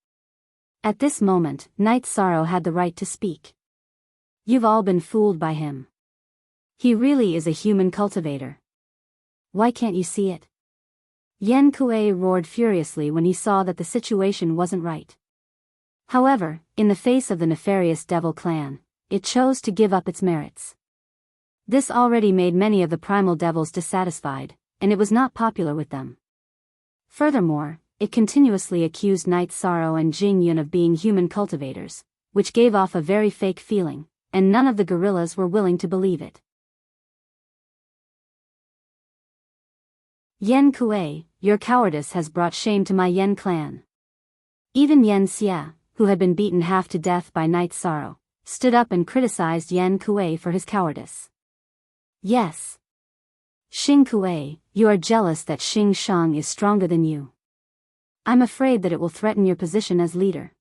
At this moment, Knight Sorrow had the right to speak. You've all been fooled by him. He really is a human cultivator. Why can't you see it? Yen Kuei roared furiously when he saw that the situation wasn't right. However, in the face of the nefarious devil clan, it chose to give up its merits. This already made many of the primal devils dissatisfied, and it was not popular with them. Furthermore, it continuously accused Knight Sorrow and Jing Yun of being human cultivators, which gave off a very fake feeling, and none of the gorillas were willing to believe it. Yen Kuei, your cowardice has brought shame to my Yen clan. Even Yen Xia, who had been beaten half to death by Knight Sorrow, stood up and criticized Yen Kuei for his cowardice. Yes. Xing Kuei, you are jealous that Xing Shang is stronger than you. I'm afraid that it will threaten your position as leader.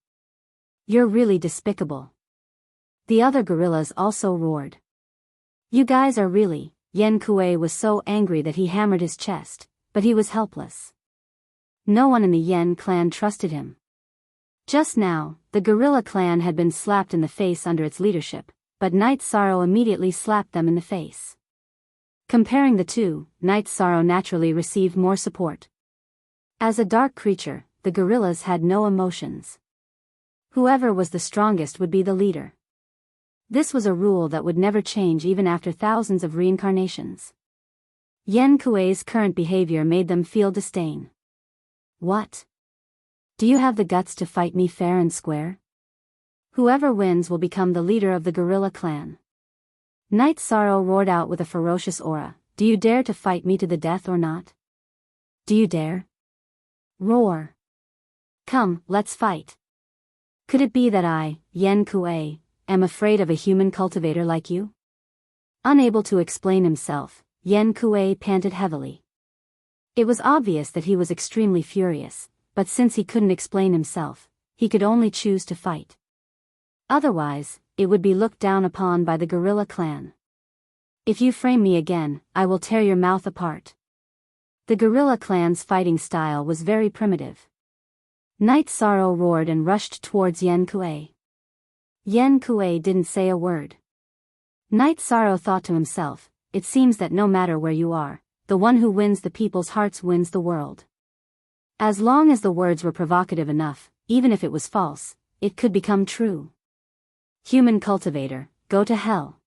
You're really despicable. The other gorillas also roared. You guys are really. Yen Kuei was so angry that he hammered his chest, but he was helpless. No one in the Yen clan trusted him. Just now, the gorilla clan had been slapped in the face under its leadership, but Knight Sorrow immediately slapped them in the face. Comparing the two, Knight Sorrow naturally received more support. As a dark creature, the gorillas had no emotions. Whoever was the strongest would be the leader. This was a rule that would never change even after thousands of reincarnations. Yen Kuei's current behavior made them feel disdain. What? Do you have the guts to fight me fair and square? Whoever wins will become the leader of the gorilla clan. Knight Sorrow roared out with a ferocious aura, do you dare to fight me to the death or not? Do you dare? Roar. Come, let's fight. Could it be that I, Yen Kuei, am afraid of a human cultivator like you? Unable to explain himself, Yen Kuei panted heavily. It was obvious that he was extremely furious, but since he couldn't explain himself, he could only choose to fight. Otherwise, it would be looked down upon by the gorilla clan. If you frame me again, I will tear your mouth apart. The gorilla clan's fighting style was very primitive. Knight Sorrow roared and rushed towards Yen Kuei. Yen Kuei didn't say a word. Knight Sorrow thought to himself, it seems that no matter where you are, the one who wins the people's hearts wins the world. As long as the words were provocative enough, even if it was false, it could become true. Human cultivator, go to hell.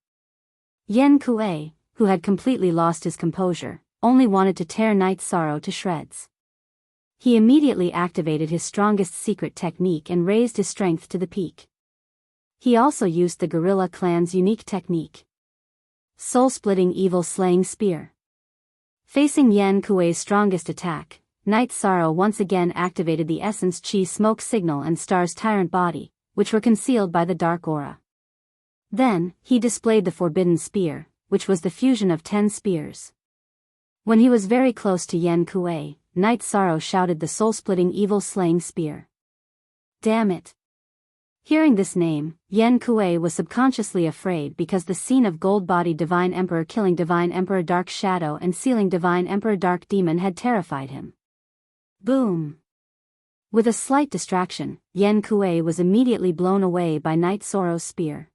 Yen Kuei, who had completely lost his composure, only wanted to tear Night Sorrow to shreds. He immediately activated his strongest secret technique and raised his strength to the peak. He also used the gorilla clan's unique technique. Soul-splitting evil-slaying spear. Facing Yen Kuei's strongest attack, Night Sorrow once again activated the Essence Chi smoke signal and Star's tyrant body, which were concealed by the dark aura. Then, he displayed the forbidden spear, which was the fusion of 10 spears. When he was very close to Yen Kuei, Night Sorrow shouted the soul-splitting evil-slaying spear. Damn it! Hearing this name, Yen Kuei was subconsciously afraid because the scene of gold-bodied Divine Emperor killing Divine Emperor Dark Shadow and sealing Divine Emperor Dark Demon had terrified him. Boom! With a slight distraction, Yen Kuei was immediately blown away by Night Sorrow's spear.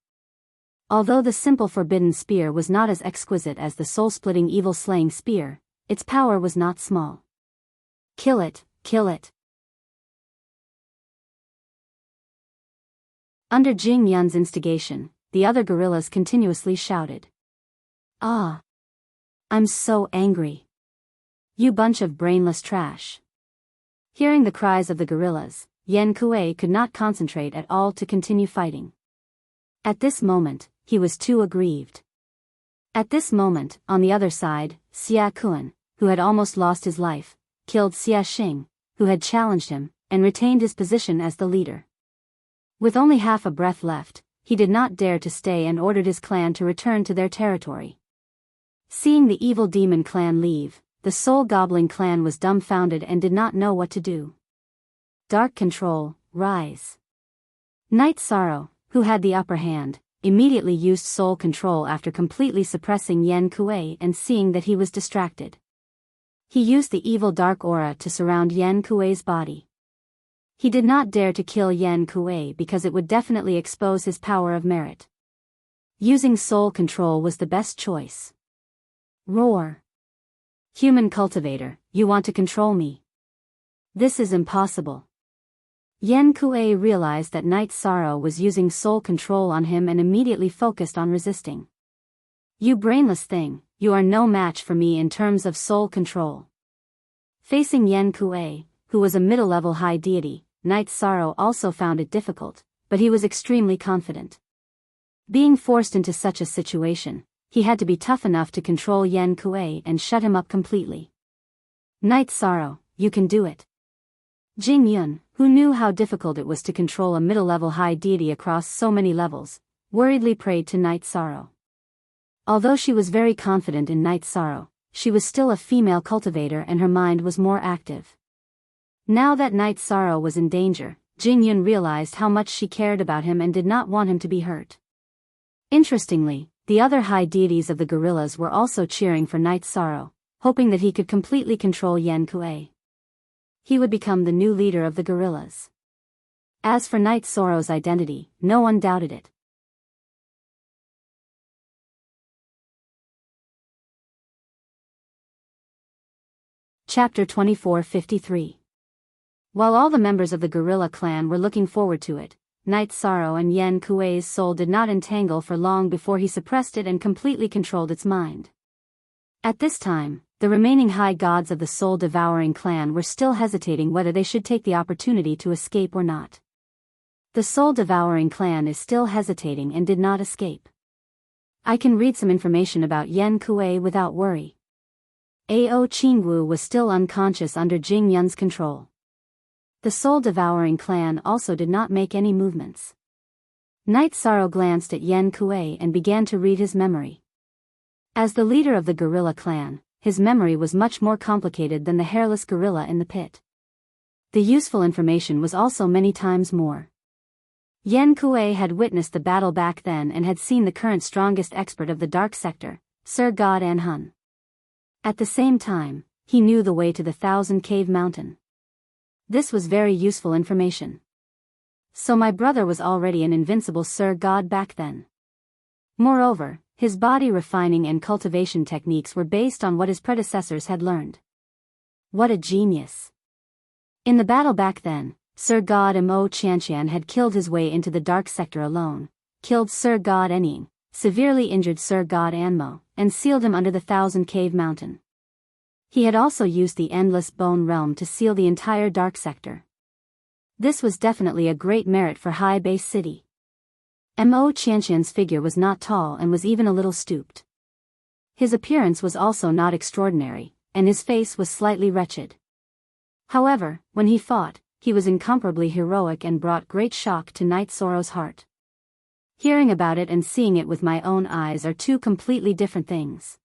Although the simple forbidden spear was not as exquisite as the soul-splitting evil-slaying spear, its power was not small. Kill it, kill it. Under Jing Yun's instigation, the other gorillas continuously shouted. Ah! I'm so angry. You bunch of brainless trash. Hearing the cries of the gorillas, Yen Kuei could not concentrate at all to continue fighting. At this moment, he was too aggrieved. At this moment, on the other side, Xia Kun, who had almost lost his life, killed Xia Xing, who had challenged him, and retained his position as the leader. With only half a breath left, he did not dare to stay and ordered his clan to return to their territory. Seeing the evil demon clan leave, the Soul Gobbling clan was dumbfounded and did not know what to do. Dark Control, rise. Night Sorrow, who had the upper hand, immediately used Soul Control after completely suppressing Yen Kuei and seeing that he was distracted. He used the evil dark aura to surround Yen Kuei's body. He did not dare to kill Yen Kuei because it would definitely expose his power of merit. Using Soul Control was the best choice. Roar. Human cultivator, you want to control me? This is impossible. Yen Kuei realized that Night Sorrow was using Soul Control on him and immediately focused on resisting. You brainless thing, you are no match for me in terms of Soul Control. Facing Yen Kuei, who was a middle-level high deity, Night Sorrow also found it difficult, but he was extremely confident. Being forced into such a situation, he had to be tough enough to control Yen Kuei and shut him up completely. Night Sorrow, you can do it. Jing Yun, who knew how difficult it was to control a middle-level high deity across so many levels, worriedly prayed to Night Sorrow. Although she was very confident in Night Sorrow, she was still a female cultivator and her mind was more active. Now that Night Sorrow was in danger, Jing Yun realized how much she cared about him and did not want him to be hurt. Interestingly, the other high deities of the gorillas were also cheering for Night Sorrow, hoping that he could completely control Yen Kuei. He would become the new leader of the gorillas. As for Night Sorrow's identity, no one doubted it. Chapter 2453. While all the members of the gorilla clan were looking forward to it, Night Sorrow and Yen Kuei's soul did not entangle for long before he suppressed it and completely controlled its mind. At this time, the remaining high gods of the soul-devouring clan were still hesitating whether they should take the opportunity to escape or not. The soul-devouring clan is still hesitating and did not escape. I can read some information about Yen Kuei without worry. Ao Qingwu was still unconscious under Jing Yun's control. The soul-devouring clan also did not make any movements. Night Sorrow glanced at Yen Kuei and began to read his memory. As the leader of the gorilla clan, his memory was much more complicated than the hairless gorilla in the pit. The useful information was also many times more. Yen Kuei had witnessed the battle back then and had seen the current strongest expert of the dark sector, Sir God An Hun. At the same time, he knew the way to the Thousand Cave Mountain. This was very useful information. So my brother was already an invincible Sir God back then. Moreover, his body refining and cultivation techniques were based on what his predecessors had learned. What a genius! In the battle back then, Sir God Mo Tiantian had killed his way into the dark sector alone, killed Sir God Enying, severely injured Sir God Anmo, and sealed him under the Thousand Cave Mountain. He had also used the Endless Bone Realm to seal the entire dark sector. This was definitely a great merit for High Base City. Mo Tiantian's figure was not tall and was even a little stooped. His appearance was also not extraordinary, and his face was slightly wretched. However, when he fought, he was incomparably heroic and brought great shock to Knight Soro's heart. Hearing about it and seeing it with my own eyes are two completely different things.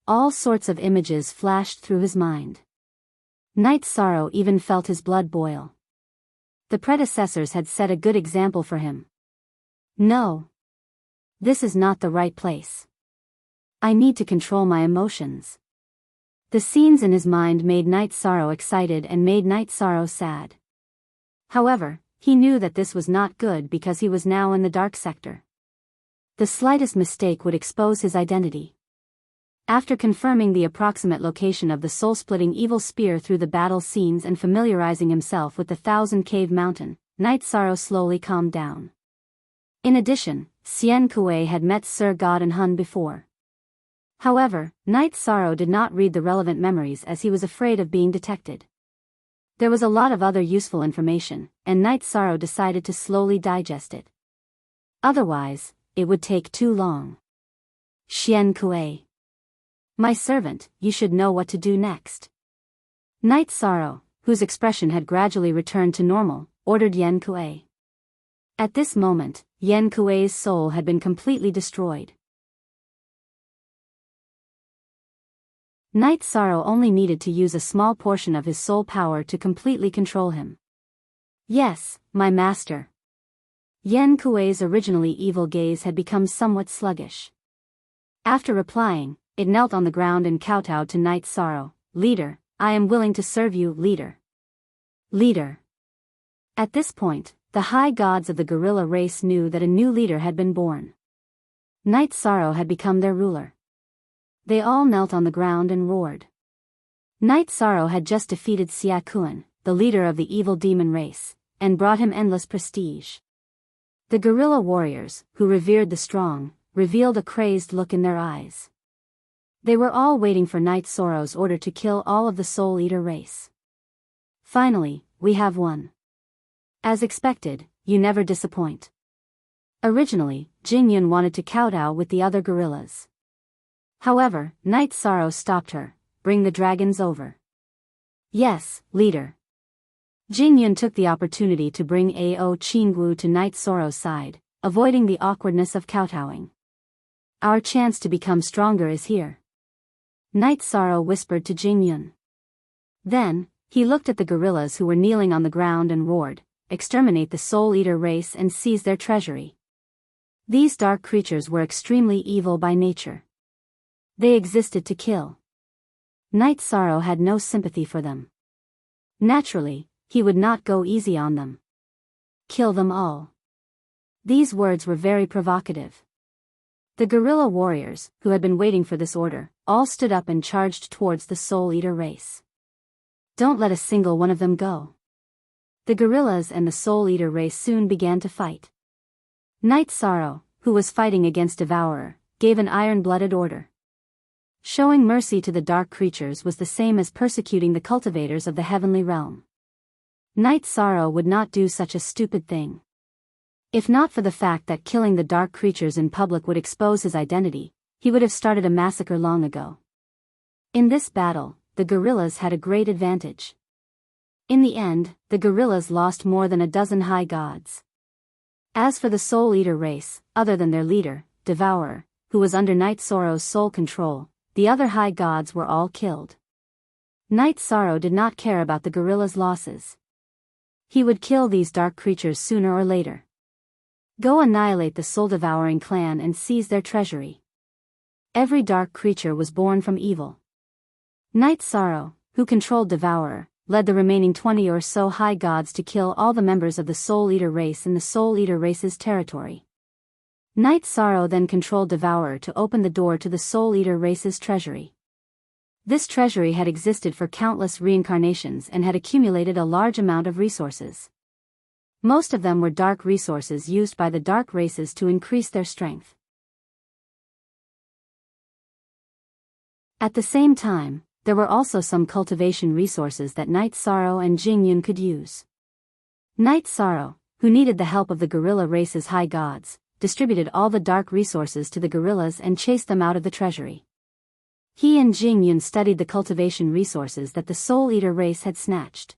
All sorts of images flashed through his mind. Knight Soro even felt his blood boil. The predecessors had set a good example for him. No. This is not the right place. I need to control my emotions. The scenes in his mind made Knight Soro excited and made Knight Soro sad. However, he knew that this was not good because he was now in the dark sector. The slightest mistake would expose his identity. After confirming the approximate location of the soul-splitting evil spear through the battle scenes and familiarizing himself with the Thousand Cave Mountain, Knight Soro slowly calmed down. In addition, Xian Kuei had met Sir God Hun before. However, Knight Soro did not read the relevant memories as he was afraid of being detected. There was a lot of other useful information, and Knight Soro decided to slowly digest it. Otherwise, it would take too long. Xian Kuei. My servant, you should know what to do next. Knight Soro, whose expression had gradually returned to normal, ordered Yen Kuei. At this moment, Yen Kuei's soul had been completely destroyed. Knight Soro only needed to use a small portion of his soul power to completely control him. Yes, my master. Yen Kuei's originally evil gaze had become somewhat sluggish. After replying, it knelt on the ground and kowtowed to Knight Soro. Leader, I am willing to serve you, leader. Leader. At this point, the high gods of the gorilla race knew that a new leader had been born. Knight Soro had become their ruler. They all knelt on the ground and roared. Knight Soro had just defeated Xia Kuan, the leader of the evil demon race, and brought him endless prestige. The guerrilla warriors, who revered the strong, revealed a crazed look in their eyes. They were all waiting for Knight Soro's order to kill all of the Soul Eater race. Finally, we have won. As expected, you never disappoint. Originally, Jingyun wanted to kowtow with the other gorillas. However, Knight Soro stopped her. Bring the dragons over. Yes, leader. Jingyun took the opportunity to bring Ao Qingwu to Knight Soro's side, avoiding the awkwardness of kowtowing. Our chance to become stronger is here. Knight Soro whispered to Jingyun. Then, he looked at the gorillas who were kneeling on the ground and roared, exterminate the Soul Eater race and seize their treasury. These dark creatures were extremely evil by nature. They existed to kill. Knight Soro had no sympathy for them. Naturally, he would not go easy on them. Kill them all. These words were very provocative. The guerrilla warriors, who had been waiting for this order, all stood up and charged towards the Soul Eater race. Don't let a single one of them go. The gorillas and the Soul Eater race soon began to fight. Knight Soro, who was fighting against Devourer, gave an iron-blooded order. Showing mercy to the dark creatures was the same as persecuting the cultivators of the heavenly realm. Knight Soro would not do such a stupid thing. If not for the fact that killing the dark creatures in public would expose his identity, he would have started a massacre long ago. In this battle, the gorillas had a great advantage. In the end, the gorillas lost more than a dozen high gods. As for the Soul Eater race, other than their leader, Devourer, who was under Knight Soro's soul control, the other high gods were all killed. Knight Soro did not care about the gorillas' losses. He would kill these dark creatures sooner or later. Go annihilate the soul-devouring clan and seize their treasury. Every dark creature was born from evil. Knight Soro, who controlled Devourer, led the remaining 20 or so high gods to kill all the members of the Soul Eater race in the Soul Eater race's territory. Night Sorrow then controlled Devourer to open the door to the Soul Eater race's treasury. This treasury had existed for countless reincarnations and had accumulated a large amount of resources. Most of them were dark resources used by the dark races to increase their strength. At the same time, there were also some cultivation resources that Night Sorrow and Jing Yun could use. Night Sorrow, who needed the help of the gorilla race's high gods, distributed all the dark resources to the gorillas and chased them out of the treasury. He and Jing Yun studied the cultivation resources that the Soul Eater race had snatched.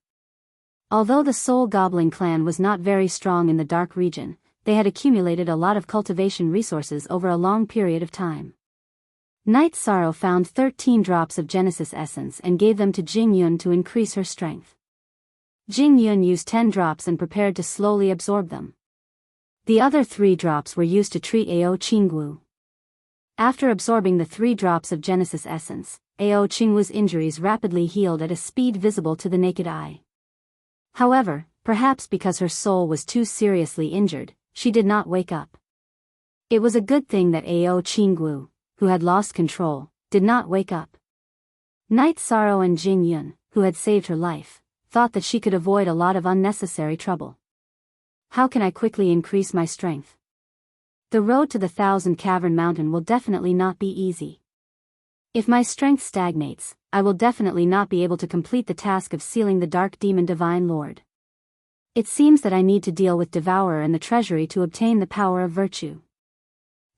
Although the Soul Gobbling clan was not very strong in the dark region, they had accumulated a lot of cultivation resources over a long period of time. Night Sorrow found 13 drops of Genesis essence and gave them to Jing Yun to increase her strength. Jing Yun used 10 drops and prepared to slowly absorb them. The other 3 drops were used to treat Ao Qingwu. After absorbing the 3 drops of Genesis essence, Ao Qingwu's injuries rapidly healed at a speed visible to the naked eye. However, perhaps because her soul was too seriously injured, she did not wake up. It was a good thing that Ao Qingwu, who had lost control, did not wake up. Night Sorrow and Jing Yun, who had saved her life, thought that she could avoid a lot of unnecessary trouble. How can I quickly increase my strength? The road to the 1,000 Cavern Mountain will definitely not be easy. If my strength stagnates, I will definitely not be able to complete the task of sealing the Dark Demon Divine Lord. It seems that I need to deal with Devourer and the treasury to obtain the power of virtue.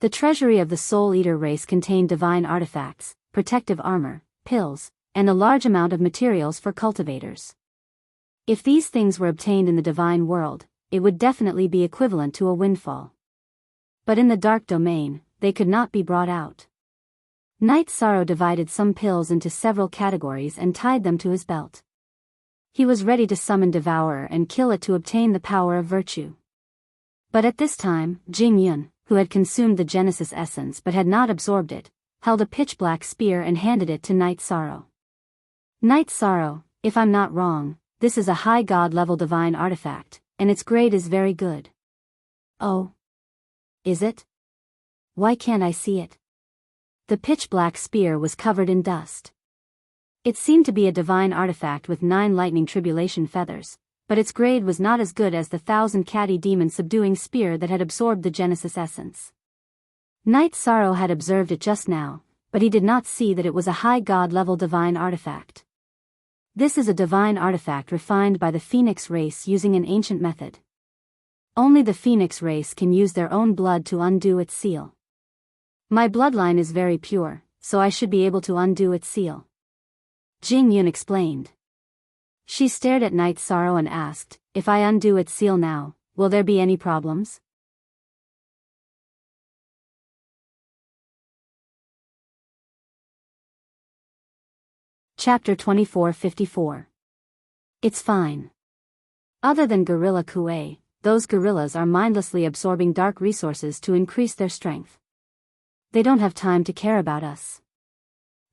The treasury of the Soul Eater race contained divine artifacts, protective armor, pills, and a large amount of materials for cultivators. If these things were obtained in the divine world, it would definitely be equivalent to a windfall. But in the dark domain, they could not be brought out. Night Sorrow divided some pills into several categories and tied them to his belt. He was ready to summon Devourer and kill it to obtain the power of virtue. But at this time, Jing Yun, who had consumed the Genesis essence but had not absorbed it, held a pitch-black spear and handed it to Night Sorrow. Night Sorrow, if I'm not wrong, this is a high god-level divine artifact, and its grade is very good. Oh. Is it? Why can't I see it? The pitch-black spear was covered in dust. It seemed to be a divine artifact with 9 lightning tribulation feathers, but its grade was not as good as the 1,000 catty demon subduing spear that had absorbed the Genesis essence. Night Sorrow had observed it just now, but he did not see that it was a high god-level divine artifact. This is a divine artifact refined by the Phoenix race using an ancient method. Only the Phoenix race can use their own blood to undo its seal. My bloodline is very pure, so I should be able to undo its seal. Jing Yun explained. She stared at Night Sorrow and asked, if I undo its seal now, will there be any problems? Chapter 2454. It's fine. Other than Gorilla Kuei, those gorillas are mindlessly absorbing dark resources to increase their strength. They don't have time to care about us.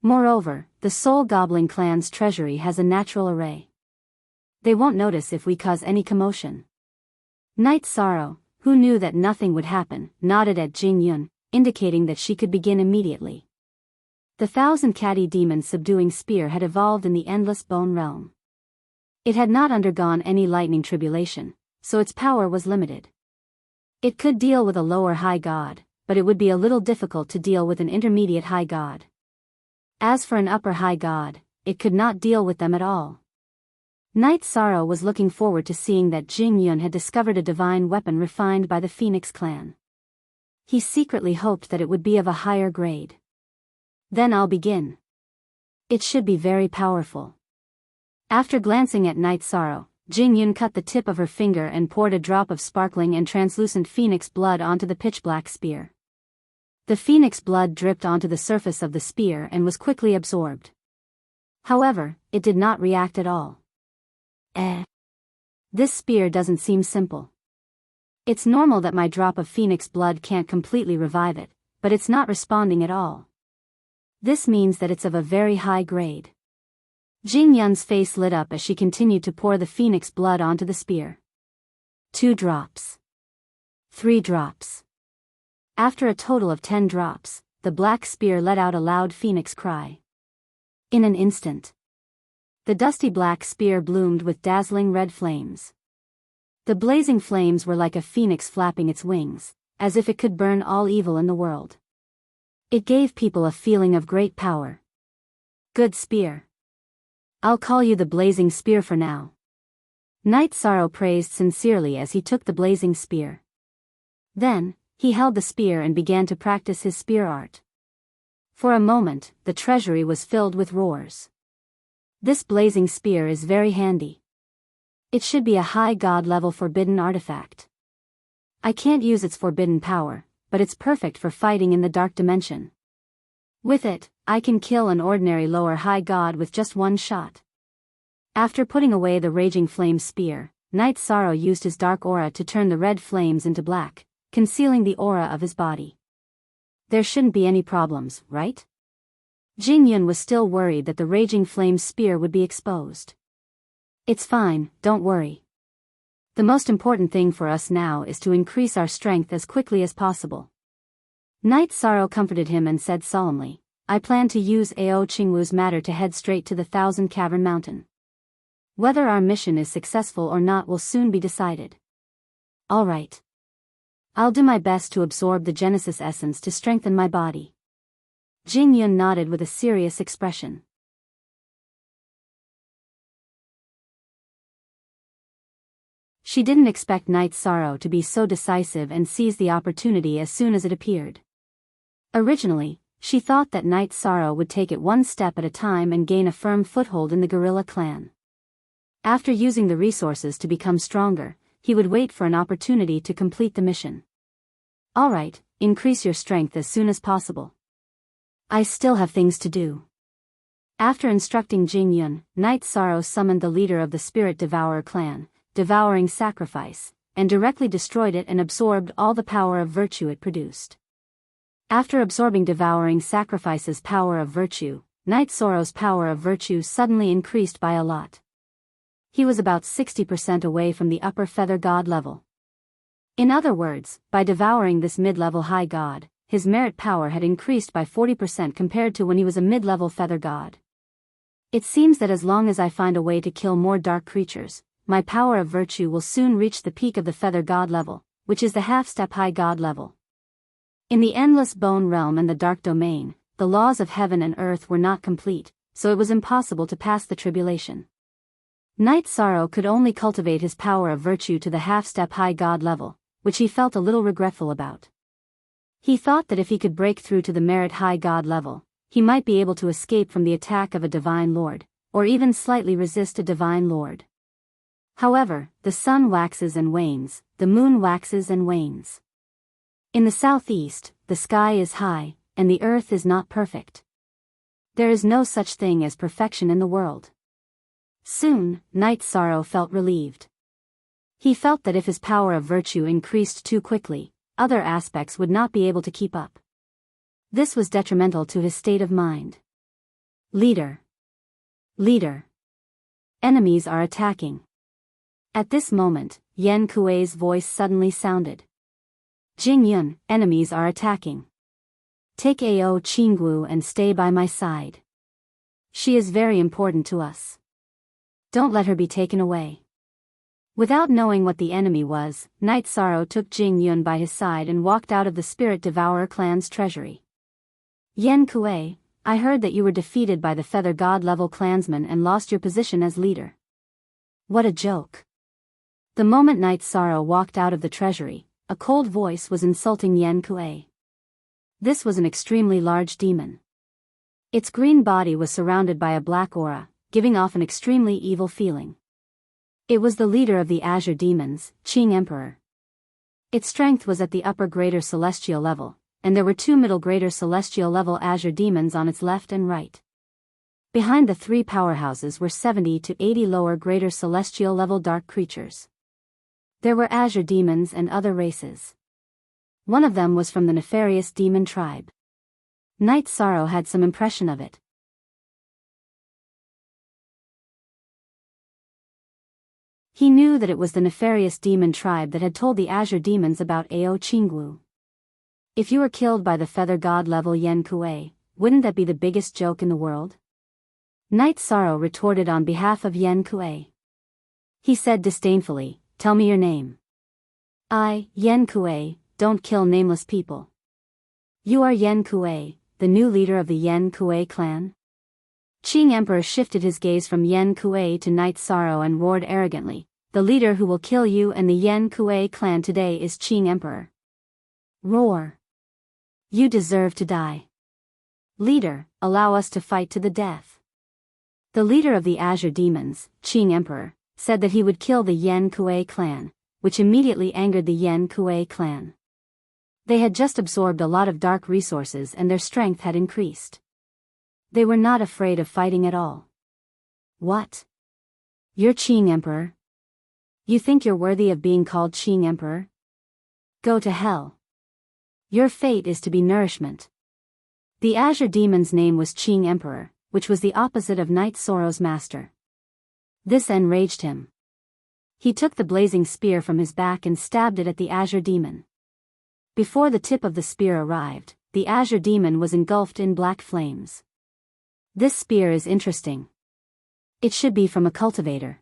Moreover, the Soul Gobbling clan's treasury has a natural array. They won't notice if we cause any commotion. Night Sorrow, who knew that nothing would happen, nodded at Jing Yun, indicating that she could begin immediately. The 1,000 catty demon subduing spear had evolved in the endless bone realm. It had not undergone any lightning tribulation, so its power was limited. It could deal with a lower high god, but it would be a little difficult to deal with an intermediate high god. As for an upper high god, it could not deal with them at all. Night Sorrow was looking forward to seeing that Jing Yun had discovered a divine weapon refined by the Phoenix clan. He secretly hoped that it would be of a higher grade. Then I'll begin. It should be very powerful. After glancing at Night Sorrow, Jing Yun cut the tip of her finger and poured a drop of sparkling and translucent phoenix blood onto the pitch-black spear. The phoenix blood dripped onto the surface of the spear and was quickly absorbed. However, it did not react at all. This spear doesn't seem simple. It's normal that my drop of phoenix blood can't completely revive it, but it's not responding at all. This means that it's of a very high grade. Jing Yun's face lit up as she continued to pour the phoenix blood onto the spear. 2 drops. 3 drops. After a total of 10 drops, the black spear let out a loud phoenix cry. In an instant, the dusty black spear bloomed with dazzling red flames. The blazing flames were like a phoenix flapping its wings, as if it could burn all evil in the world. It gave people a feeling of great power. Good spear. I'll call you the blazing spear for now. Knight Sorrow praised sincerely as he took the blazing spear. Then, he held the spear and began to practice his spear art. For a moment, the treasury was filled with roars. This blazing spear is very handy. It should be a high god-level forbidden artifact. I can't use its forbidden power, but it's perfect for fighting in the dark dimension. With it, I can kill an ordinary lower high god with just one shot. After putting away the raging flame spear, Knight Sorrow used his dark aura to turn the red flames into black, concealing the aura of his body. There shouldn't be any problems, right? Jing Yun was still worried that the raging flame spear would be exposed. It's fine, don't worry. The most important thing for us now is to increase our strength as quickly as possible. Knight Sorrow comforted him and said solemnly, I plan to use Ao Qingwu's matter to head straight to the Thousand Cavern Mountain. Whether our mission is successful or not will soon be decided. All right. I'll do my best to absorb the Genesis essence to strengthen my body. Jing Yun nodded with a serious expression. She didn't expect Knight Sorrow to be so decisive and seize the opportunity as soon as it appeared. Originally, she thought that Knight Sorrow would take it one step at a time and gain a firm foothold in the guerrilla clan. After using the resources to become stronger, he would wait for an opportunity to complete the mission. All right, increase your strength as soon as possible. I still have things to do. After instructing Jing Yun, Knight Sorrow summoned the leader of the Spirit Devourer clan, Devouring Sacrifice, and directly destroyed it and absorbed all the power of virtue it produced. After absorbing Devouring Sacrifice's power of virtue, Knight Sorrow's power of virtue suddenly increased by a lot. He was about 60% away from the upper feather god level. In other words, by devouring this mid-level high god, his merit power had increased by 40% compared to when he was a mid-level feather god. It seems that as long as I find a way to kill more dark creatures, my power of virtue will soon reach the peak of the feather god level, which is the half-step high god level. In the endless bone realm and the dark domain, the laws of heaven and earth were not complete, so it was impossible to pass the tribulation. Knight Sorrow could only cultivate his power of virtue to the half-step high god level, which he felt a little regretful about. He thought that if he could break through to the merit high god level, he might be able to escape from the attack of a divine lord, or even slightly resist a divine lord. However, the sun waxes and wanes, the moon waxes and wanes. In the southeast, the sky is high, and the earth is not perfect. There is no such thing as perfection in the world. Soon, Knight Sorrow felt relieved. He felt that if his power of virtue increased too quickly, other aspects would not be able to keep up. This was detrimental to his state of mind. Leader. Leader. Enemies are attacking. At this moment, Yan Kuei's voice suddenly sounded. Jing Yun, enemies are attacking. Take Ao Qingwu and stay by my side. She is very important to us. Don't let her be taken away. Without knowing what the enemy was, Knight Sorrow took Jing Yun by his side and walked out of the Spirit Devourer clan's treasury. Yan Kuei, I heard that you were defeated by the Feather God level clansmen and lost your position as leader. What a joke. The moment Knight Sorrow walked out of the treasury, a cold voice was insulting Yan Kuei. This was an extremely large demon. Its green body was surrounded by a black aura, giving off an extremely evil feeling. It was the leader of the Azure Demons, Qing Emperor. Its strength was at the upper greater celestial level, and there were 2 middle greater celestial level Azure Demons on its left and right. Behind the 3 powerhouses were 70 to 80 lower greater celestial level dark creatures. There were Azure Demons and other races. One of them was from the nefarious demon tribe. Knight Sorrow had some impression of it. He knew that it was the nefarious demon tribe that had told the Azure Demons about Ao Qingwu. If you were killed by the feather god level Yen Kuei, wouldn't that be the biggest joke in the world? Night Sorrow retorted on behalf of Yen Kuei. He said disdainfully, "Tell me your name." "I, Yen Kuei, don't kill nameless people." "You are Yen Kuei, the new leader of the Yen Kuei clan?" Qing Emperor shifted his gaze from Yen Kuei to Night Sorrow and roared arrogantly, "The leader who will kill you and the Yen Kuei clan today is Qing Emperor." Roar. You deserve to die. Leader, allow us to fight to the death. The leader of the Azure Demons, Qing Emperor, said that he would kill the Yen Kuei clan, which immediately angered the Yen Kuei clan. They had just absorbed a lot of dark resources and their strength had increased. They were not afraid of fighting at all. What? You're Qing Emperor? You think you're worthy of being called Qing Emperor? Go to hell. Your fate is to be nourishment. The Azure Demon's name was Qing Emperor, which was the opposite of Night Sorrow's master. This enraged him. He took the blazing spear from his back and stabbed it at the Azure Demon. Before the tip of the spear arrived, the Azure Demon was engulfed in black flames. This spear is interesting. It should be from a cultivator.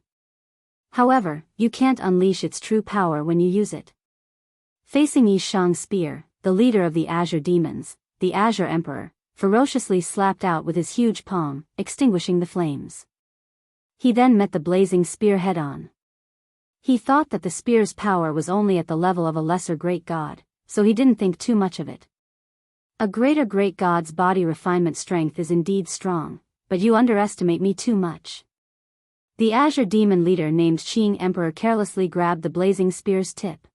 However, you can't unleash its true power when you use it. Facing Yi Shang's spear, the leader of the Azure Demons, the Azure Emperor, ferociously slapped out with his huge palm, extinguishing the flames. He then met the blazing spear head-on. He thought that the spear's power was only at the level of a lesser great god, so he didn't think too much of it. A greater great god's body refinement strength is indeed strong, but you underestimate me too much. The Azure Demon leader named Qing Emperor carelessly grabbed the blazing spear's tip.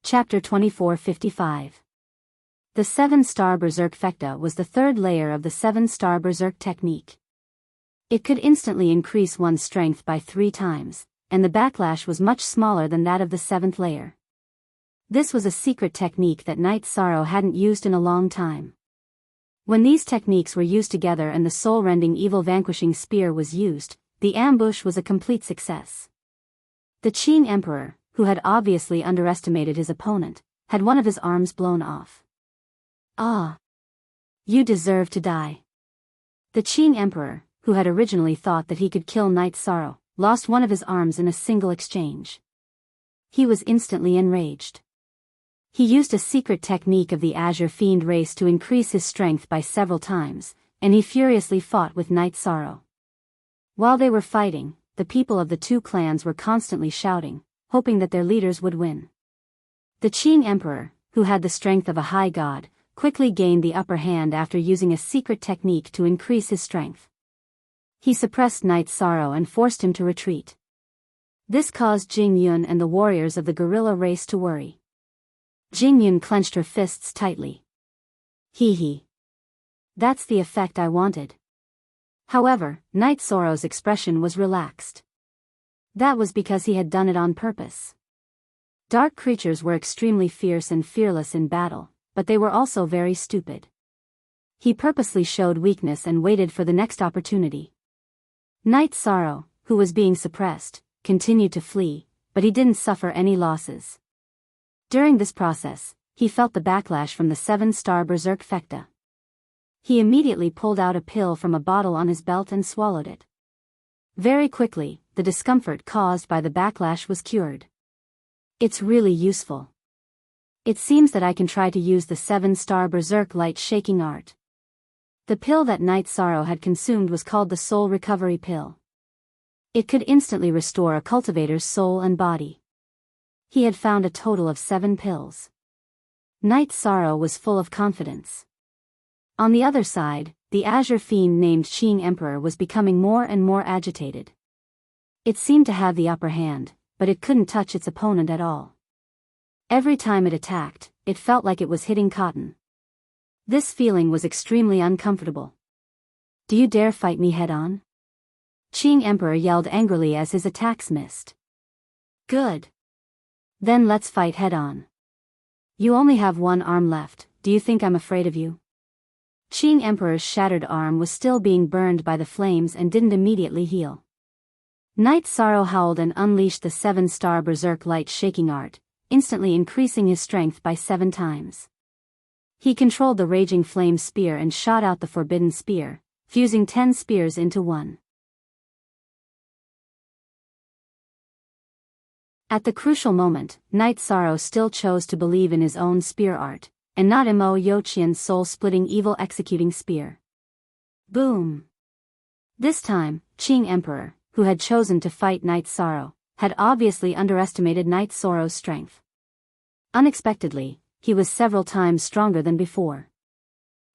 Chapter 2455. The 7-star Berserk Fekta was the third layer of the 7-star Berserk technique. It could instantly increase one's strength by 3 times, and the backlash was much smaller than that of the 7th layer. This was a secret technique that Night Sorrow hadn't used in a long time. When these techniques were used together and the soul-rending evil vanquishing spear was used, the ambush was a complete success. The Qing Emperor, who had obviously underestimated his opponent, had one of his arms blown off. Ah! You deserve to die. The Qing Emperor, who had originally thought that he could kill Night Sorrow, lost one of his arms in a single exchange. He was instantly enraged. He used a secret technique of the Azure Fiend race to increase his strength by several times, and he furiously fought with Night Sorrow. While they were fighting, the people of the 2 clans were constantly shouting, hoping that their leaders would win. The Qing Emperor, who had the strength of a high god, quickly gained the upper hand after using a secret technique to increase his strength. He suppressed Night Sorrow and forced him to retreat. This caused Jing Yun and the warriors of the guerrilla race to worry. Jing Yun clenched her fists tightly. Hee. That's the effect I wanted. However, Night Sorrow's expression was relaxed. That was because he had done it on purpose. Dark creatures were extremely fierce and fearless in battle, but they were also very stupid. He purposely showed weakness and waited for the next opportunity. Night Sorrow, who was being suppressed, continued to flee, but he didn't suffer any losses. During this process, he felt the backlash from the 7-star Berserk Fekta. He immediately pulled out a pill from a bottle on his belt and swallowed it. Very quickly, the discomfort caused by the backlash was cured. It's really useful. It seems that I can try to use the 7-star Berserk light shaking art. The pill that Night Sorrow had consumed was called the Soul Recovery Pill. It could instantly restore a cultivator's soul and body. He had found a total of 7 pills. Night Sorrow was full of confidence. On the other side, the Azure Fiend named Qing Emperor was becoming more and more agitated. It seemed to have the upper hand, but it couldn't touch its opponent at all. Every time it attacked, it felt like it was hitting cotton. This feeling was extremely uncomfortable. Do you dare fight me head-on? Qing Emperor yelled angrily as his attacks missed. Good. Then let's fight head-on. You only have 1 arm left, do you think I'm afraid of you? Qing Emperor's shattered arm was still being burned by the flames and didn't immediately heal. Night Sorrow howled and unleashed the 7-star berserk light shaking art, instantly increasing his strength by 7 times. He controlled the raging flame spear and shot out the forbidden spear, fusing 10 spears into one. At the crucial moment, Night Sorrow still chose to believe in his own spear art, and not Imo Yochian's soul-splitting evil executing spear. Boom! This time, Qing Emperor, who had chosen to fight Night Sorrow, had obviously underestimated Night Sorrow's strength. Unexpectedly, he was several times stronger than before.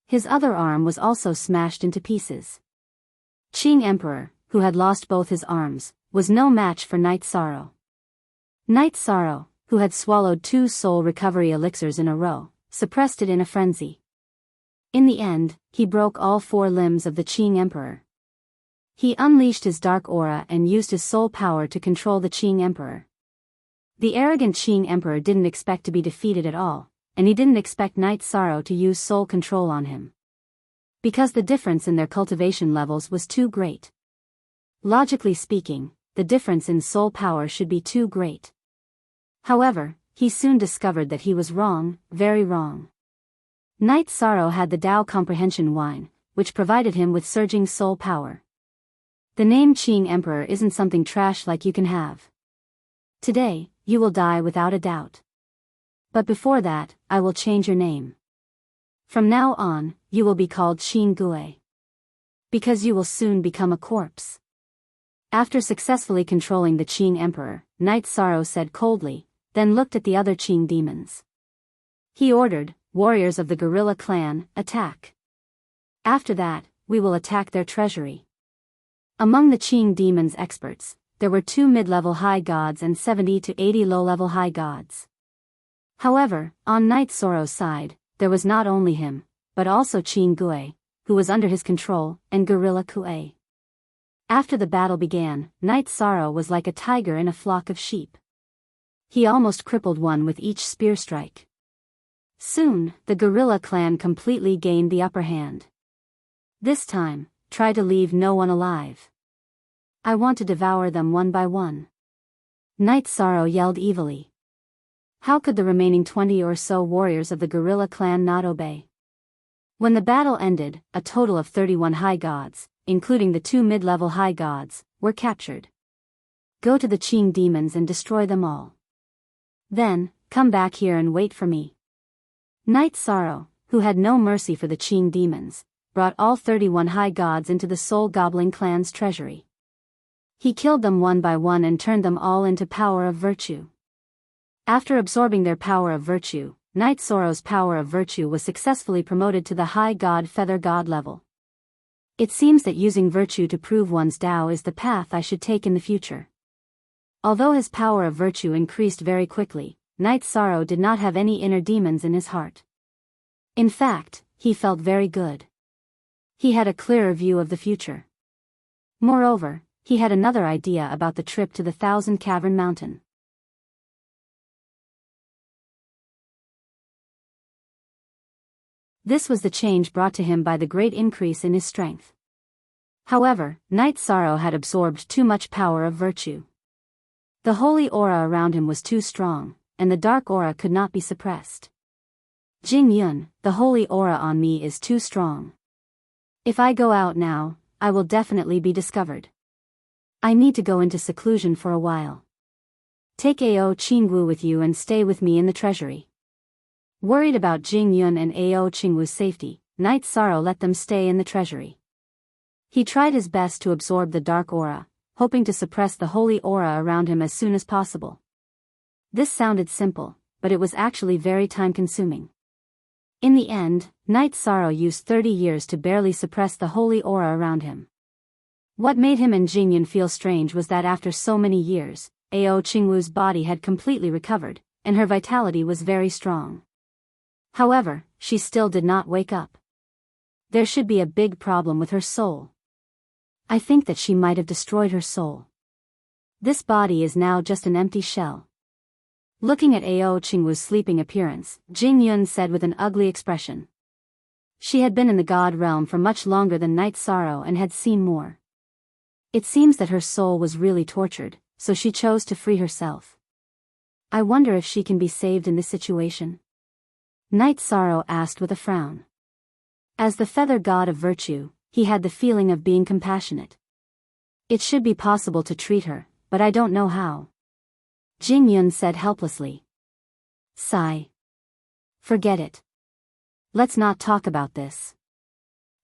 His other arm was also smashed into pieces. Qing Emperor, who had lost both his arms, was no match for Night Sorrow. Night Sorrow, who had swallowed 2 soul recovery elixirs in a row, suppressed it in a frenzy. In the end, he broke all 4 limbs of the Qing Emperor. He unleashed his dark aura and used his soul power to control the Qing Emperor. The arrogant Qing Emperor didn't expect to be defeated at all, and he didn't expect Night Sorrow to use soul control on him. Because the difference in their cultivation levels was too great. Logically speaking, the difference in soul power should be too great. However, he soon discovered that he was wrong, very wrong. Night Sorrow had the Tao Comprehension Wine, which provided him with surging soul power. The name Qing Emperor isn't something trash like you can have. Today, you will die without a doubt. But before that, I will change your name. From now on, you will be called Qing Gue. Because you will soon become a corpse. After successfully controlling the Qing Emperor, Night Sorrow said coldly, then looked at the other Qing demons. He ordered, warriors of the guerrilla clan, attack. After that, we will attack their treasury. Among the Qing demons' experts, there were 2 mid-level high gods and 70 to 80 low-level high gods. However, on Night Sorrow's side, there was not only him, but also Qing Gue, who was under his control, and Gorilla Kue. After the battle began, Night Sorrow was like a tiger in a flock of sheep. He almost crippled one with each spear strike. Soon, the guerrilla clan completely gained the upper hand. This time, try to leave no one alive. I want to devour them one by one. Night Sorrow yelled evilly. How could the remaining 20 or so warriors of the guerrilla clan not obey? When the battle ended, a total of 31 high gods, including the 2 mid-level high gods, were captured. Go to the Qing demons and destroy them all. Then, come back here and wait for me. Night Sorrow, who had no mercy for the Qing demons, brought all 31 high gods into the Soul Gobbling clan's treasury. He killed them one by one and turned them all into power of virtue. After absorbing their power of virtue, Night Sorrow's power of virtue was successfully promoted to the high god feather god level. It seems that using virtue to prove one's Tao is the path I should take in the future. Although his power of virtue increased very quickly, Night Sorrow did not have any inner demons in his heart. In fact, he felt very good. He had a clearer view of the future. Moreover, he had another idea about the trip to the 1,000 Cavern Mountain. This was the change brought to him by the great increase in his strength. However, Night Sorrow had absorbed too much power of virtue. The holy aura around him was too strong, and the dark aura could not be suppressed. Jing Yun, the holy aura on me is too strong. If I go out now, I will definitely be discovered. I need to go into seclusion for a while. Take Ao Qingwu with you and stay with me in the treasury. Worried about Jing Yun and Ao Qingwu's safety, Night Sorrow let them stay in the treasury. He tried his best to absorb the dark aura, hoping to suppress the holy aura around him as soon as possible. This sounded simple, but it was actually very time-consuming. In the end, Night Sorrow used 30 years to barely suppress the holy aura around him. What made him and Jingyun feel strange was that after so many years, Ao Qingwu's body had completely recovered, and her vitality was very strong. However, she still did not wake up. There should be a big problem with her soul. I think that she might have destroyed her soul. This body is now just an empty shell. Looking at Ao Qingwu's sleeping appearance, Jing Yun said with an ugly expression. She had been in the god realm for much longer than Night Sorrow and had seen more. It seems that her soul was really tortured, so she chose to free herself. I wonder if she can be saved in this situation? Night Sorrow asked with a frown. As the feather god of virtue, he had the feeling of being compassionate. It should be possible to treat her, but I don't know how. Jing Yun said helplessly. Sigh. Forget it. Let's not talk about this.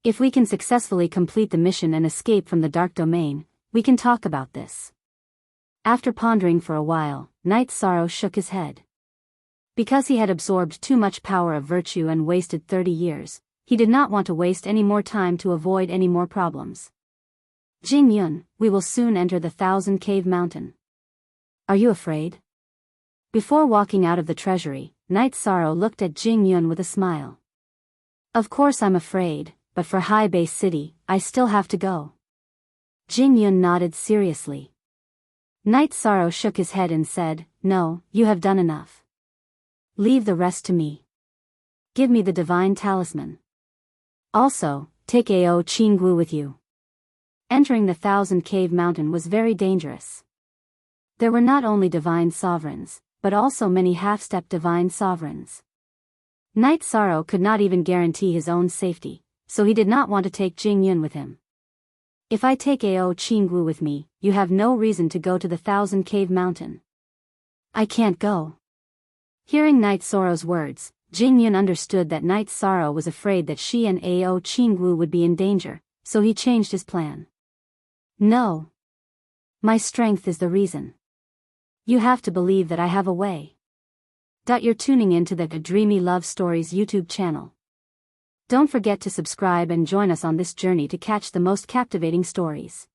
If we can successfully complete the mission and escape from the dark domain, we can talk about this. After pondering for a while, Night Sorrow shook his head. Because he had absorbed too much power of virtue and wasted 30 years, he did not want to waste any more time to avoid any more problems. Jing Yun, we will soon enter the 1,000 Cave Mountain. Are you afraid? Before walking out of the treasury, Night Sorrow looked at Jing Yun with a smile. Of course I'm afraid, but for High Bay City, I still have to go. Jing Yun nodded seriously. Night Sorrow shook his head and said, No, you have done enough. Leave the rest to me. Give me the divine talisman. Also, take Ao Qinggu with you. Entering the 1,000 Cave Mountain was very dangerous. There were not only divine sovereigns, but also many half-step divine sovereigns. Night Sorrow could not even guarantee his own safety, so he did not want to take Jing Yun with him. If I take Ao Qinggu with me, you have no reason to go to the 1,000 Cave Mountain. I can't go. Hearing Night Sorrow's words, Jing Yun understood that Night Sorrow was afraid that she and Ao Qinggu would be in danger, so he changed his plan. No. My strength is the reason. You have to believe that I have a way. You're tuning into the Dreamy Love Stories YouTube channel. Don't forget to subscribe and join us on this journey to catch the most captivating stories.